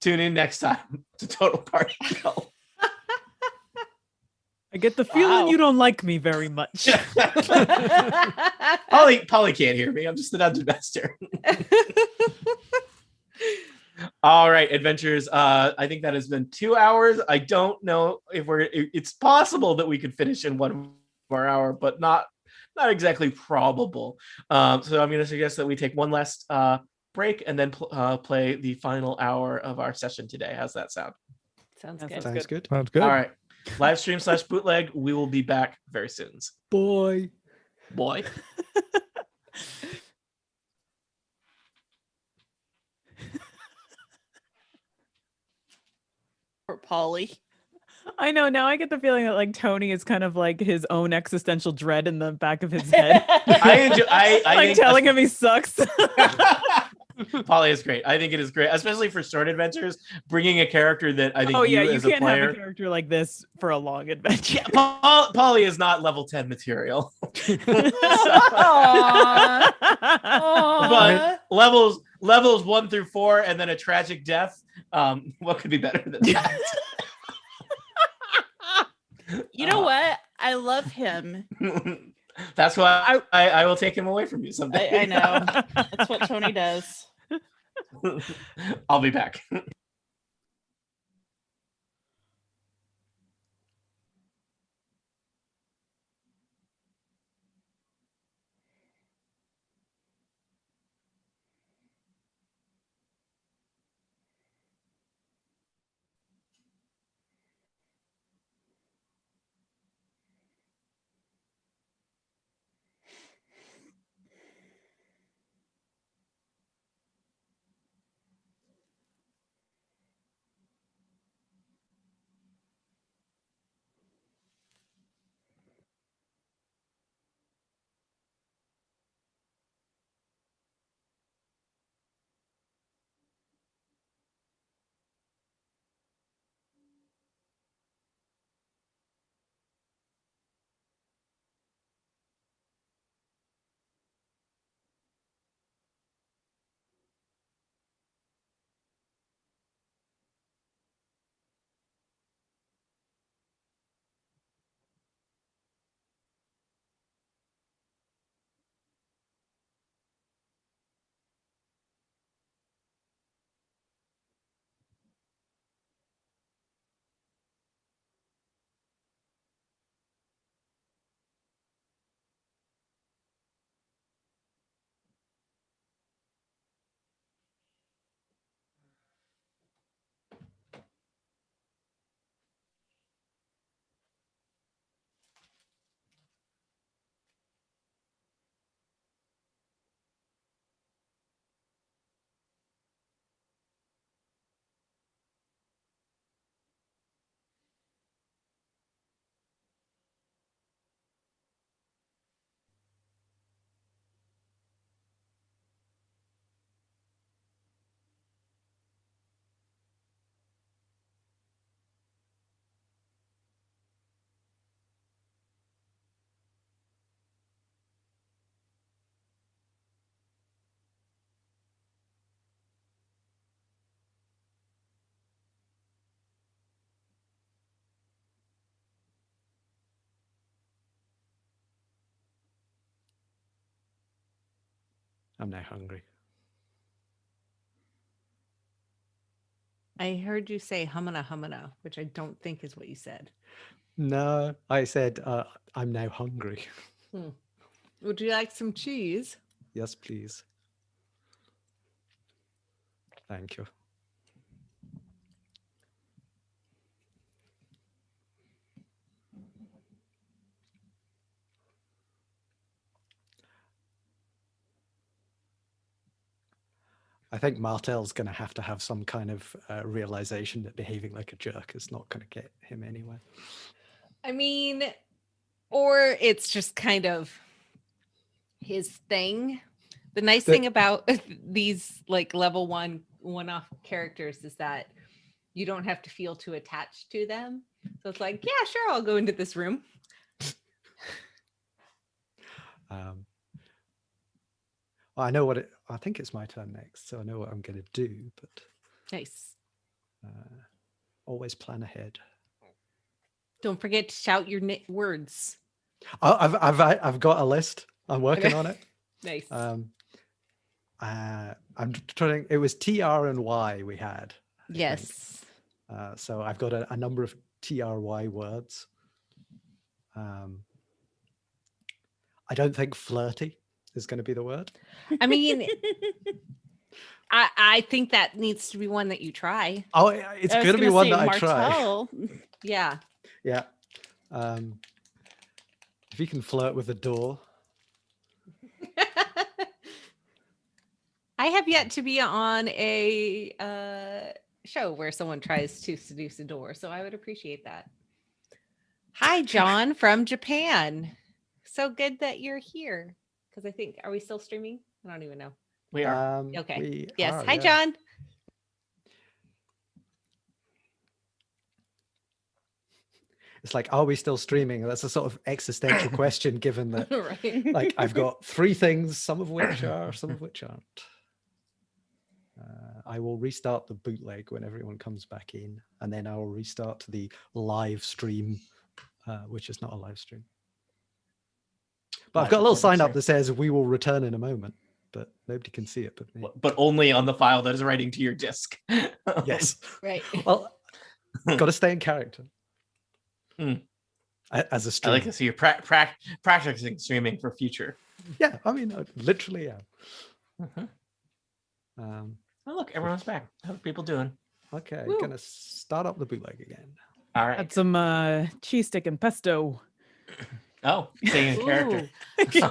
Tune in next time to Total Party Kill. I get the feeling you don't like me very much. Polly can't hear me. I'm just the dungeon master. All right, adventures. I think that has been 2 hours. I don't know if it's possible that we could finish in 1 more hour, but not exactly probable. So I'm going to suggest that we take one last break and then play the final hour of our session today. How's that sound? Sounds good. Sounds good. Sounds good. All right. Live stream / bootleg. We will be back very soon. Boy. Poor Polly. I know. Now I get the feeling that like Tony is kind of like his own existential dread in the back of his head. I telling him he sucks. Polly is great. I think it is great, especially for short adventures. Bringing a character that I think you as can't a player, have a character like this for a long adventure. Polly is not level 10 material. But levels 1 through 4, and then a tragic death. What could be better than that? You know what? I love him. That's why I will take him away from you someday. I know. That's what Tony does. I'll be back. I'm now hungry. I heard you say humana, which I don't think is what you said. No, I said I'm now hungry. Would you like some cheese? Yes, please. Thank you. I think Martel's going to have some kind of realization that behaving like a jerk is not going to get him anywhere. I mean, or it's just kind of his thing. The nice thing about these like level one-off characters is that you don't have to feel too attached to them. So it's like, yeah, sure, I'll go into this room. Well, I know what it. I think it's my turn next, so I know what I'm going to do. But Nice. always plan ahead. Don't forget to shout your words. Oh, I've got a list. I'm working on it. Nice. I'm trying. It was TR and Y we had. I think. Yes. So I've got a number of TRY words. I don't think flirty is going to be the word. I mean, I think that needs to be one that you try. Oh, it's I was going to be gonna one say that I try. Martell. Yeah. Yeah. If you can flirt with a door. I have yet to be on a show where someone tries to seduce a door, so I would appreciate that. Hi, John from Japan. So good that you're here. Because I think, are we still streaming? I don't even know. We are. Okay. We Yes. are, Hi, yeah. John. It's like, are we still streaming? That's a sort of existential question, given that Right. like I've got 3 things, some of which are, some of which aren't. I will restart the bootleg when everyone comes back in, and then I will restart the live stream, which is not a live stream. But I've got a little sign up that says "We will return in a moment," but nobody can see it but me. But only on the file that is writing to your disk. Yes. Right. Well, got to stay in character. Mm. As a I streamer. like to see you're practicing streaming for future. Yeah, I mean, literally, yeah. Oh, look, everyone's back. How are people doing? Okay, Woo. gonna start up the bootleg again. All right. Had some cheese stick and pesto. Oh, staying in character. It's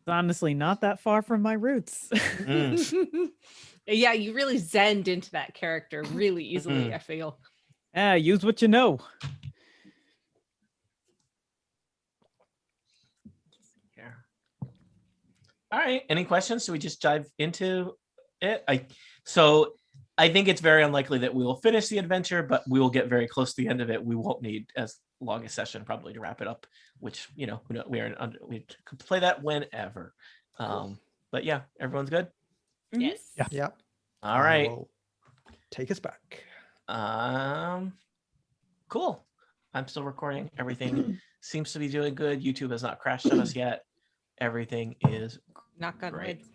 honestly not that far from my roots. Yeah, you really zenned into that character really easily, Mhm. I feel. Yeah, use what you know. Yeah. All right. Any questions? Should we just dive into it? I think it's very unlikely that we will finish the adventure, but we will get very close to the end of it. We won't need as long a session probably to wrap it up, which we can play that whenever. But yeah, everyone's good. Yes. Yeah. All right. Will take us back. Cool. I'm still recording. Everything seems to be doing good. YouTube has not crashed on us yet. Everything is Knock on great. wood.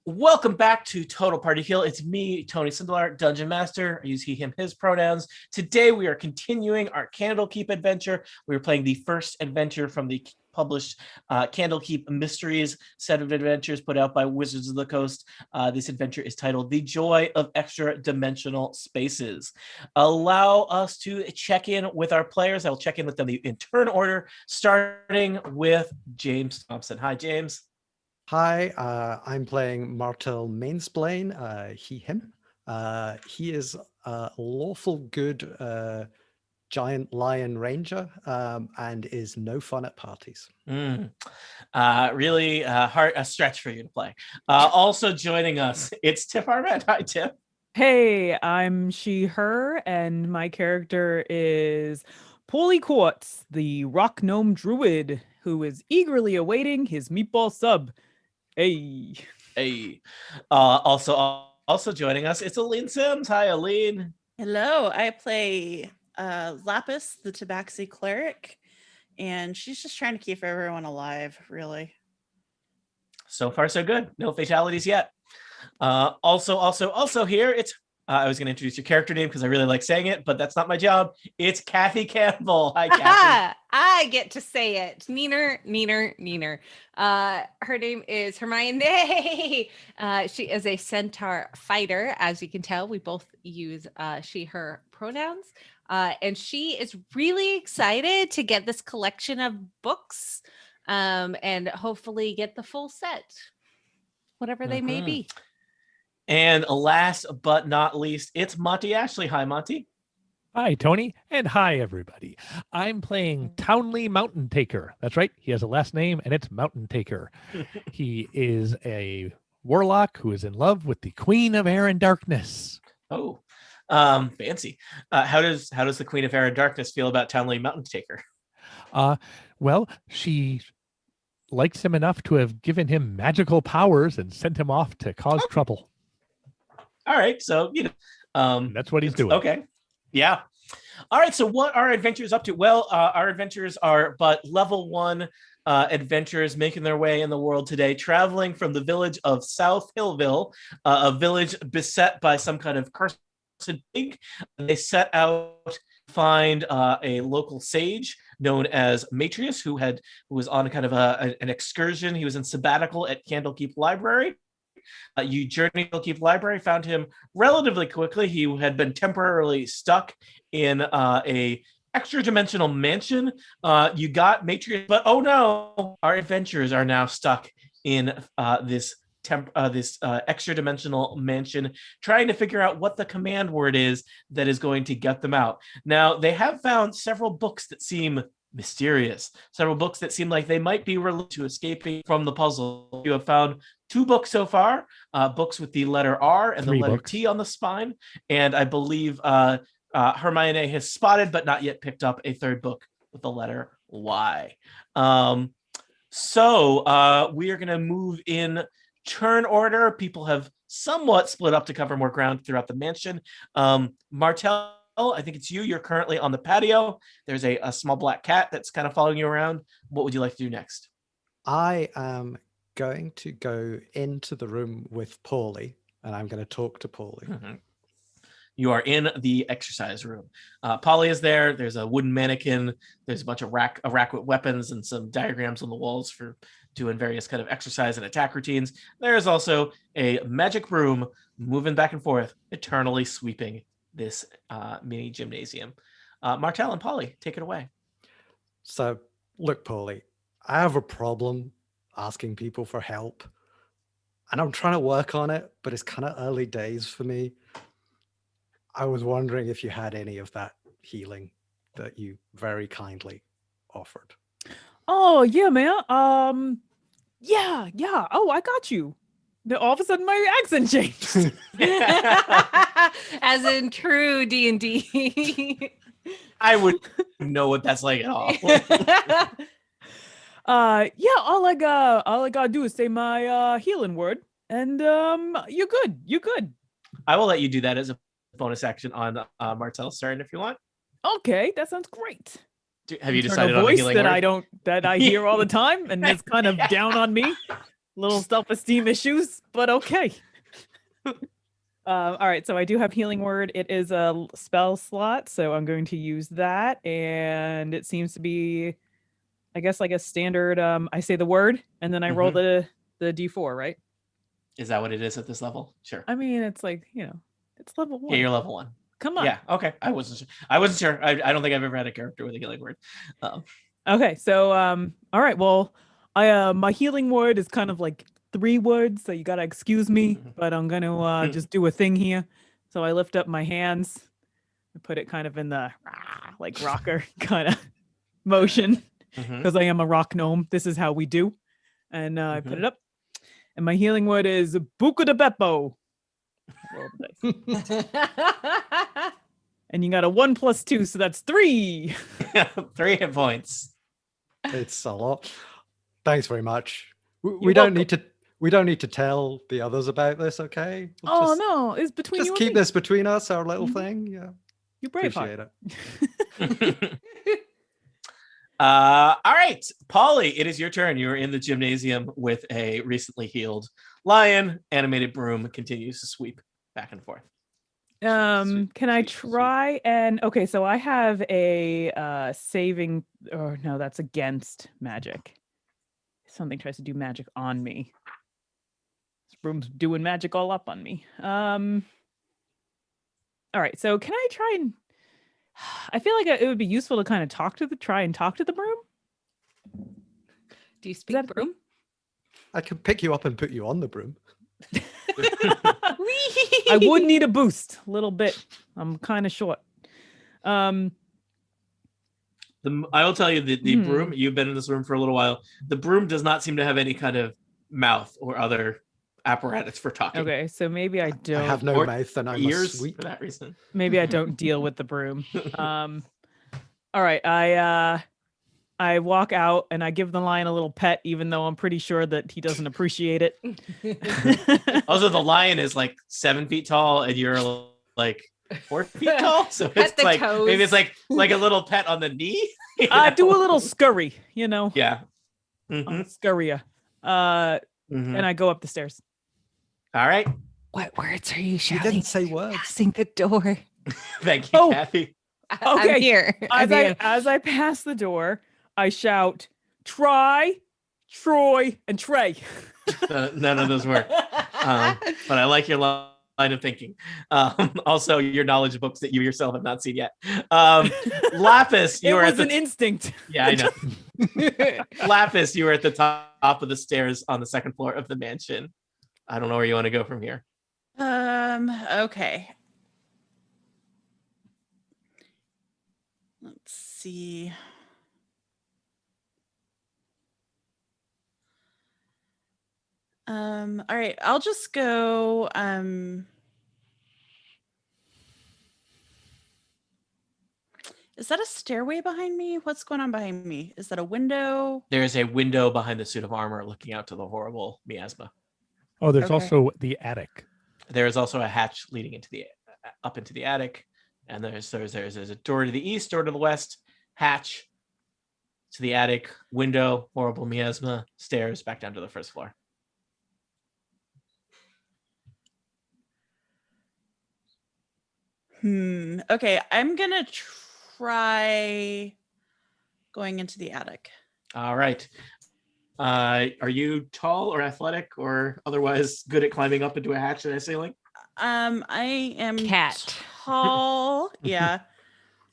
Welcome back to Total Party Kill. It's me, Tony Sindelar, Dungeon Master. I use he, him, his pronouns. Today we are continuing our Candlekeep adventure. We are playing the first adventure from the published Candlekeep Mysteries set of adventures put out by Wizards of the Coast. This adventure is titled The Joy of Extra Dimensional Spaces. Allow us to check in with our players. I will check in with them in turn order, starting with James Thompson. Hi, James. Hi, I'm playing Martel Mainsplain, he, him. He is a lawful good giant lion ranger and is no fun at parties. Really hard a stretch for you to play. Also joining us, it's Tiff Armet. Hi, Tiff. Hey, I'm she, her, and my character is Polly Quartz, the rock gnome druid, who is eagerly awaiting his meatball sub. Hey. Also joining us, it's Aline Sims. Hi, Aline. Hello, I play Lapis, the Tabaxi cleric, and she's just trying to keep everyone alive, really. So far, so good. No fatalities yet. Also here, it's I was going to introduce your character name because I really like saying it, but that's not my job. It's Kathy Campbell. Hi, Kathy. I get to say it. Neener. Her name is Hermione. She is a centaur fighter. As you can tell, we both use she, her pronouns. And she is really excited to get this collection of books and hopefully get the full set, whatever they may be. And last but not least, it's Monty Ashley. Hi, Monty. Hi, Tony, and hi, everybody. I'm playing Townley Mountain Taker. That's right. He has a last name, and it's Mountain Taker. He is a warlock who is in love with the Queen of Air and Darkness. Oh, fancy. How does the Queen of Air and Darkness feel about Townley Mountain Taker? Well, she likes him enough to have given him magical powers and sent him off to cause trouble. All right, so that's what he's doing. Okay, yeah. All right, so what are adventures up to? Well, our adventures are but level 1 adventurers making their way in the world today, traveling from the village of South Hillville, a village beset by some kind of cursed pig. They set out to find a local sage known as Matrias, who was on kind of an excursion. He was in sabbatical at Candlekeep Library. You journeyed to Candlekeep Library, found him relatively quickly. He had been temporarily stuck in a extra-dimensional mansion. You got Matrias, but oh no, our adventurers are now stuck in this extra-dimensional mansion, trying to figure out what the command word is that is going to get them out. Now, they have found several books that seem mysterious, several books that seem like they might be related to escaping from the puzzle. You have found 2 books so far, books with the letter R and 3 the letter books. T on the spine, and I believe Hermione has spotted but not yet picked up a 3rd book with the letter Y. So we are going to move in turn order. People have somewhat split up to cover more ground throughout the mansion. Martel, I think it's you. You're currently on the patio. There's a small black cat that's kind of following you around. What would you like to do next? I am going to go into the room with Paulie, and I'm going to talk to Paulie. Mm-hmm. You are in the exercise room. Polly is there. There's a wooden mannequin. There's a bunch of rack with weapons and some diagrams on the walls for doing various kind of exercise and attack routines. There's also a magic broom moving back and forth, eternally sweeping this mini gymnasium. Martel and Polly, take it away. So, look, Paulie, I have a problem asking people for help, and I'm trying to work on it, but it's kind of early days for me. I was wondering if you had any of that healing that you very kindly offered. Oh yeah, man. Yeah. Oh, I got you. Then all of a sudden, my accent changed. As in true D&D. I would know what that's like at all. Yeah. All I gotta do is say my healing word, and you're good. You're good. I will let you do that as a bonus action on Martel's turn if you want. Okay, that sounds great. Have you Turn decided a on a voice healing that word? I hear all the time, and that's kind of down on me. Little self-esteem issues, but okay. All right, so I do have healing word. It is a spell slot, so I'm going to use that, and it seems to be, I guess, like a standard. I say the word, and then I roll the d4, right? Is that what it is at this level? Sure. I mean, it's like, it's level 1. Yeah, you're level 1. Come on. Yeah. Okay. I wasn't sure. I don't think I've ever had a character with a healing word. Okay. So, all right. Well, my healing word is kind of like 3 words, so you gotta excuse me, but I'm gonna just do a thing here. So I lift up my hands, I put it kind of in the like rocker kind of motion because I am a rock gnome. This is how we do, and I put it up, and my healing word is Buca de Beppo. Roll the dice. And you got a 1 + 2, so that's 3. 3 hit points. It's a lot. Thanks very much. We don't need to tell the others about this, okay? No, it's between you just and keep me. this between us, our little thing. Yeah, You brave appreciate it. All right, Polly, it is your turn. You're in the gymnasium with a recently healed lion. Animated broom continues to sweep back and forth. Can I try and okay, so I have a saving or no, that's against magic. Something tries to do magic on me. This room's doing magic all up on me. All right, so can I try and I feel like it would be useful to kind of try and talk to the broom. Do you speak that- broom? I can pick you up and put you on the broom. I would need a boost a little bit. I'm kind of short. I will tell you that the broom, you've been in this room for a little while. The broom does not seem to have any kind of mouth or other apparatus for talking. Okay, so maybe I don't. I have no Or mouth and I'm a ears sweet. for that reason. Maybe I don't deal with the broom. All right, I walk out and I give the lion a little pet, even though I'm pretty sure that he doesn't appreciate it. Also, the lion is like 7 feet tall, and you're like 4 feet tall. So Pet it's the like toes. maybe it's like a little pet on the knee. you I know? do a little scurry, you know. Yeah. I'm a Mhm. scurrier. Mhm. And I go up the stairs. All right. What words are you You shouting? didn't say words. Passing the door. Thank you, Oh. Kathy. Okay. I'm here. As I pass the door, I shout, "Try, Troy, and Trey." None of those work. But I like your line of thinking. Also, your knowledge of books that you yourself have not seen yet. Lapis, It you were was at the an instinct. yeah, I know. Lapis, you were at the top of the stairs on the second floor of the mansion. I don't know where you want to go from here. Okay. Let's see. All right, I'll just go is that a stairway behind me? What's going on behind me? Is that a window? There is a window behind the suit of armor looking out to the horrible miasma. Oh, there's Okay. also the attic. There is also a hatch leading into the up into the attic, and there's a door to the east, door to the west, hatch to the attic, window, horrible miasma, stairs back down to the first floor. Okay, I'm gonna try going into the attic. All right. Are you tall or athletic or otherwise good at climbing up into a hatch in a ceiling? I am Cat. tall, yeah.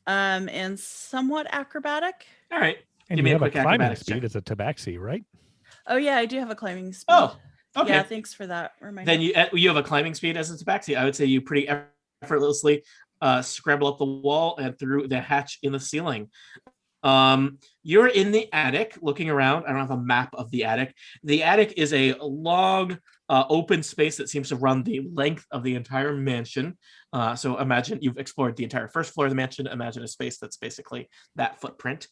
And somewhat acrobatic. All right. And Give you me a have a quick climbing acrobatics speed check. as a tabaxi, right? Oh yeah, I do have a climbing speed. Oh, okay. Yeah, thanks for that reminder. Then you have a climbing speed as a tabaxi. I would say you pretty effortlessly scramble up the wall and through the hatch in the ceiling. You're in the attic looking around. I don't have a map of the attic. The attic is a long open space that seems to run the length of the entire mansion. So imagine you've explored the entire first floor of the mansion. Imagine a space that's basically that footprint.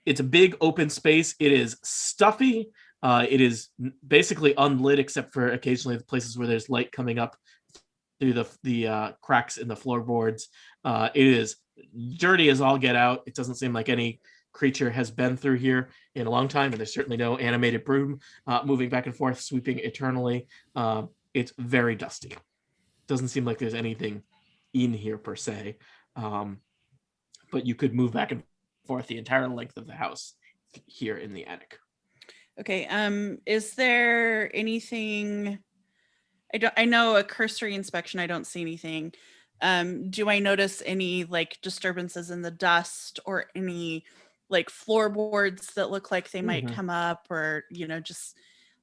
It's a big open space. It is stuffy. It is basically unlit except for occasionally the places where there's light coming up through the cracks in the floorboards. It is dirty as all get out. It doesn't seem like any creature has been through here in a long time, and there's certainly no animated broom moving back and forth, sweeping eternally. It's very dusty. Doesn't seem like there's anything in here per se, but you could move back and forth the entire length of the house here in the attic. Okay, is there anything I know a cursory inspection, I don't see anything. Do I notice any like disturbances in the dust or any like floorboards that look like they might come up, or just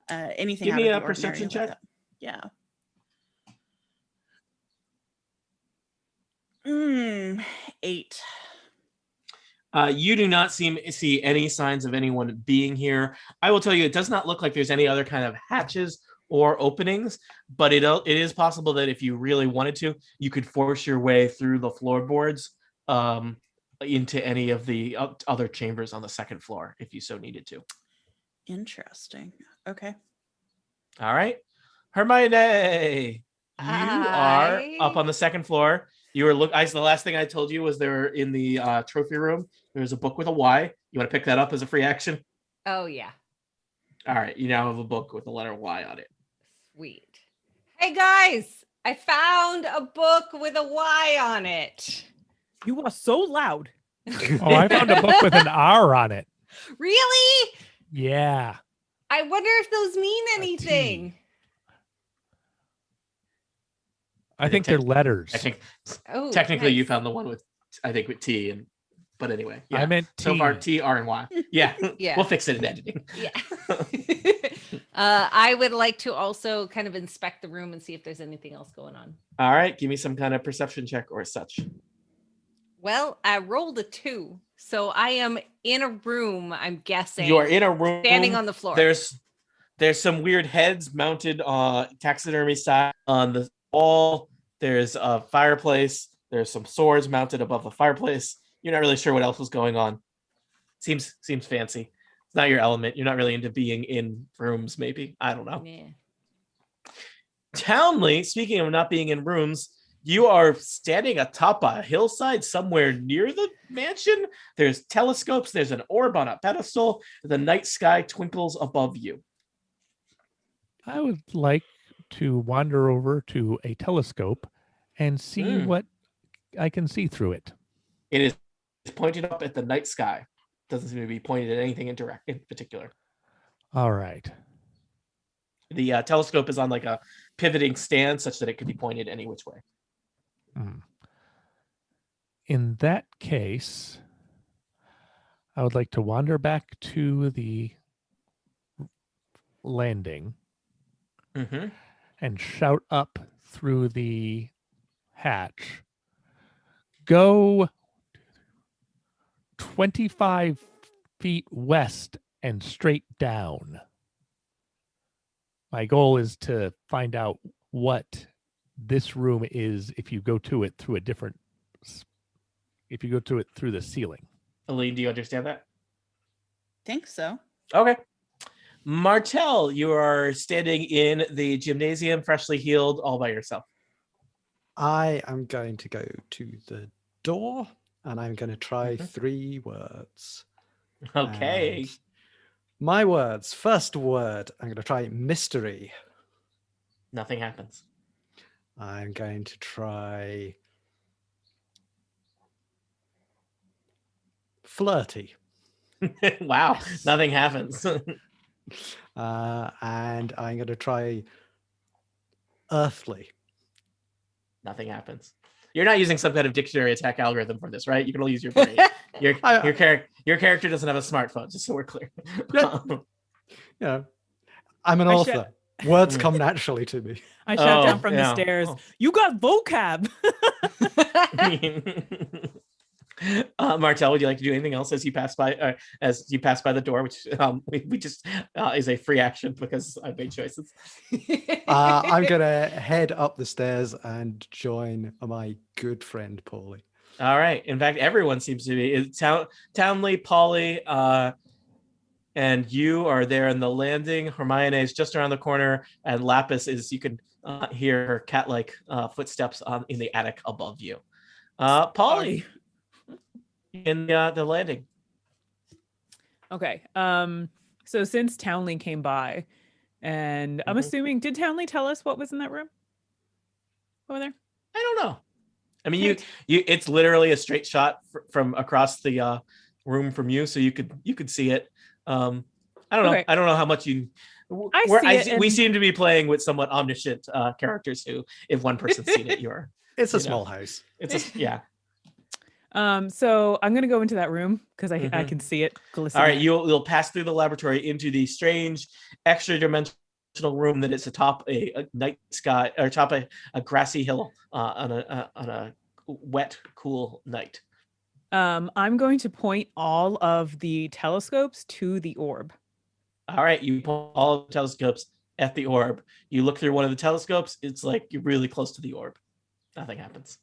anything Give out me of a the perception ordinary check. like that? Yeah. 8. You do not see any signs of anyone being here. I will tell you, it does not look like there's any other kind of hatches or openings, but it is possible that if you really wanted to, you could force your way through the floorboards into any of the other chambers on the second floor if you so needed to. Interesting. Okay. All right. Hermione, you are up on the second floor. You were the last thing I told you was they were in the trophy room. There's a book with a Y. You want to pick that up as a free action? Oh, yeah. All right. You now have a book with the letter Y on it. Sweet. Hey, guys. I found a book with a Y on it. You are so loud. Oh, I found a book with an R on it. Really? Yeah. I wonder if those mean T. anything. I think they're letters. I think Oh, technically you nice. found the one with, I think, with T, and but anyway, yeah. I meant so far T. T, R, and Y. Yeah, Yeah. we'll fix it in editing. Yeah. I would like to also kind of inspect the room and see if there's anything else going on. All right, give me some kind of perception check or such. Well, I rolled a 2, so I am in a room. I'm guessing You are in a room standing on the floor. There's some weird heads mounted taxidermy style on the wall. There's a fireplace. There's some swords mounted above the fireplace. You're not really sure what else was going on. Seems fancy. It's not your element. You're not really into being in rooms, maybe. I don't know. Yeah. Townley, speaking of not being in rooms, you are standing atop a hillside somewhere near the mansion. There's telescopes. There's an orb on a pedestal. The night sky twinkles above you. I would like to wander over to a telescope and see what I can see through it. It is pointed up at the night sky. Doesn't seem to be pointed at anything in particular. All right. The telescope is on like a pivoting stand such that it could be pointed any which way. In that case, I would like to wander back to the landing and shout up through the hatch. Go 25 feet west and straight down. My goal is to find out what this room is if you go to it through through the ceiling. Aline, do you understand that? Think so. Okay. Martel, you are standing in the gymnasium, freshly healed, all by yourself. I am going to go to the door and I'm going to try 3 words. Okay. And my words. First word, I'm going to try mystery. Nothing happens. I'm going to try flirty. Wow. Yes. Nothing happens. And I'm going to try earthly. Nothing happens. You're not using some kind of dictionary attack algorithm for this, right? You can only use your brain. Your character doesn't have a smartphone, just so we're clear. Yeah, I'm an author. Words come naturally to me. I shout down from the stairs. You got vocab. Martel, would you like to do anything else as you pass by the door, which we just is a free action because I made choices. I'm gonna head up the stairs and join my good friend Paulie. All right. In fact, everyone seems to be. Townley, Polly, and you are there in the landing. Hermione is just around the corner, and Lapis is. You can hear her cat-like footsteps in the attic above you. Polly. In the landing. Okay. So since Townley came by, and I'm assuming, did Townley tell us what was in that room over there? I don't know. I mean, you it's literally a straight shot from across the room from you, so you could see it. I don't know. Okay. I don't know how much you. We seem to be playing with somewhat omniscient characters who, if one person's seen it, you're. It's a small house. Yeah. So I'm gonna go into that room because I can see it glistening. All right, you'll pass through the laboratory into the strange extra dimensional room that is atop a night sky or atop a grassy hill on a wet, cool night. I'm going to point all of the telescopes to the orb. All right, you point all the telescopes at the orb. You look through one of the telescopes. It's like you're really close to the orb. Nothing happens.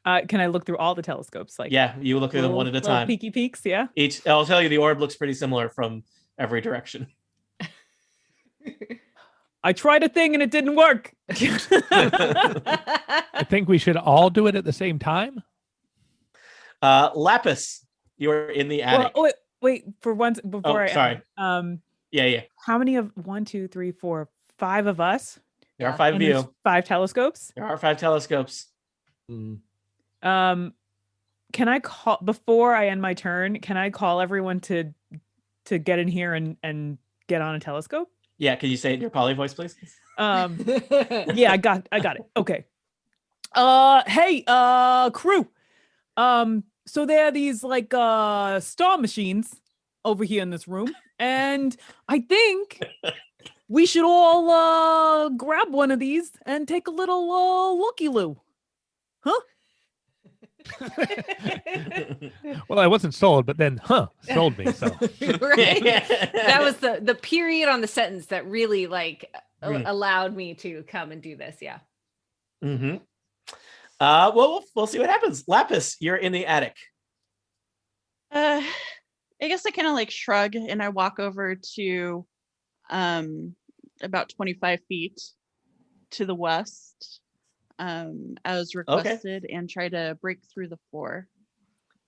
Can I look through all the telescopes? Like, yeah, you look through them one at a time. Peeky peeks, yeah. I'll tell you, the orb looks pretty similar from every direction. I tried a thing and it didn't work. I think we should all do it at the same time. Lapis, you're in the attic. Well, wait. For once, before sorry. Yeah. How many of 1, 2, 3, 4, 5 of us? There are Yeah. 5 of And there's you. 5 telescopes. There are 5 telescopes. Mm. Can I call before I end my turn? Can I call everyone to get in here and get on a telescope? Yeah, can you say it in your poly voice, please? Yeah, I got it. Okay. Hey, crew. So there are these like star machines over here in this room, and I think we should all grab one of these and take a little looky-loo. Huh? Well, I wasn't sold, but then, sold me. So Right? That was the period on the sentence that really like allowed me to come and do this. Yeah. Mm-hmm. Well, we'll see what happens. Lapis, you're in the attic. I guess I kind of like shrug and I walk over to about 25 feet to the west as requested and try to break through the floor.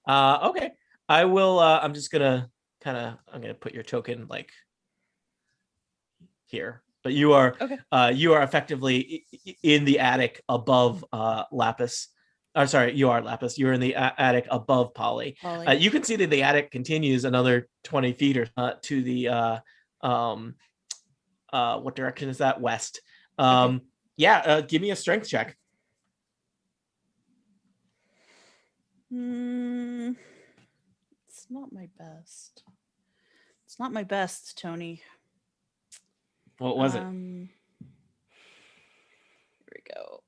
Okay. I will I'm just gonna I'm gonna put your token like here. But you are effectively in the attic above Lapis. Oh, sorry, you are Lapis. You're in the attic above Polly. You can see that the attic continues another 20 feet or to the what direction is that? West. Yeah, give me a strength check. It's not my best. It's not my best, Tony. What was it? Here we go.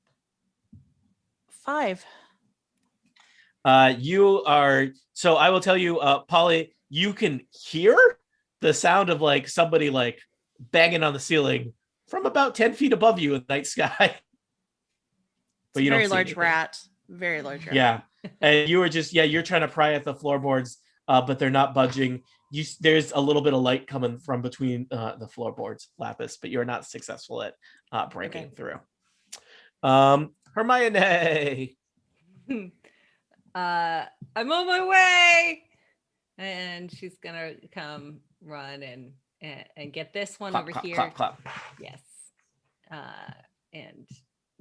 5. You are, so I will tell you, Polly, you can hear the sound of like somebody like banging on the ceiling from about 10 feet above you in the night sky. But you don't see large anything. Rat. Very large rat. Yeah. And you were just, you're trying to pry at the floorboards, but they're not budging. There's a little bit of light coming from between the floorboards, Lapis, but you're not successful at breaking through. Hermione. I'm on my way, and she's gonna come run and get this one over here. Clap, clap. Yes, and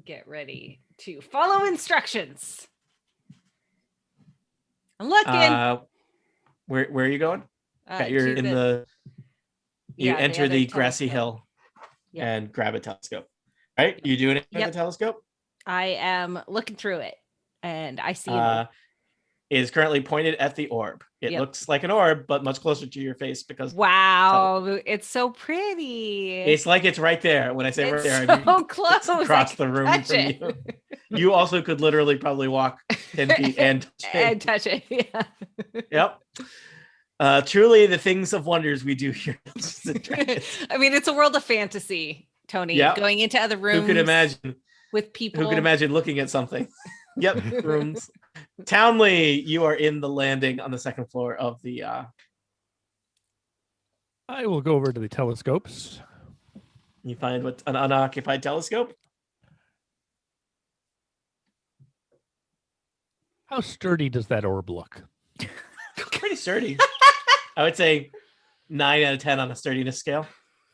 get ready to follow instructions. I'm looking. Where are you going? You're in you enter the grassy hill and grab a telescope. Right? You doing it with the telescope? I am looking through it, and I see it is currently pointed at the orb. It looks like an orb, but much closer to your face because it's so pretty. It's like it's right there. When I say right there, so I mean close across the room from you. You also could literally probably walk 10 feet and touch it. Yeah. Yep. Truly the things of wonders we do here. I mean, it's a world of fantasy, Tony. Yep. Going into other rooms. Who could imagine? With people. Who could imagine looking at something? Yep. Rooms. Townley, you are in the landing on the second floor of the I will go over to the telescopes. You find what's an unoccupied telescope? How sturdy does that orb look? Pretty sturdy. I would say 9 out of 10 on a sturdiness scale.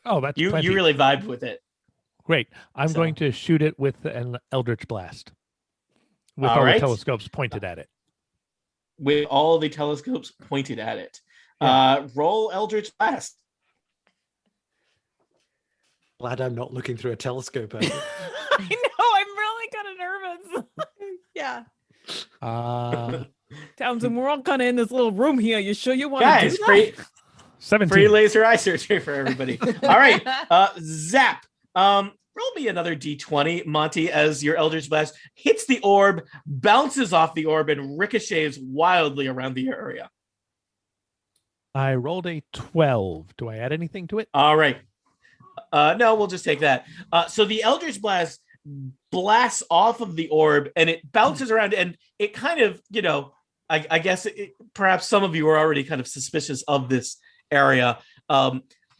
Oh, that's you plenty. You really vibed with it. Great. I'm going to shoot it with an Eldritch Blast. With all the telescopes pointed at it. With all the telescopes pointed at it. Roll Eldritch Blast. Glad I'm not looking through a telescope. I know. I'm really kind of nervous. Yeah. Townsend, we're all kind of in this little room here. You sure you want to do that? Free, 17. Free laser eye surgery for everybody. All right. Zap. Roll me another d20, Monty, as your Eldritch Blast hits the orb, bounces off the orb, and ricochets wildly around the area. I rolled a 12. Do I add anything to it? All right. No, we'll just take that. So the Eldritch Blast blasts off of the orb, and it bounces around, and it kind of, I guess perhaps some of you are already kind of suspicious of this area.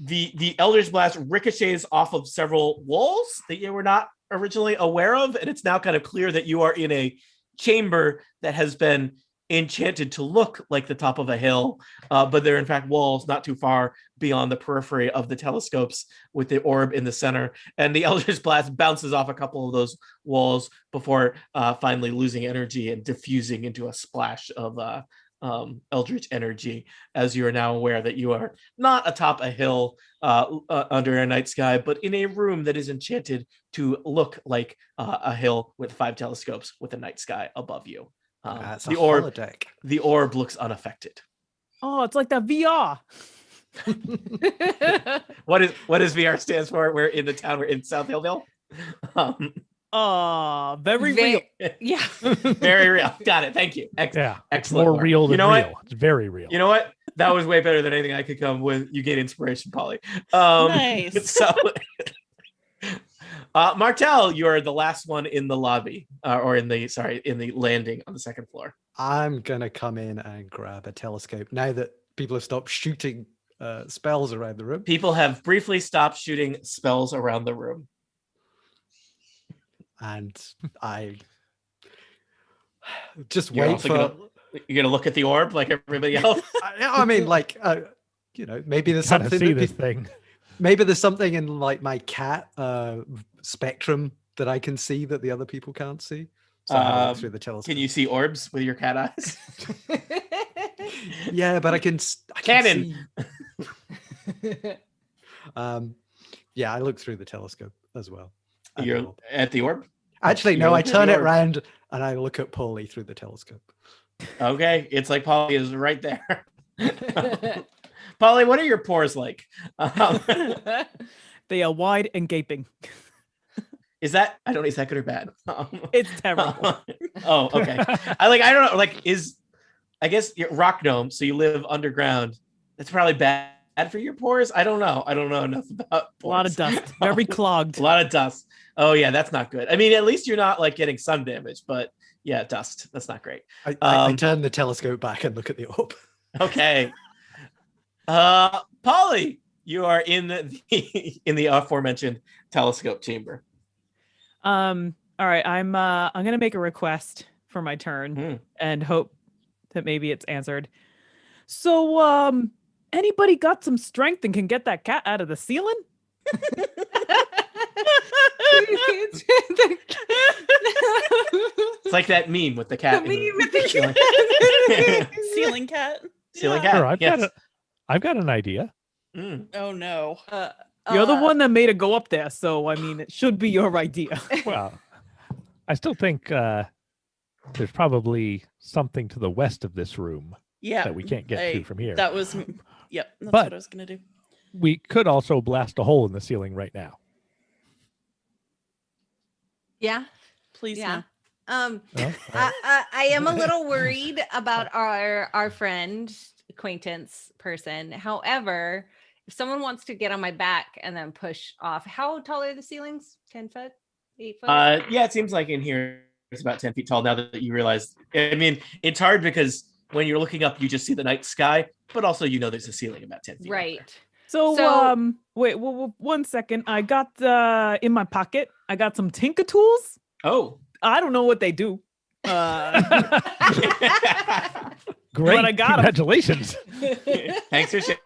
The Eldritch Blast ricochets off of several walls that you were not originally aware of, and it's now kind of clear that you are in a chamber that has been enchanted to look like the top of a hill, but they're in fact walls not too far beyond the periphery of the telescopes with the orb in the center. And the Eldritch Blast bounces off a couple of those walls before finally losing energy and diffusing into a splash of eldritch energy, as you are now aware that you are not atop a hill under a night sky, but in a room that is enchanted to look like a hill with 5 telescopes with a night sky above you. That's the a orb, holodeck. the orb looks unaffected. Oh, it's like the VR. What is VR stands for? We're in the town. We're in South Hilldale. Very real. Yeah. Very real. Got it. Thank you. Yeah, it's Excellent. more work. real than you know real. What? It's very real. You know what? That was way better than anything I could come with. You get inspiration, Polly. Nice. So, Martel, you are the last one in the lobby, or in the landing on the second floor. I'm gonna come in and grab a telescope now that people have stopped shooting spells around the room. People have briefly stopped shooting spells around the room. And I just You're wait also for. You're gonna look at the orb like everybody else. I mean, like, maybe there's Gotta something. see That this thing. maybe there's something in like my cat spectrum that I can see that the other people can't see. So I have a look through the telescope. Can you see orbs with your cat eyes? Yeah, but I can Cannon. see. Yeah, I look through the telescope as well. at the You're orb. at the orb. Actually, you're no, I looking at turn the it orb. around and I look at Paulie through the telescope. Okay, it's like Polly is right there. Polly, what are your pores like? They are wide and gaping. Is that I don't know, is that good or bad? It's terrible. Oh, okay. I don't know. Like, I guess you're rock gnome, so you live underground. That's probably bad for your pores. I don't know. I don't know enough about pores. A lot of dust. Very clogged. A lot of dust. Oh yeah, that's not good. I mean, at least you're not like getting sun damage, but yeah, dust. That's not great. I turn the telescope back and look at the orb. Okay. Polly, you are in the aforementioned telescope chamber. All right. I'm gonna make a request for my turn and hope that maybe it's answered. So anybody got some strength and can get that cat out of the ceiling? It's like that meme with the cat. Ceiling cat. Ceiling cat. Ceiling Yeah. cat. Sure, Yes. I've got an idea. Oh no. You're the one that made it go up there, so I mean, it should be your idea. Well, I still think there's probably something to the west of this room Yeah. that we can't get to from here. That was yep, that's But- what I was gonna do. We could also blast a hole in the ceiling right now. Yeah. Please Yeah. no. Oh, all right. I am a little worried about our friend, acquaintance person. However, if someone wants to get on my back and then push off, how tall are the ceilings? 10 foot? 8 foot? Yeah, it seems like in here it's about 10 feet tall now that you realize. I mean, it's hard because when you're looking up, you just see the night sky, but also you know there's a ceiling about 10 feet. up there. Right. So, wait, well, 1 second. I got in my pocket. I got some tinker tools. Oh. I don't know what they do. Great. But I got 'em. Congratulations. Thanks for sharing.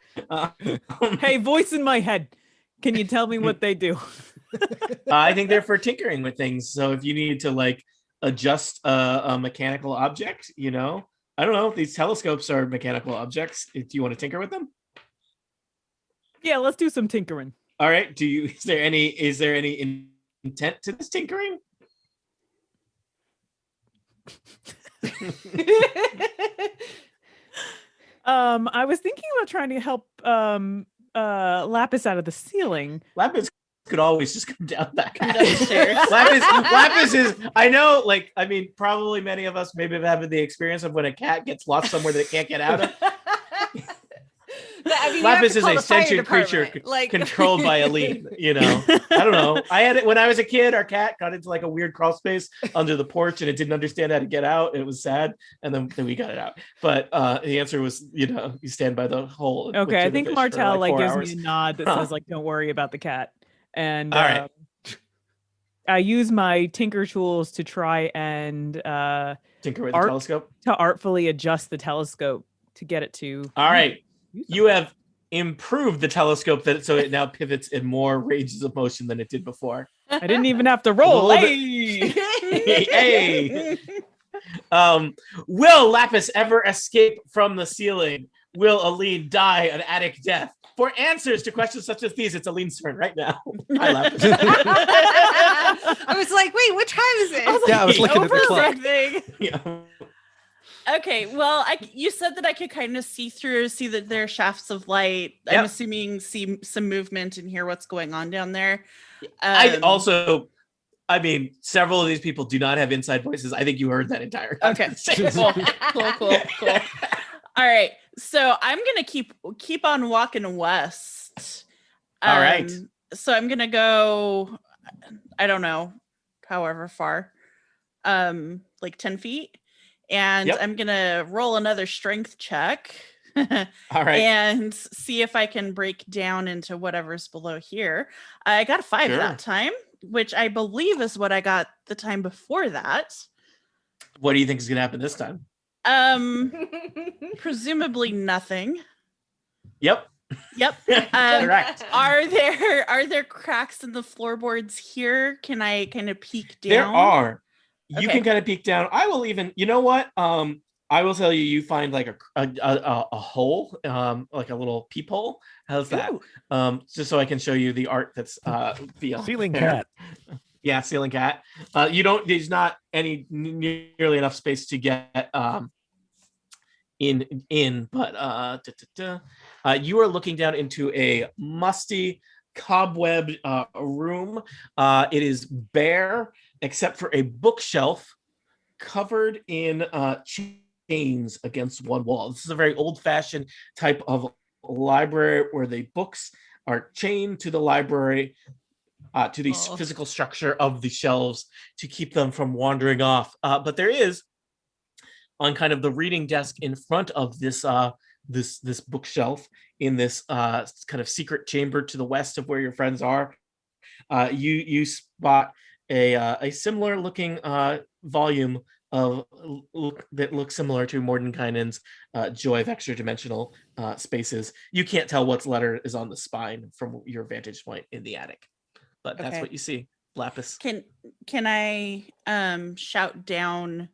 Hey, voice in my head. Can you tell me what they do? I think they're for tinkering with things. So if you need to like adjust a mechanical object, I don't know. These telescopes are mechanical objects. Do you want to tinker with them? Yeah, let's do some tinkering. All right. Is there any intent to this tinkering? I was thinking about trying to help Lapis out of the ceiling. Lapis could always just come down that. Come down the stairs. Lapis is. I know. Like, I mean, probably many of us maybe have had the experience of when a cat gets lost somewhere that it can't get out of. I mean, Lapis is call a the fire sentient creature department, like controlled by a lead. I don't know. I had it when I was a kid. Our cat got into like a weird crawl space under the porch, and it didn't understand how to get out. And it was sad, and then we got it out. But the answer was, you stand by the hole. with Okay, I think Jitterfish for, Martel like 4 gives hours. me a nod that says like, "Don't worry about the cat." And All right. I use my tinker tools to try and Tinker with the Art- telescope. to artfully adjust the telescope to get it to. All right. do You have improved the telescope so it now pivots in more ranges of motion than it did before. I didn't even have to roll. little Hey! Hey. Will Lapis ever escape from the ceiling? Will Aline die an attic death? For answers to questions such as these, it's Aline's turn right now. Hi, Lapis. I was like, wait, what time is it? Yeah, I was looking at the clock. Thing. Yeah. Okay, well, you said that I could kind of see that there are shafts of light. Yep. I'm assuming see some movement and hear what's going on down there. I mean, several of these people do not have inside voices. I think you heard that entire Okay, cool. All right, so I'm gonna keep on walking west. All right. So I'm gonna go, I don't know, however far, like 10 feet, and Yep. I'm gonna roll another strength check. All right. And see if I can break down into whatever's below here. I got a 5 Sure. that time, which I believe is what I got the time before that. What do you think is going to happen this time? Presumably nothing. Yep. Correct. Are there cracks in the floorboards here? Can I kind of peek down? There are. You Okay. can kind of peek down. I will even. You know what? I will tell you. You find like a hole, like a little peephole. How's that? Ooh. Just so I can show you the art that's via Ceiling there. cat. Yeah, ceiling cat. You don't. There's not nearly enough space to get in, but you are looking down into a musty, cobwebbed room. It is bare except for a bookshelf covered in chains against one wall. This is a very old-fashioned type of library where the books are chained to the library, to the physical structure of the shelves to keep them from wandering off. But there is, on kind of the reading desk in front of this this bookshelf in this kind of secret chamber to the west of where your friends are, you spot a similar looking volume that looks similar to Mordenkainen's Joy of Extra Dimensional Spaces. You can't tell what letter is on the spine from your vantage point in the attic, but that's what you see. Lapis. Can I shout down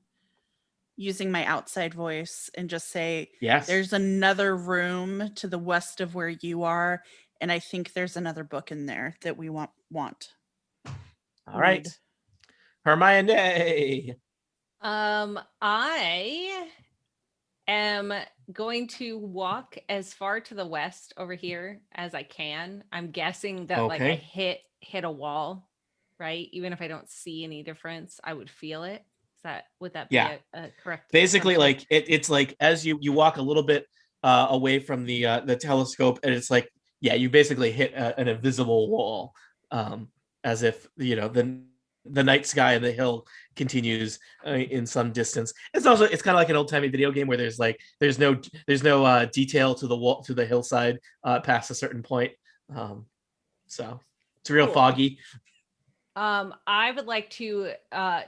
using my outside voice and just say, yes, there's another room to the west of where you are, and I think there's another book in there that we want. All right. Hermione. I am going to walk as far to the west over here as I can. I'm guessing that like I hit a wall, right? Even if I don't see any difference, I would feel it. Would that be a correct? Basically, assumption? like it's like as you walk a little bit away from the telescope, and it's like you basically hit an invisible wall, as if the night sky and the hill continues in some distance. It's kind of like an old timey video game where there's no detail to the wall, to the hillside past a certain point. So it's real foggy. I would like to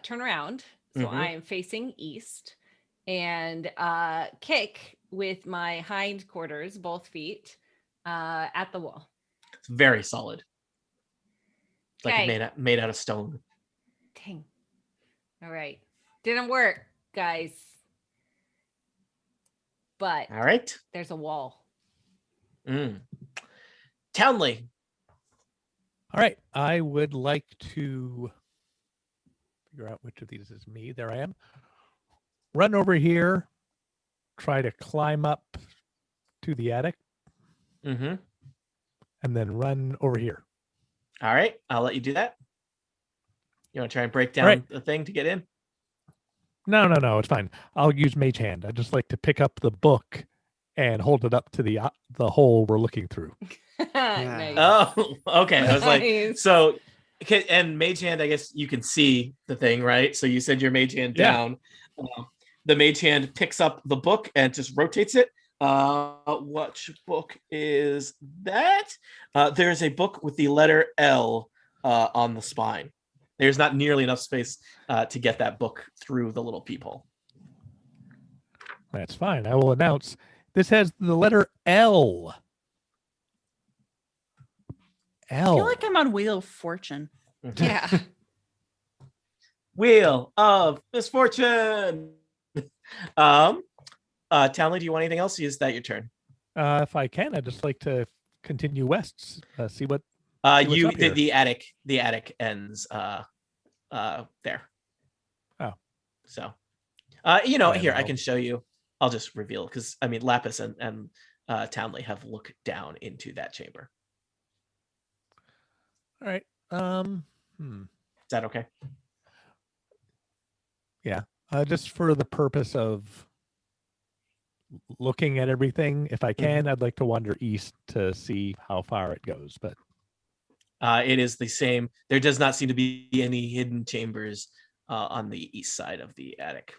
turn around. So I am facing east and kick with my hindquarters, both feet, at the wall. It's very solid. It's like made out of stone. Dang. All right. Didn't work, guys. But all right. There's a wall. Townley. All right. I would like to figure out which of these is me. There I am. Run over here. Try to climb up to the attic. And then run over here. All right. I'll let you do that. You want to try and break down the thing to get in? No. It's fine. I'll use Mage Hand. I just like to pick up the book and hold it up to the hole we're looking through. Nice. Oh, okay. I was Nice. like, so, and Mage Hand, I guess you can see the thing, right? So you send your Mage Hand down. The Mage Hand picks up the book and just rotates it. Which book is that? There's a book with the letter L on the spine. there's not nearly enough space to get that book through the little peephole. That's fine. I will announce this has the letter L. I feel L. like I'm on Wheel of Fortune. Yeah. Wheel of Misfortune. Townley, do you want anything else? Is that your turn? If I can, I'd just like to continue west. See what. See what's You up here. the attic ends there. Oh. So Yeah, here I well. can show you. I'll just reveal because I mean Lapis and Townley have looked down into that chamber. All right. Is that okay? Yeah. Just for the purpose of looking at everything, if I can, I'd like to wander east to see how far it goes. But it is the same. There does not seem to be any hidden chambers on the east side of the attic.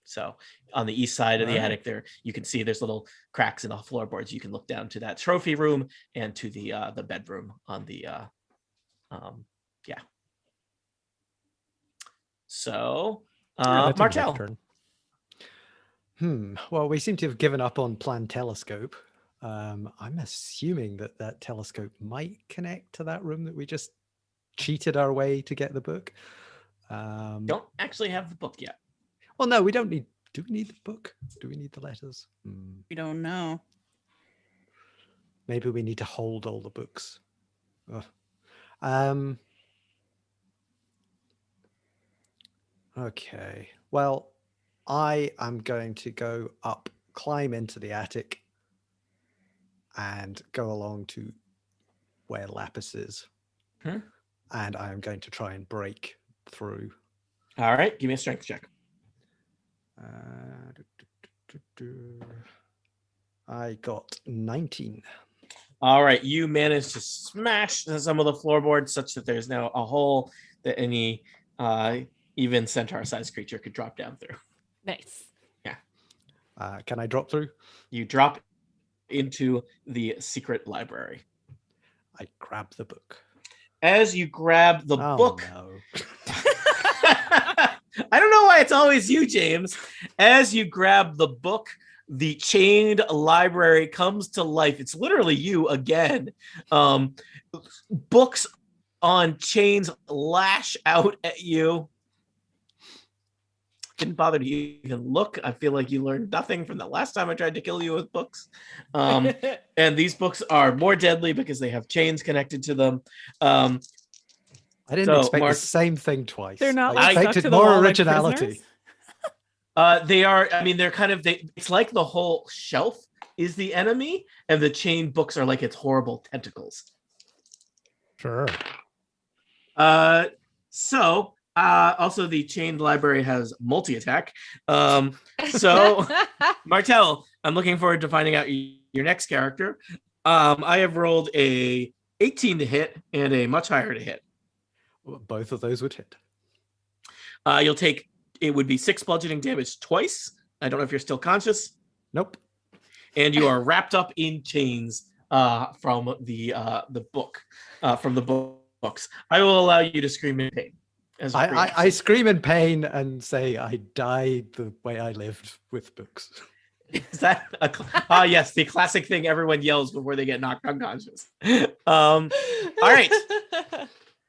So on the east side of the attic, there you can see there's little cracks in the floorboards. You can look down to that trophy room and to the bedroom on the yeah. So that's a nice Martel. turn. Well, we seem to have given up on Plan Telescope. I'm assuming that telescope might connect to that room that we just cheated our way to get the book. Don't actually have the book yet. Well, no, we don't need. Do we need the book? Do we need the letters? We don't know. Maybe we need to hold all the books. Ugh. Okay. Well, I am going to go up, climb into the attic, and go along to where Lapis is. And I am going to try and break through. All right, give me a strength check. I got 19. All right, you managed to smash some of the floorboards such that there's now a hole that any even centaur-sized creature could drop down through. Nice. Yeah. Can I drop through? You drop into the secret library. I grab the book. As you grab the book, No. I don't know why it's always you, James. As you grab the book, the chained library comes to life. It's literally you again. Books on chains lash out at you. Didn't bother to even look. I feel like you learned nothing from the last time I tried to kill you with books. And these books are more deadly because they have chains connected to them. I didn't expect the same thing twice. They're not I like stuck expected to the more wall like originality. prisoners? They are, I mean, they're kind of, it's like the whole shelf is the enemy, and the chained books are like its horrible tentacles. Sure. Also the chained library has multi-attack. So Martel, I'm looking forward to finding out your next character. I have rolled a 18 to hit and a much higher to hit. Both of those would hit. You'll take, it would be 6 bludgeoning damage twice. I don't know if you're still conscious. Nope. And you are wrapped up in chains from the book, from the books. I will allow you to scream in pain. I scream in pain and say I died the way I lived with books. Is that yes, the classic thing everyone yells before they get knocked unconscious. All right.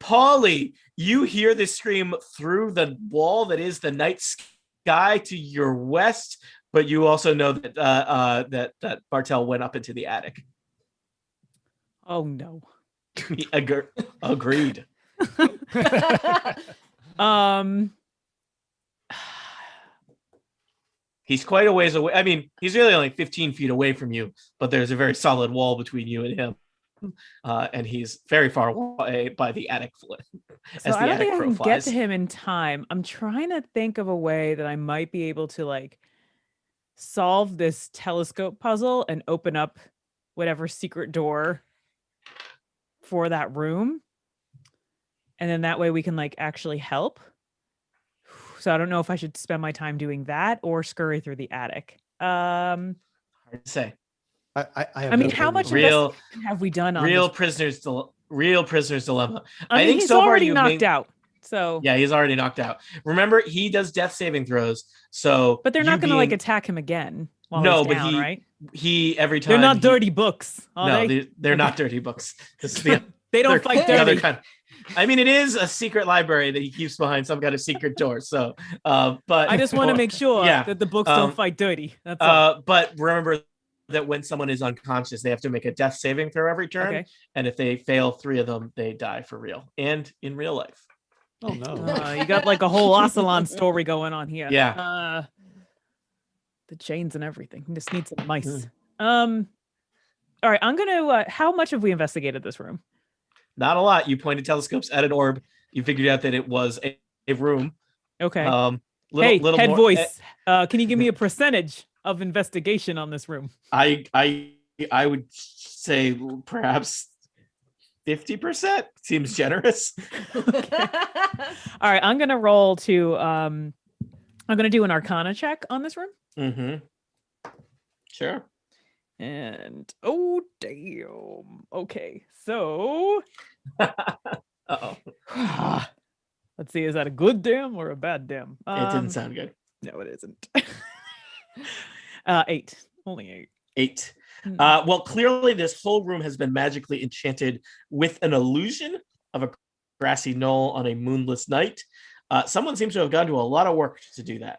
Paulie, you hear this scream through the wall that is the night sky to your west, but you also know that that Bartel went up into the attic. Oh no. Agreed. He's quite a ways away. I mean, he's really only 15 feet away from you, but there's a very solid wall between you and him. And he's very far away by the attic. So I don't think I can get to him in time. I'm trying to think of a way that I might be able to like solve this telescope puzzle and open up whatever secret door for that room. And then that way we can like actually help. So I don't know if I should spend my time doing that or scurry through the attic. Hard to say. I mean, how much investigation have we done on real this? prisoner's dilemma? I mean, think he's so far already you've knocked out. So Yeah, he's already knocked out. Remember, he does death saving throws. So, but they're not going to being... attack him again while No, he's but down, right? he every time They're not dirty books, are No, they? they're not dirty books. This is the They don't fight dirty. other kind. I mean, it is a secret library that he keeps behind some kind of secret door. So, but I just want to make sure yeah, that the books don't fight dirty. That's all. But remember that when someone is unconscious, they have to make a death saving throw every turn, Okay. and if they fail 3 of them, they die for real and in real life. Oh no. You got like a whole Ocelon story going on here. Yeah. The chains and everything. Just need some mice. Mm. All right, I'm gonna. How much have we investigated this room? Not a lot. You pointed telescopes at an orb. You figured out that it was a room. Okay. Little head more, voice. Can you give me a percentage of investigation on this room? I would say perhaps 50%. Seems generous. Okay. All right, I'm gonna roll to. I'm gonna do an Arcana check on this room. Mm-hmm. Sure. And oh damn. Okay, so Uh-oh. let's see, is that a good damn or a bad damn? It didn't sound good. No, it isn't. 8. Only 8. 8. Hmm. Well, clearly this whole room has been magically enchanted with an illusion of a grassy knoll on a moonless night. Someone seems to have gone to a lot of work to do that.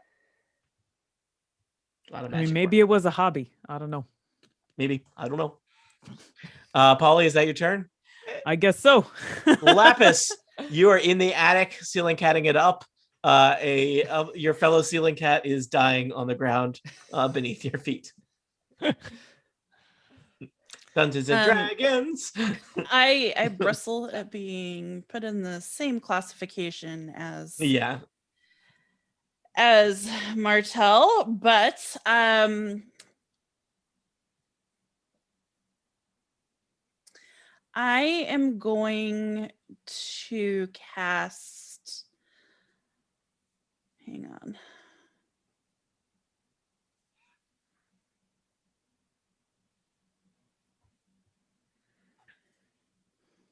A lot of I mean, magic maybe work. it was a hobby. I don't know. Maybe. I don't know. Polly, is that your turn? I guess so. Lapis, you are in the attic, ceiling catting it up. Your fellow ceiling cat is dying on the ground beneath your feet. Dungeons and Dragons. I bristle at being put in the same classification as Martel, but I am going to cast. Hang on.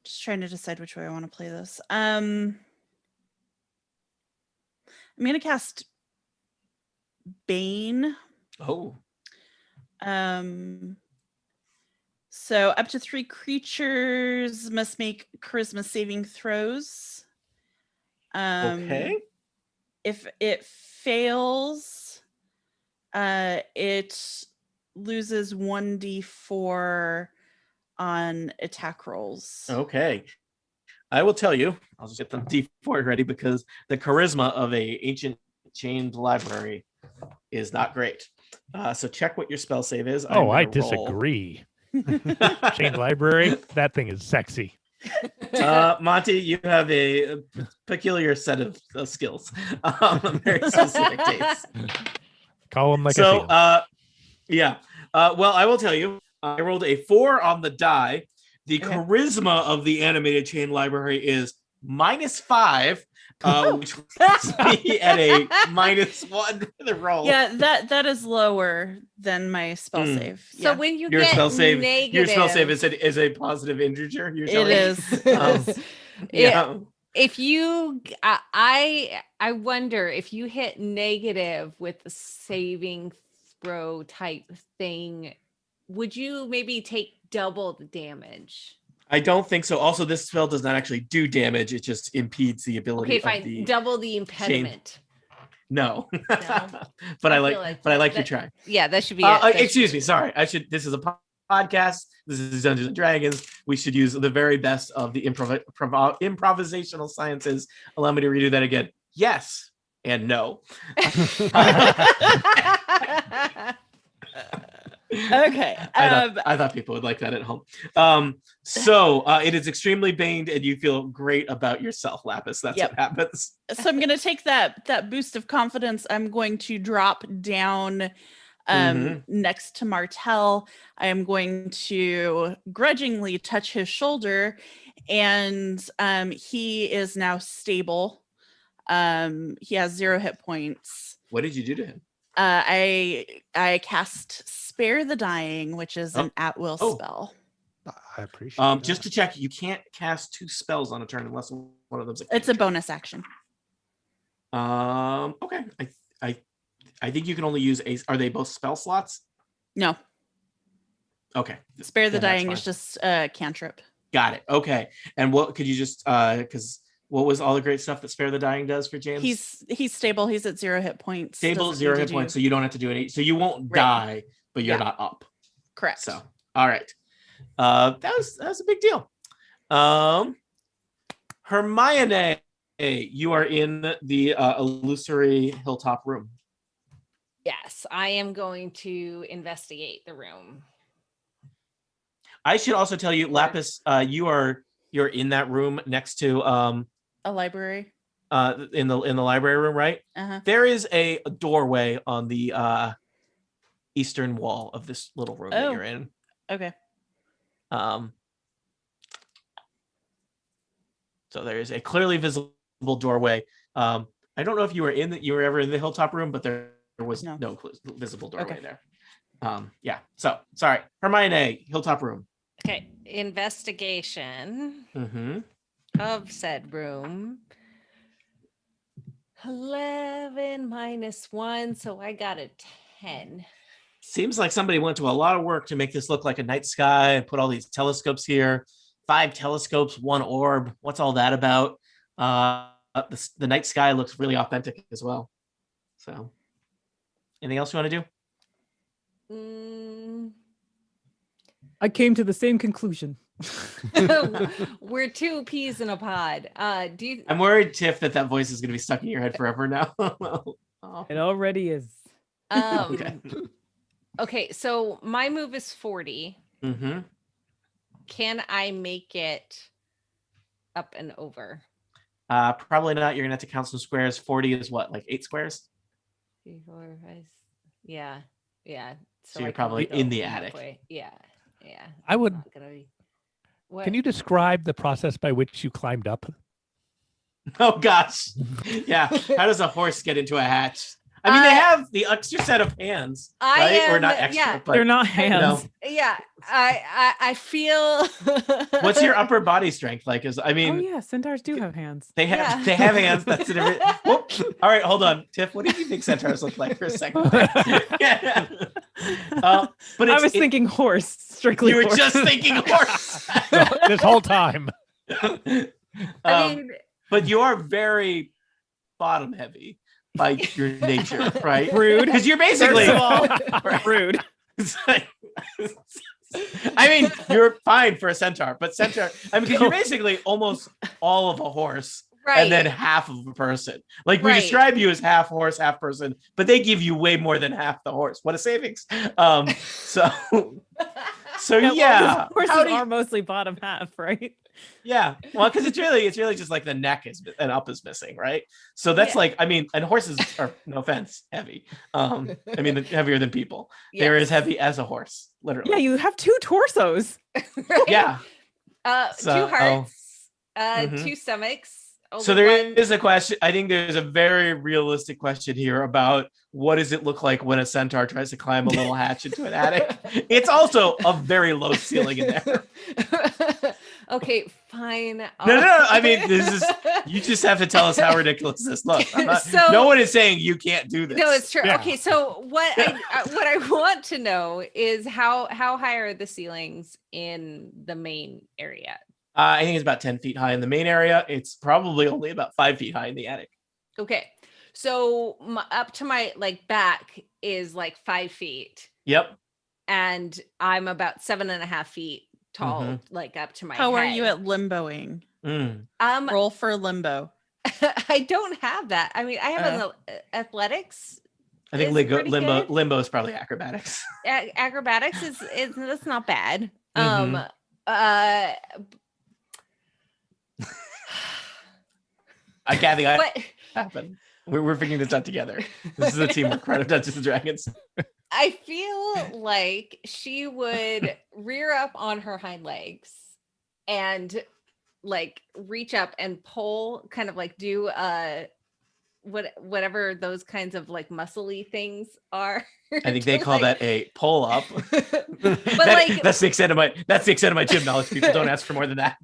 Just trying to decide which way I want to play this. I'm going to cast Bane. Oh. So up to 3 creatures must make charisma saving throws. Okay. If it fails, it loses 1d4 on attack rolls. Okay. I will tell you, I'll just get the D4 ready because the charisma of a ancient chained library is not great. So check what your spell save is. Oh, I disagree. Chained library, that thing is sexy. Monty, you have a peculiar set of skills. Very specific tastes. Call them like a shield. Yeah. Well, I will tell you, I rolled a 4 on the die. The charisma of the animated chain library is -5, which puts me at a -1 for the roll. Yeah, that is lower than my spell save. So Yeah. when you Your get spell save, negative, your spell save is a positive integer. You're It telling me? is. Yeah. if you, I wonder if you hit negative with the saving throw type thing, would you maybe take double the damage? I don't think so. Also, this spell does not actually do damage. It just impedes the ability. Okay, fine. Of the Double the impediment. No. No? But I feel like that- your try. Yeah, that should be it. Excuse me. Sorry. This is a podcast. This is Dungeons and Dragons. We should use the very best of the improvisational sciences. Allow me to redo that again. Yes and no. Okay. I thought people would like that at home. So it is extremely baned, and you feel great about yourself, Lapis. That's what happens. So I'm going to take that boost of confidence. I'm going to drop down next to Martel. I am going to grudgingly touch his shoulder, and he is now stable. He has 0 hit points. What did you do to him? I cast Spare the Dying, which is an at-will spell. I appreciate that. Just to check, you can't cast 2 spells on a turn unless one of them's a It's a cantrip. bonus action. Okay. I think you can only use are they both spell slots? No, Okay. spare the Then that's dying fine. is just a cantrip. Got it. Okay. And what could you just because what was all the great stuff that Spare the Dying does for James? He's stable. He's at 0 hit points. Stable, Doesn't 0 need hit to points, do- so you don't have to do any. So you won't Right. die, but you're Yeah. not up. Correct. So all right. That was a big deal. Hermione, you are in the illusory hilltop room. Yes, I am going to investigate the room. I should also tell you, Lapis, you're in that room next to A library. in the library room, right? Uh-huh. There is a doorway on the eastern wall of this little room that Oh. you're in. Okay. So there is a clearly visible doorway. I don't know if you were ever in the hilltop room, but there was no visible doorway there. Yeah. So sorry, Hermione, hilltop room. Okay, investigation of said room. 11 minus 1, so I got a 10. Seems like somebody went to a lot of work to make this look like a night sky and put all these telescopes here. 5 telescopes, 1 orb. What's all that about? The night sky looks really authentic as well. So, anything else you want to do? I came to the same conclusion. We're 2 peas in a pod. I'm worried, Tiff, that voice is going to be stuck in your head forever now. Oh. It already is. Okay, so my move is 40. Can I make it up and over? Probably not. You're gonna have to count some squares. 40 is what, like 8 squares? 3, 4, 5. Yeah. So you're I can probably go in the attic. halfway. Yeah. I would. Not gonna be... What? Can you describe the process by which you climbed up? Oh gosh. Yeah. How does a horse get into a hatch? I mean, they have the extra set of hands, right? Or not extra, but they're not hands. Yeah, I feel. What's your upper body strength like? Oh yeah, centaurs do have hands. They have hands. That's a different. Whoop. All right, hold on, Tiff. What do you think centaurs look like for a second? Yeah. But I was thinking horse. Strictly. You were horse. just thinking horse This whole time. I mean, but you are very bottom heavy by your nature, right? Rude. Because you're basically rude. I mean, you're fine for a centaur, but centaur. I mean, because you're basically almost all of a horse, right? And then half of a person. Like we Right. describe you as half horse, half person, but they give you way more than half the horse. What a savings! So yeah, Horses are mostly bottom half, right? Yeah, well, because it's really just like the neck and up is missing, right? So that's like, I mean, and horses are, no offense, heavy. I mean, heavier than people. Yes. They're as heavy as a horse, literally. Yeah, you have 2 torsos. Right? Yeah. 2 hearts, 2 stomachs. So there is a question. I think there's a very realistic question here about what does it look like when a centaur tries to climb a little hatch into an attic. It's also a very low ceiling in there. Okay, fine. No. I mean, you just have to tell us how ridiculous this looks. No one is saying you can't do this. No, it's true. Yeah. Okay, so what I want to know is how high are the ceilings in the main area? I think it's about 10 feet high in the main area. It's probably only about 5 feet high in the attic. Okay, so up to my back is 5 feet. Yep. And I'm about 7.5 feet tall, up to my How head. are you at limboing? Roll for limbo. I don't have that. I mean, I have an athletics. I think pretty good. limbo is probably acrobatics. Acrobatics is that's not bad. Kathy, happened. We're figuring this out together. This is a teamwork part of Dungeons and Dragons. I feel like she would rear up on her hind legs and reach up and pull, kind of do a whatever those kinds of like muscly things are. I think they call that a pull up. But that's the extent of my gym knowledge. People don't ask for more than that.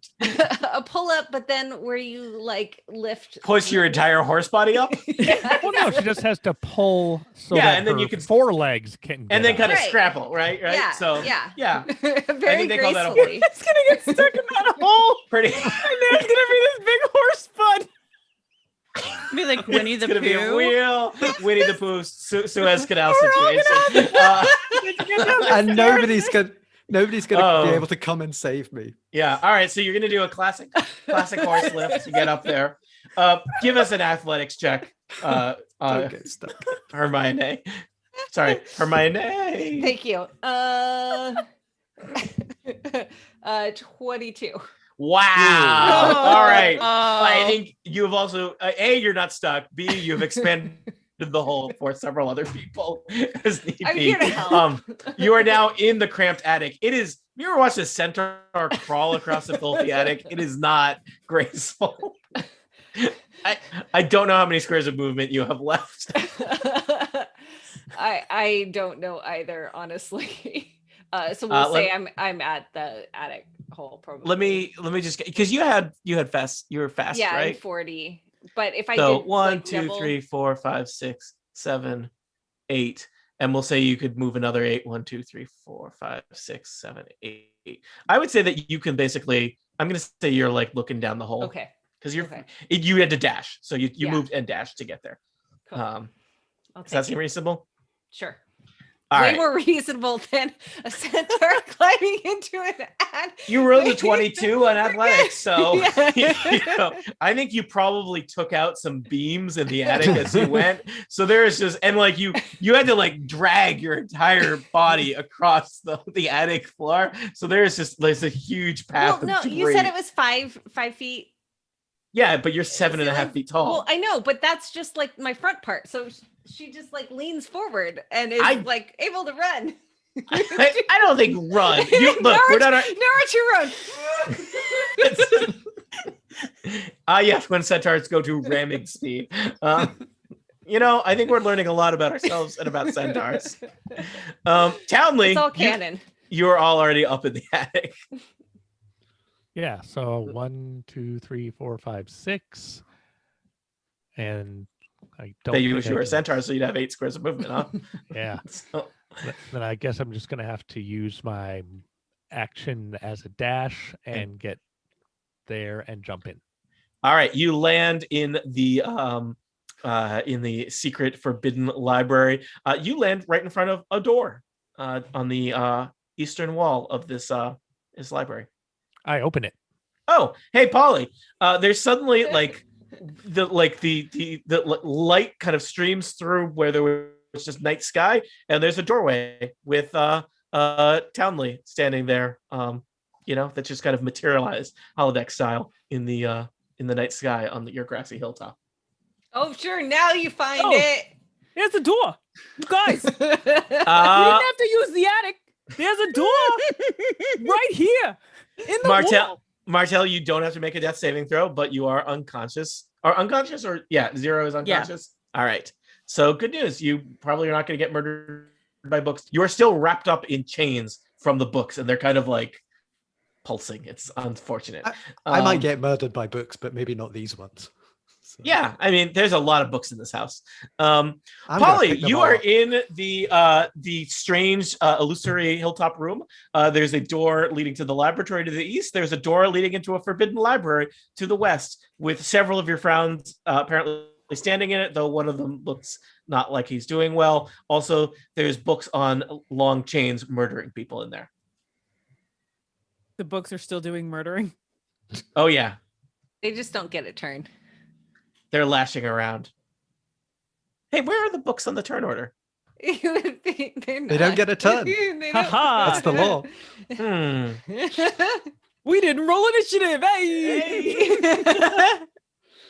a pull up, but then where you like lift, Push your entire horse body up. Yeah. Well, no, she just has to pull so Yeah, that and then her you can- forelegs can And then get kind up. of Right. scrapple, right? Yeah, So yeah. I Very think they call that a gracefully. It's gonna get stuck in that hole, pretty. and there's gonna be this big horse butt. Be like Winnie It's the gonna be a Pooh. real Winnie the Pooh Suez Canal We're all situation. And nobody's gonna Oh. be able to come and save me. Yeah. All right. So you're gonna do a classic horse lift to get up there. Give us an athletics check, Don't get stuck. Hermione. Sorry, Hermione. Thank you. 22. Wow. No. All right. Oh. I think you have also A, you're not stuck. B, you have expanded the hole for several other people as need I'm be. here to help. You are now in the cramped attic. It is. You ever watched a centaur crawl across the filthy attic? It is not graceful. I don't know how many squares of movement you have left. I don't know either, honestly. So we'll say I'm at the attic hole probably. Let me just because you were fast, yeah, I'm right? 40. But if I So did 1, like 2, double, 3, 4, 5, 6, 7, 8. And we'll say you could move another 8. 1, 2, 3, 4, 5, 6, 7, 8. I would say that you can basically, I'm gonna say you're like looking down the hole. okay. Because you're Okay. you had to dash. So you Yeah. moved and dashed to get there. Cool. Does I'll that take seem it. reasonable? Sure. All Way right. more reasonable than a centaur climbing into an ad. You rolled a 22 on athletics, so Yeah. I think you probably took out some beams in the attic as you went. So there is just and like you had to like drag your entire body across the attic floor. So there's a huge path. Well, no, of you debris. said it was 5 feet. Yeah, but you're 7.5 feet tall. Well, I know, but that's just like my front part. So she just like leans forward and is like able to run. I don't think run. Look, we're not. Naruto run. Yes, when centaurs go to ramming speed. I think we're learning a lot about ourselves and about centaurs. Townley, It's all canon. you're all already up in the attic. Yeah, so 1, 2, 3, 4, 5, 6. And I don't That you think wish I you were a can- centaur, so you'd have 8 squares of movement, huh? Yeah. So- Then I guess I'm just gonna have to use my action as a dash and get there and jump in. all right, you land in the secret forbidden library. You land right in front of a door on the eastern wall of this library. I open it. Oh, hey, Polly. There's suddenly like the light kind of streams through where there was just night sky, and there's a doorway with Townley standing there. That just kind of materialized holodeck style in the night sky on your grassy hilltop. Oh, sure. Now you find Oh. it. There's a door, you guys. You didn't have to use the attic. There's a door right here in the wall. Martel, you don't have to make a death saving throw, but you are unconscious. Zero is unconscious. All right. So good news. You probably are not going to get murdered by books. You are still wrapped up in chains from the books, and they're kind of like pulsing. It's unfortunate. I might get murdered by books, but maybe not these ones. So, Yeah, I mean, there's a lot of books in this house. I'm gonna Polly, pick them you all are up. in the strange illusory hilltop room. There's a door leading to the laboratory to the east. There's a door leading into a forbidden library to the west, with several of your friends apparently standing in it, though one of them looks not like he's doing well. Also, there's books on long chains murdering people in there. The books are still doing murdering. Oh yeah, They just don't get a turn. they're lashing around. Hey, where are the books on the turn order? You would think they're They don't not. get a turn. They Ha-ha. That's the law. don't. We didn't roll initiative. Hey.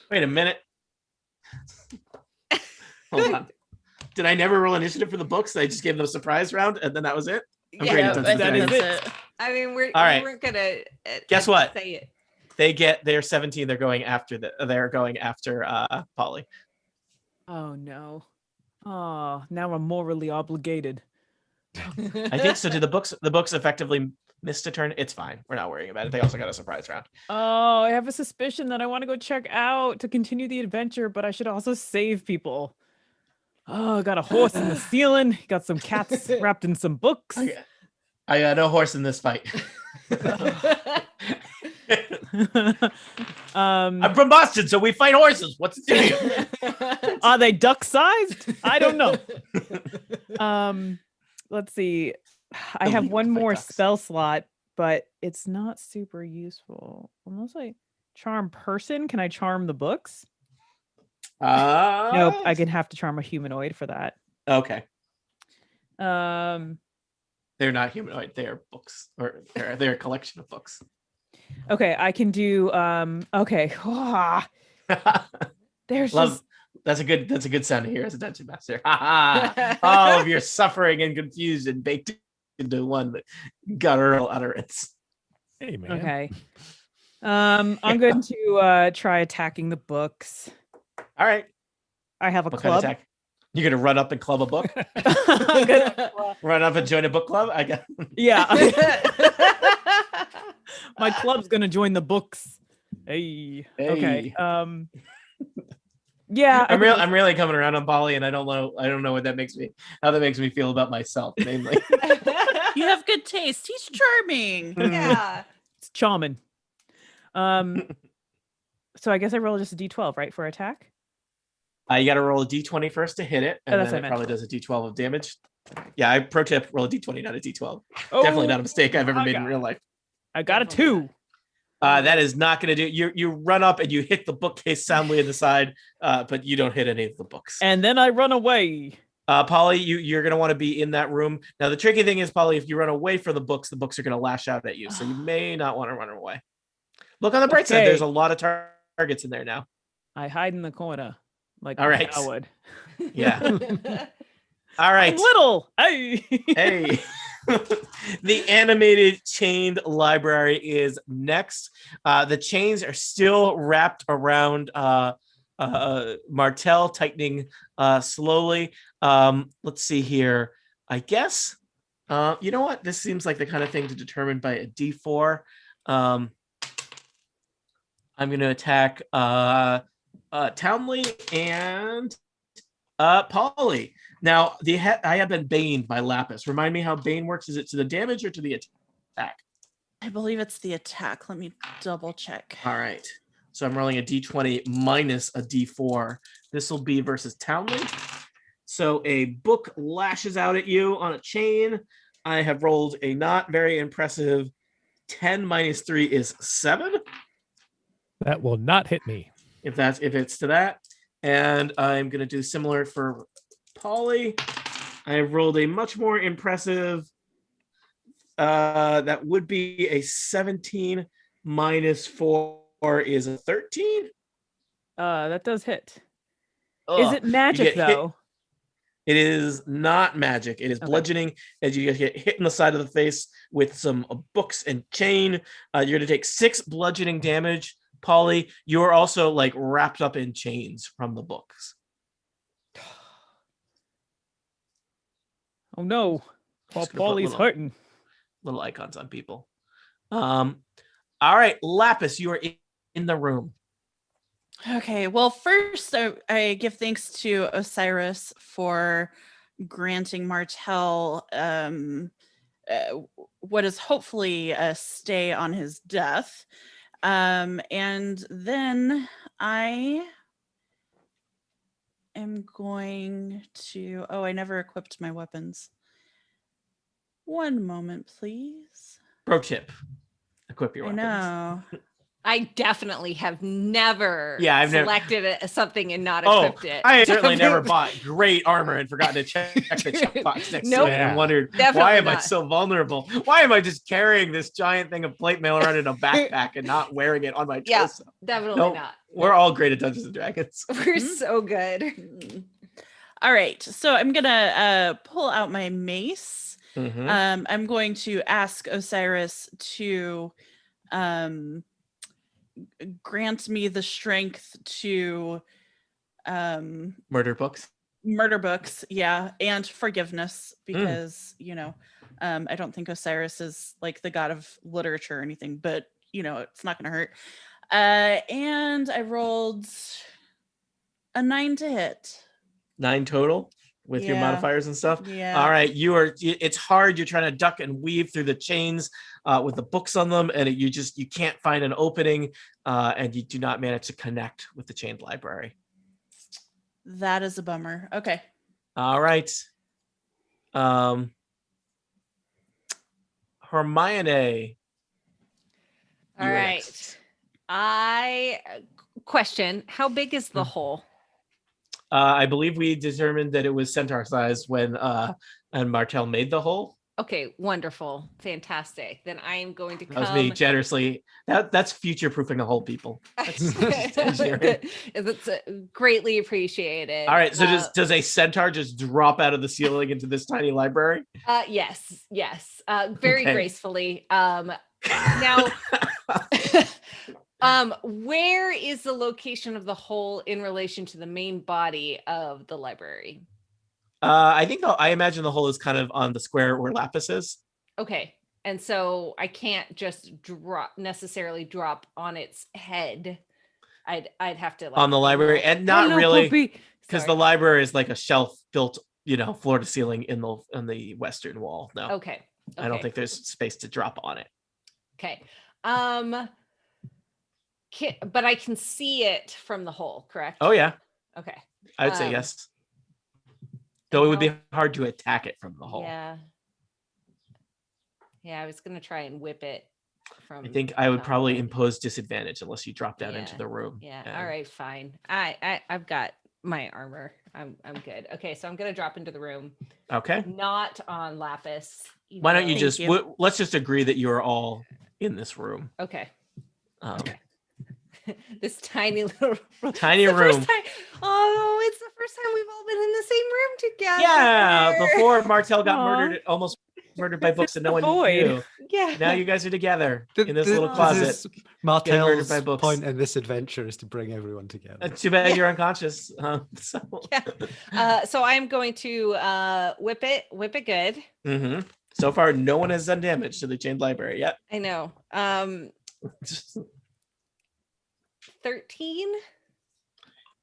Wait a minute. Hold on. Did I never roll initiative for the books? I just gave them a surprise round, and then that was it. I'm great Yeah, at I Dungeons think and is that's it. I mean, we All right. weren't gonna Guess what? say it. They're 17. They're going after Polly. Oh no. Oh, now I'm morally obligated. I think so. Do the books effectively missed a turn? It's fine. We're not worrying about it. They also got a surprise round. Oh, I have a suspicion that I want to go check out to continue the adventure, but I should also save people. Oh, I got a horse in the ceiling. Got some cats wrapped in some books. I got no horse in this fight. I'm from Boston, so we fight horses. What's it to you? Are they duck-sized? I don't know. Let's see. I The have league one to fight more ducks. spell slot, but it's not super useful. Unless I charm person, can I charm the books? Nope, I can have to charm a humanoid for that. Okay. Um, They're not humanoid. They are books, or they're a collection of books. okay, I can do okay. There's Love. just That's a good sound to hear as a dungeon master. All of your suffering and confusion baked into one guttural utterance. Hey, man. okay. I'm going to try attacking the books. All right. I have a What kind of club. attack? You're gonna run up and club a book? I'm gonna- Run up and join a book club? I got. yeah. My club's gonna join the books. Hey. Okay. Hey. Yeah. I I'm think I'm really coming around on Polly, and I don't know what that makes me. How that makes me feel about myself, namely. You have good taste. He's charming. Yeah. it's charming. So I guess I roll just a d12, right, for attack? You got to roll a d20 first to hit it, Oh, and that's then what I it meant. probably does a d12 of damage. Yeah, I pro tip: roll a d20, not a d12. Oh, Definitely not a mistake I've ever I made in got real it. life. I got a Definitely 2. That is not going to do. You run up and you hit the bookcase soundly in the side, but you don't hit any of the books. And then I run away. Polly, you're going to want to be in that room. Now, the tricky thing is, Polly, if you run away from the books are going to lash out at you. So you may not want to run away. Look on the bright side. Okay. There's a lot of targets in there now. I hide in the corner like All a right. coward. Yeah. All right. I'm little. Hey. Hey. The animated chained library is next. The chains are still wrapped around Martel, tightening slowly. Let's see here. I guess, you know what? This seems like the kind of thing to determine by a D4. I'm going to attack Townley and Polly. Now, I have been baned by Lapis. Remind me how Bane works. Is it to the damage or to the attack? I believe it's the attack. Let me double check. All right. So I'm rolling a d20 minus a d4. This will be versus Townley. So a book lashes out at you on a chain. I have rolled a not very impressive 10 minus 3 is 7. That will not hit me. If it's to that. And I'm going to do similar for Polly. I have rolled a much more impressive, that would be a 17 minus 4 is a 13. That does hit. Ugh, Is it magic get hit- though? It is not magic. It is Okay. bludgeoning as you get hit in the side of the face with some books and chain. You're going to take 6 bludgeoning damage. Polly, you are also like wrapped up in chains from the books. Oh no. Poor Just gonna put Paulie's hurting. little icons on people. All right, Lapis, you are in the room. Okay, well, first I give thanks to Osiris for granting Martel what is hopefully a stay on his death. And then I am going to... Oh, I never equipped my weapons. One moment, please. Pro tip: equip your I weapons. know. I definitely have never I've never- selected something and not Oh, equipped it. I certainly never bought great armor and forgotten to check the checkbox next Nope. to it and wondered, Definitely why am I not. so vulnerable? Why am I just carrying this giant thing of plate mail around in a backpack and not wearing it on my Yeah. torso? Definitely Nope. not. We're all great at Dungeons and Dragons. We're so good. Mm. All right, so I'm gonna pull out my mace. Mhm. I'm going to ask Osiris to grant me the strength to Murder books. Murder books, yeah, and forgiveness, because I don't think Osiris is like the god of literature or anything, but it's not gonna hurt. And I rolled a 9 to hit. 9 total with your Yeah. modifiers and stuff. Yeah. All right, it's hard. You're trying to duck and weave through the chains with the books on them, and you can't find an opening, and you do not manage to connect with the chained library. That is a bummer. Okay. All right. Hermione. All you're right. next. Question: how big is the hole? I believe we determined that it was centaur size when and Martel made the hole. Okay, wonderful, fantastic. Then I am going to That was me generously. That's future proofing the hole, people. That's greatly appreciated. All right, so does a centaur just drop out of the ceiling into this tiny library? Yes, very gracefully. Now, where is the location of the hole in relation to the main body of the library? I imagine the hole is kind of on the square where Lapis is. Okay, and so I can't just necessarily drop on its head. I'd have to on the library, and not really, because the library is like a shelf built, floor to ceiling in the western wall. No. Okay. I don't think there's space to drop on it. Okay. But I can see it from the hole, correct? Oh yeah. Okay. I'd say yes. Though it would be hard to attack it from the hole. Yeah. Yeah, I was gonna try and whip it from. I think I would probably impose disadvantage unless you drop down into the room. Yeah. All right, fine. I've got my armor. I'm good. Okay, so I'm gonna drop into the room. Okay. Not on Lapis. Why don't you let's just agree that you're all in this room. Okay. Okay. This tiny little room. Tiny room. Oh, it's the first time we've all been in the same room together. Yeah, before Martel got murdered, almost murdered by books and no one knew. Yeah. Now you guys are together in this little closet. Martel's point in this adventure is to bring everyone together. Too bad you're unconscious. So I'm going to whip it good. Mm-hmm. So far, no one has done damage to the chained library yet. I know. 13.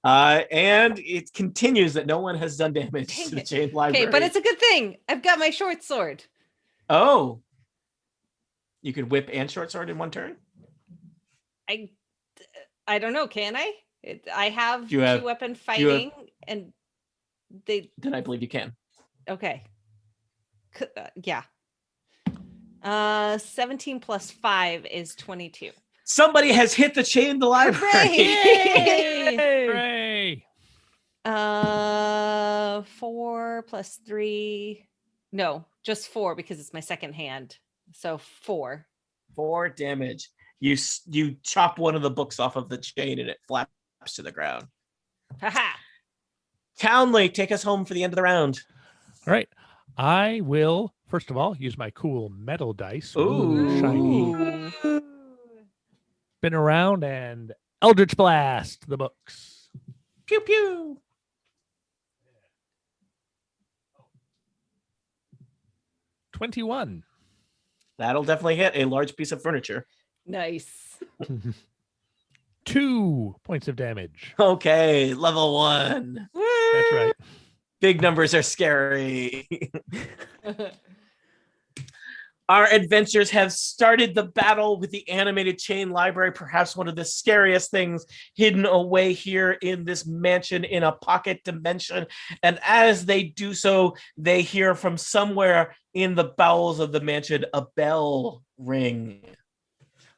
And it continues that no one has done damage to the chained library. Okay, but it's a good thing. I've got my short sword. Oh. You could whip and short sword in one turn? I don't know, can I? I have two weapon fighting and they Then I believe you can. Okay. Yeah. 17 plus 5 is 22. Somebody has hit the chained library. Hooray! 4 plus 3. No, just 4 because it's my second hand. So 4. 4 damage. You chop one of the books off of the chain and it flaps to the ground. Haha. Townley, take us home for the end of the round. All right. I will, first of all, use my cool metal dice. Ooh. Shiny. Spin around and Eldritch Blast the books. Pew pew. $21. That'll definitely hit a large piece of furniture. Nice. 2 points of damage. Okay, level 1. That's right. Big numbers are scary. Our adventures have started the battle with the animated chain library, perhaps one of the scariest things hidden away here in this mansion in a pocket dimension. And as they do so, they hear from somewhere in the bowels of the mansion a bell ring.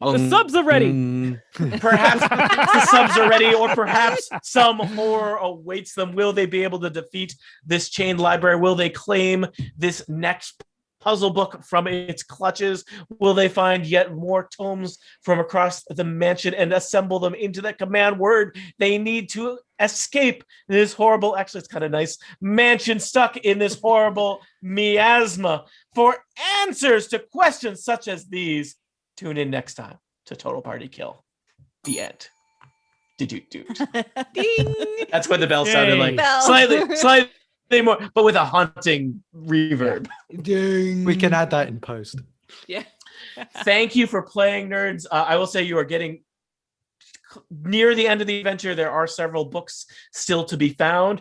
The subs are ready. Perhaps the subs are ready, or perhaps some horror awaits them. Will they be able to defeat this chained library? Will they claim this next puzzle book from its clutches? Will they find yet more tomes from across the mansion and assemble them into the command word they need to escape this horrible, actually it's kind of nice, mansion stuck in this horrible miasma? For answers to questions such as these, tune in next time to Total Party Kill. The end. do. Ding. That's what the bell sounded Yay. like. Bell. Slightly more, but with a haunting reverb. Ding. We can add that in post. Yeah. Thank you for playing, nerds. I will say you are getting near the end of the adventure. There are several books still to be found.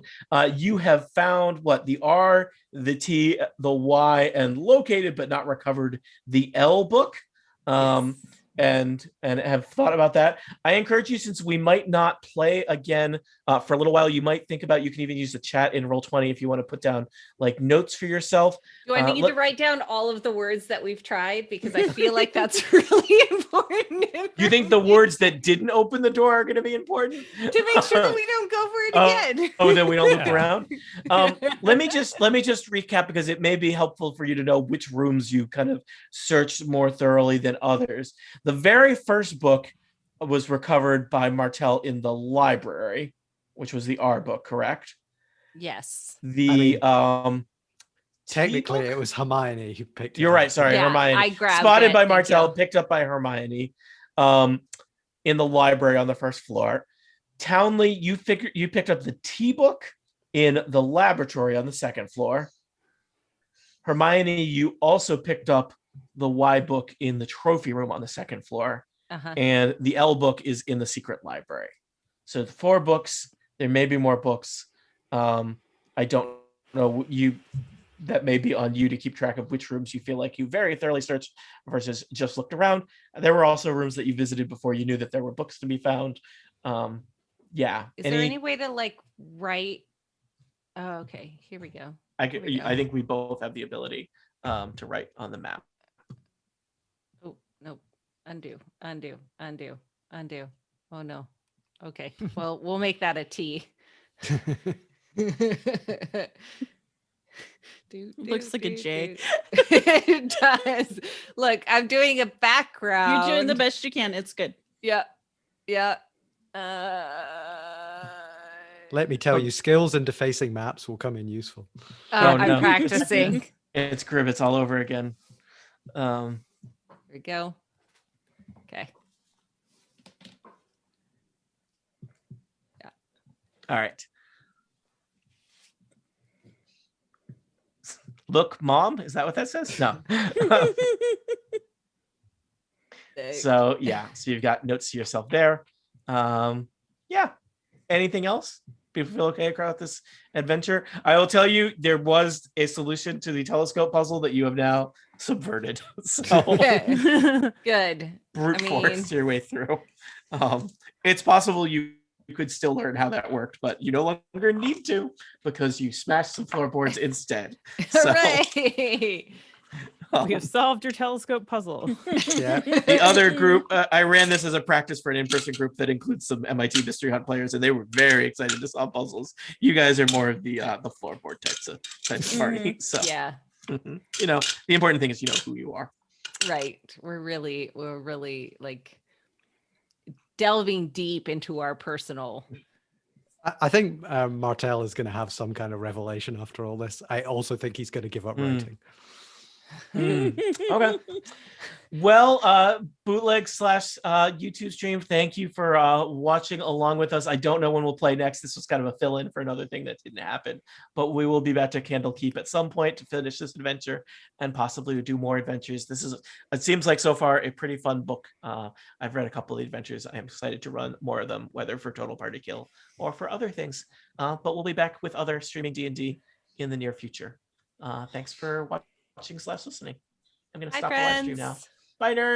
You have found what? The R, the T, the Y, and located but not recovered the L book. Yes. And have thought about that. I encourage you, since we might not play again for a little while, you might think about, you can even use the chat in Roll20 if you want to put down like notes for yourself. Do I need to write down all of the words that we've tried? Because I feel like that's really important. You think the words that didn't open the door are going to be important? To make sure that we don't go for it again. Oh, then we don't look Yeah. around. Let me just recap, because it may be helpful for you to know which rooms you kind of searched more thoroughly than others. The very first book was recovered by Martel in the library, which was the R book, correct? Yes. The Technically, T book? it was Hermione who picked it You're up. right. Sorry, Yeah, Hermione. I grabbed Spotted it, by thank Martel, you. picked up by Hermione. In the library on the first floor. Townley, you picked up the T book in the laboratory on the second floor. Hermione, you also picked up the Y book in the trophy room on the second floor. Uh-huh. And the L book is in the secret library. So the 4 books. There may be more books. I don't know, that may be on you to keep track of which rooms you feel like you very thoroughly searched versus just looked around. There were also rooms that you visited before you knew that there were books to be found. Yeah. Is there any way to like write? Oh, okay. Here we go. I go. think we both have the ability to write on the map. Oh, no. Undo. Oh, no. Okay. Well, we'll make that a T. Looks like a J. It does. Look, I'm doing a background. You're doing the best you can. It's good. Yeah. Let me tell you, skills in defacing maps will come in useful. I'm no. practicing. It's Gribbets all over again. Here we go. Okay. All right. Look, Mom, is that what that says? No. So yeah, so you've got notes to yourself there. Yeah. Anything else? People feel okay across this adventure? I will tell you, there was a solution to the telescope puzzle that you have now subverted. So Good. brute force your way through. It's possible you could still learn how that worked, but you no longer need to, because you smashed some floorboards instead. So, Hooray! We have solved your telescope puzzle. Yeah. the other group, I ran this as a practice for an in-person group that includes some MIT Mystery Hunt players, and they were very excited to solve puzzles. You guys are more of the floorboard types of party. So Yeah, you know, the important thing is you know who you are. right. We're really like delving deep into our personal. I think Martel is going to have some kind of revelation after all this. I also think he's going to give up writing. Okay. Well, bootleg / YouTube stream. Thank you for watching along with us. I don't know when we'll play next. This was kind of a fill-in for another thing that didn't happen, but we will be back to Candlekeep at some point to finish this adventure and possibly do more adventures. It seems like so far a pretty fun book. I've read a couple of the adventures. I am excited to run more of them, whether for Total Party Kill or for other things. But we'll be back with other streaming D&D in the near future. Thanks for watching / listening. I'm going to Hi, stop the live stream now. friends. Bye, nerds.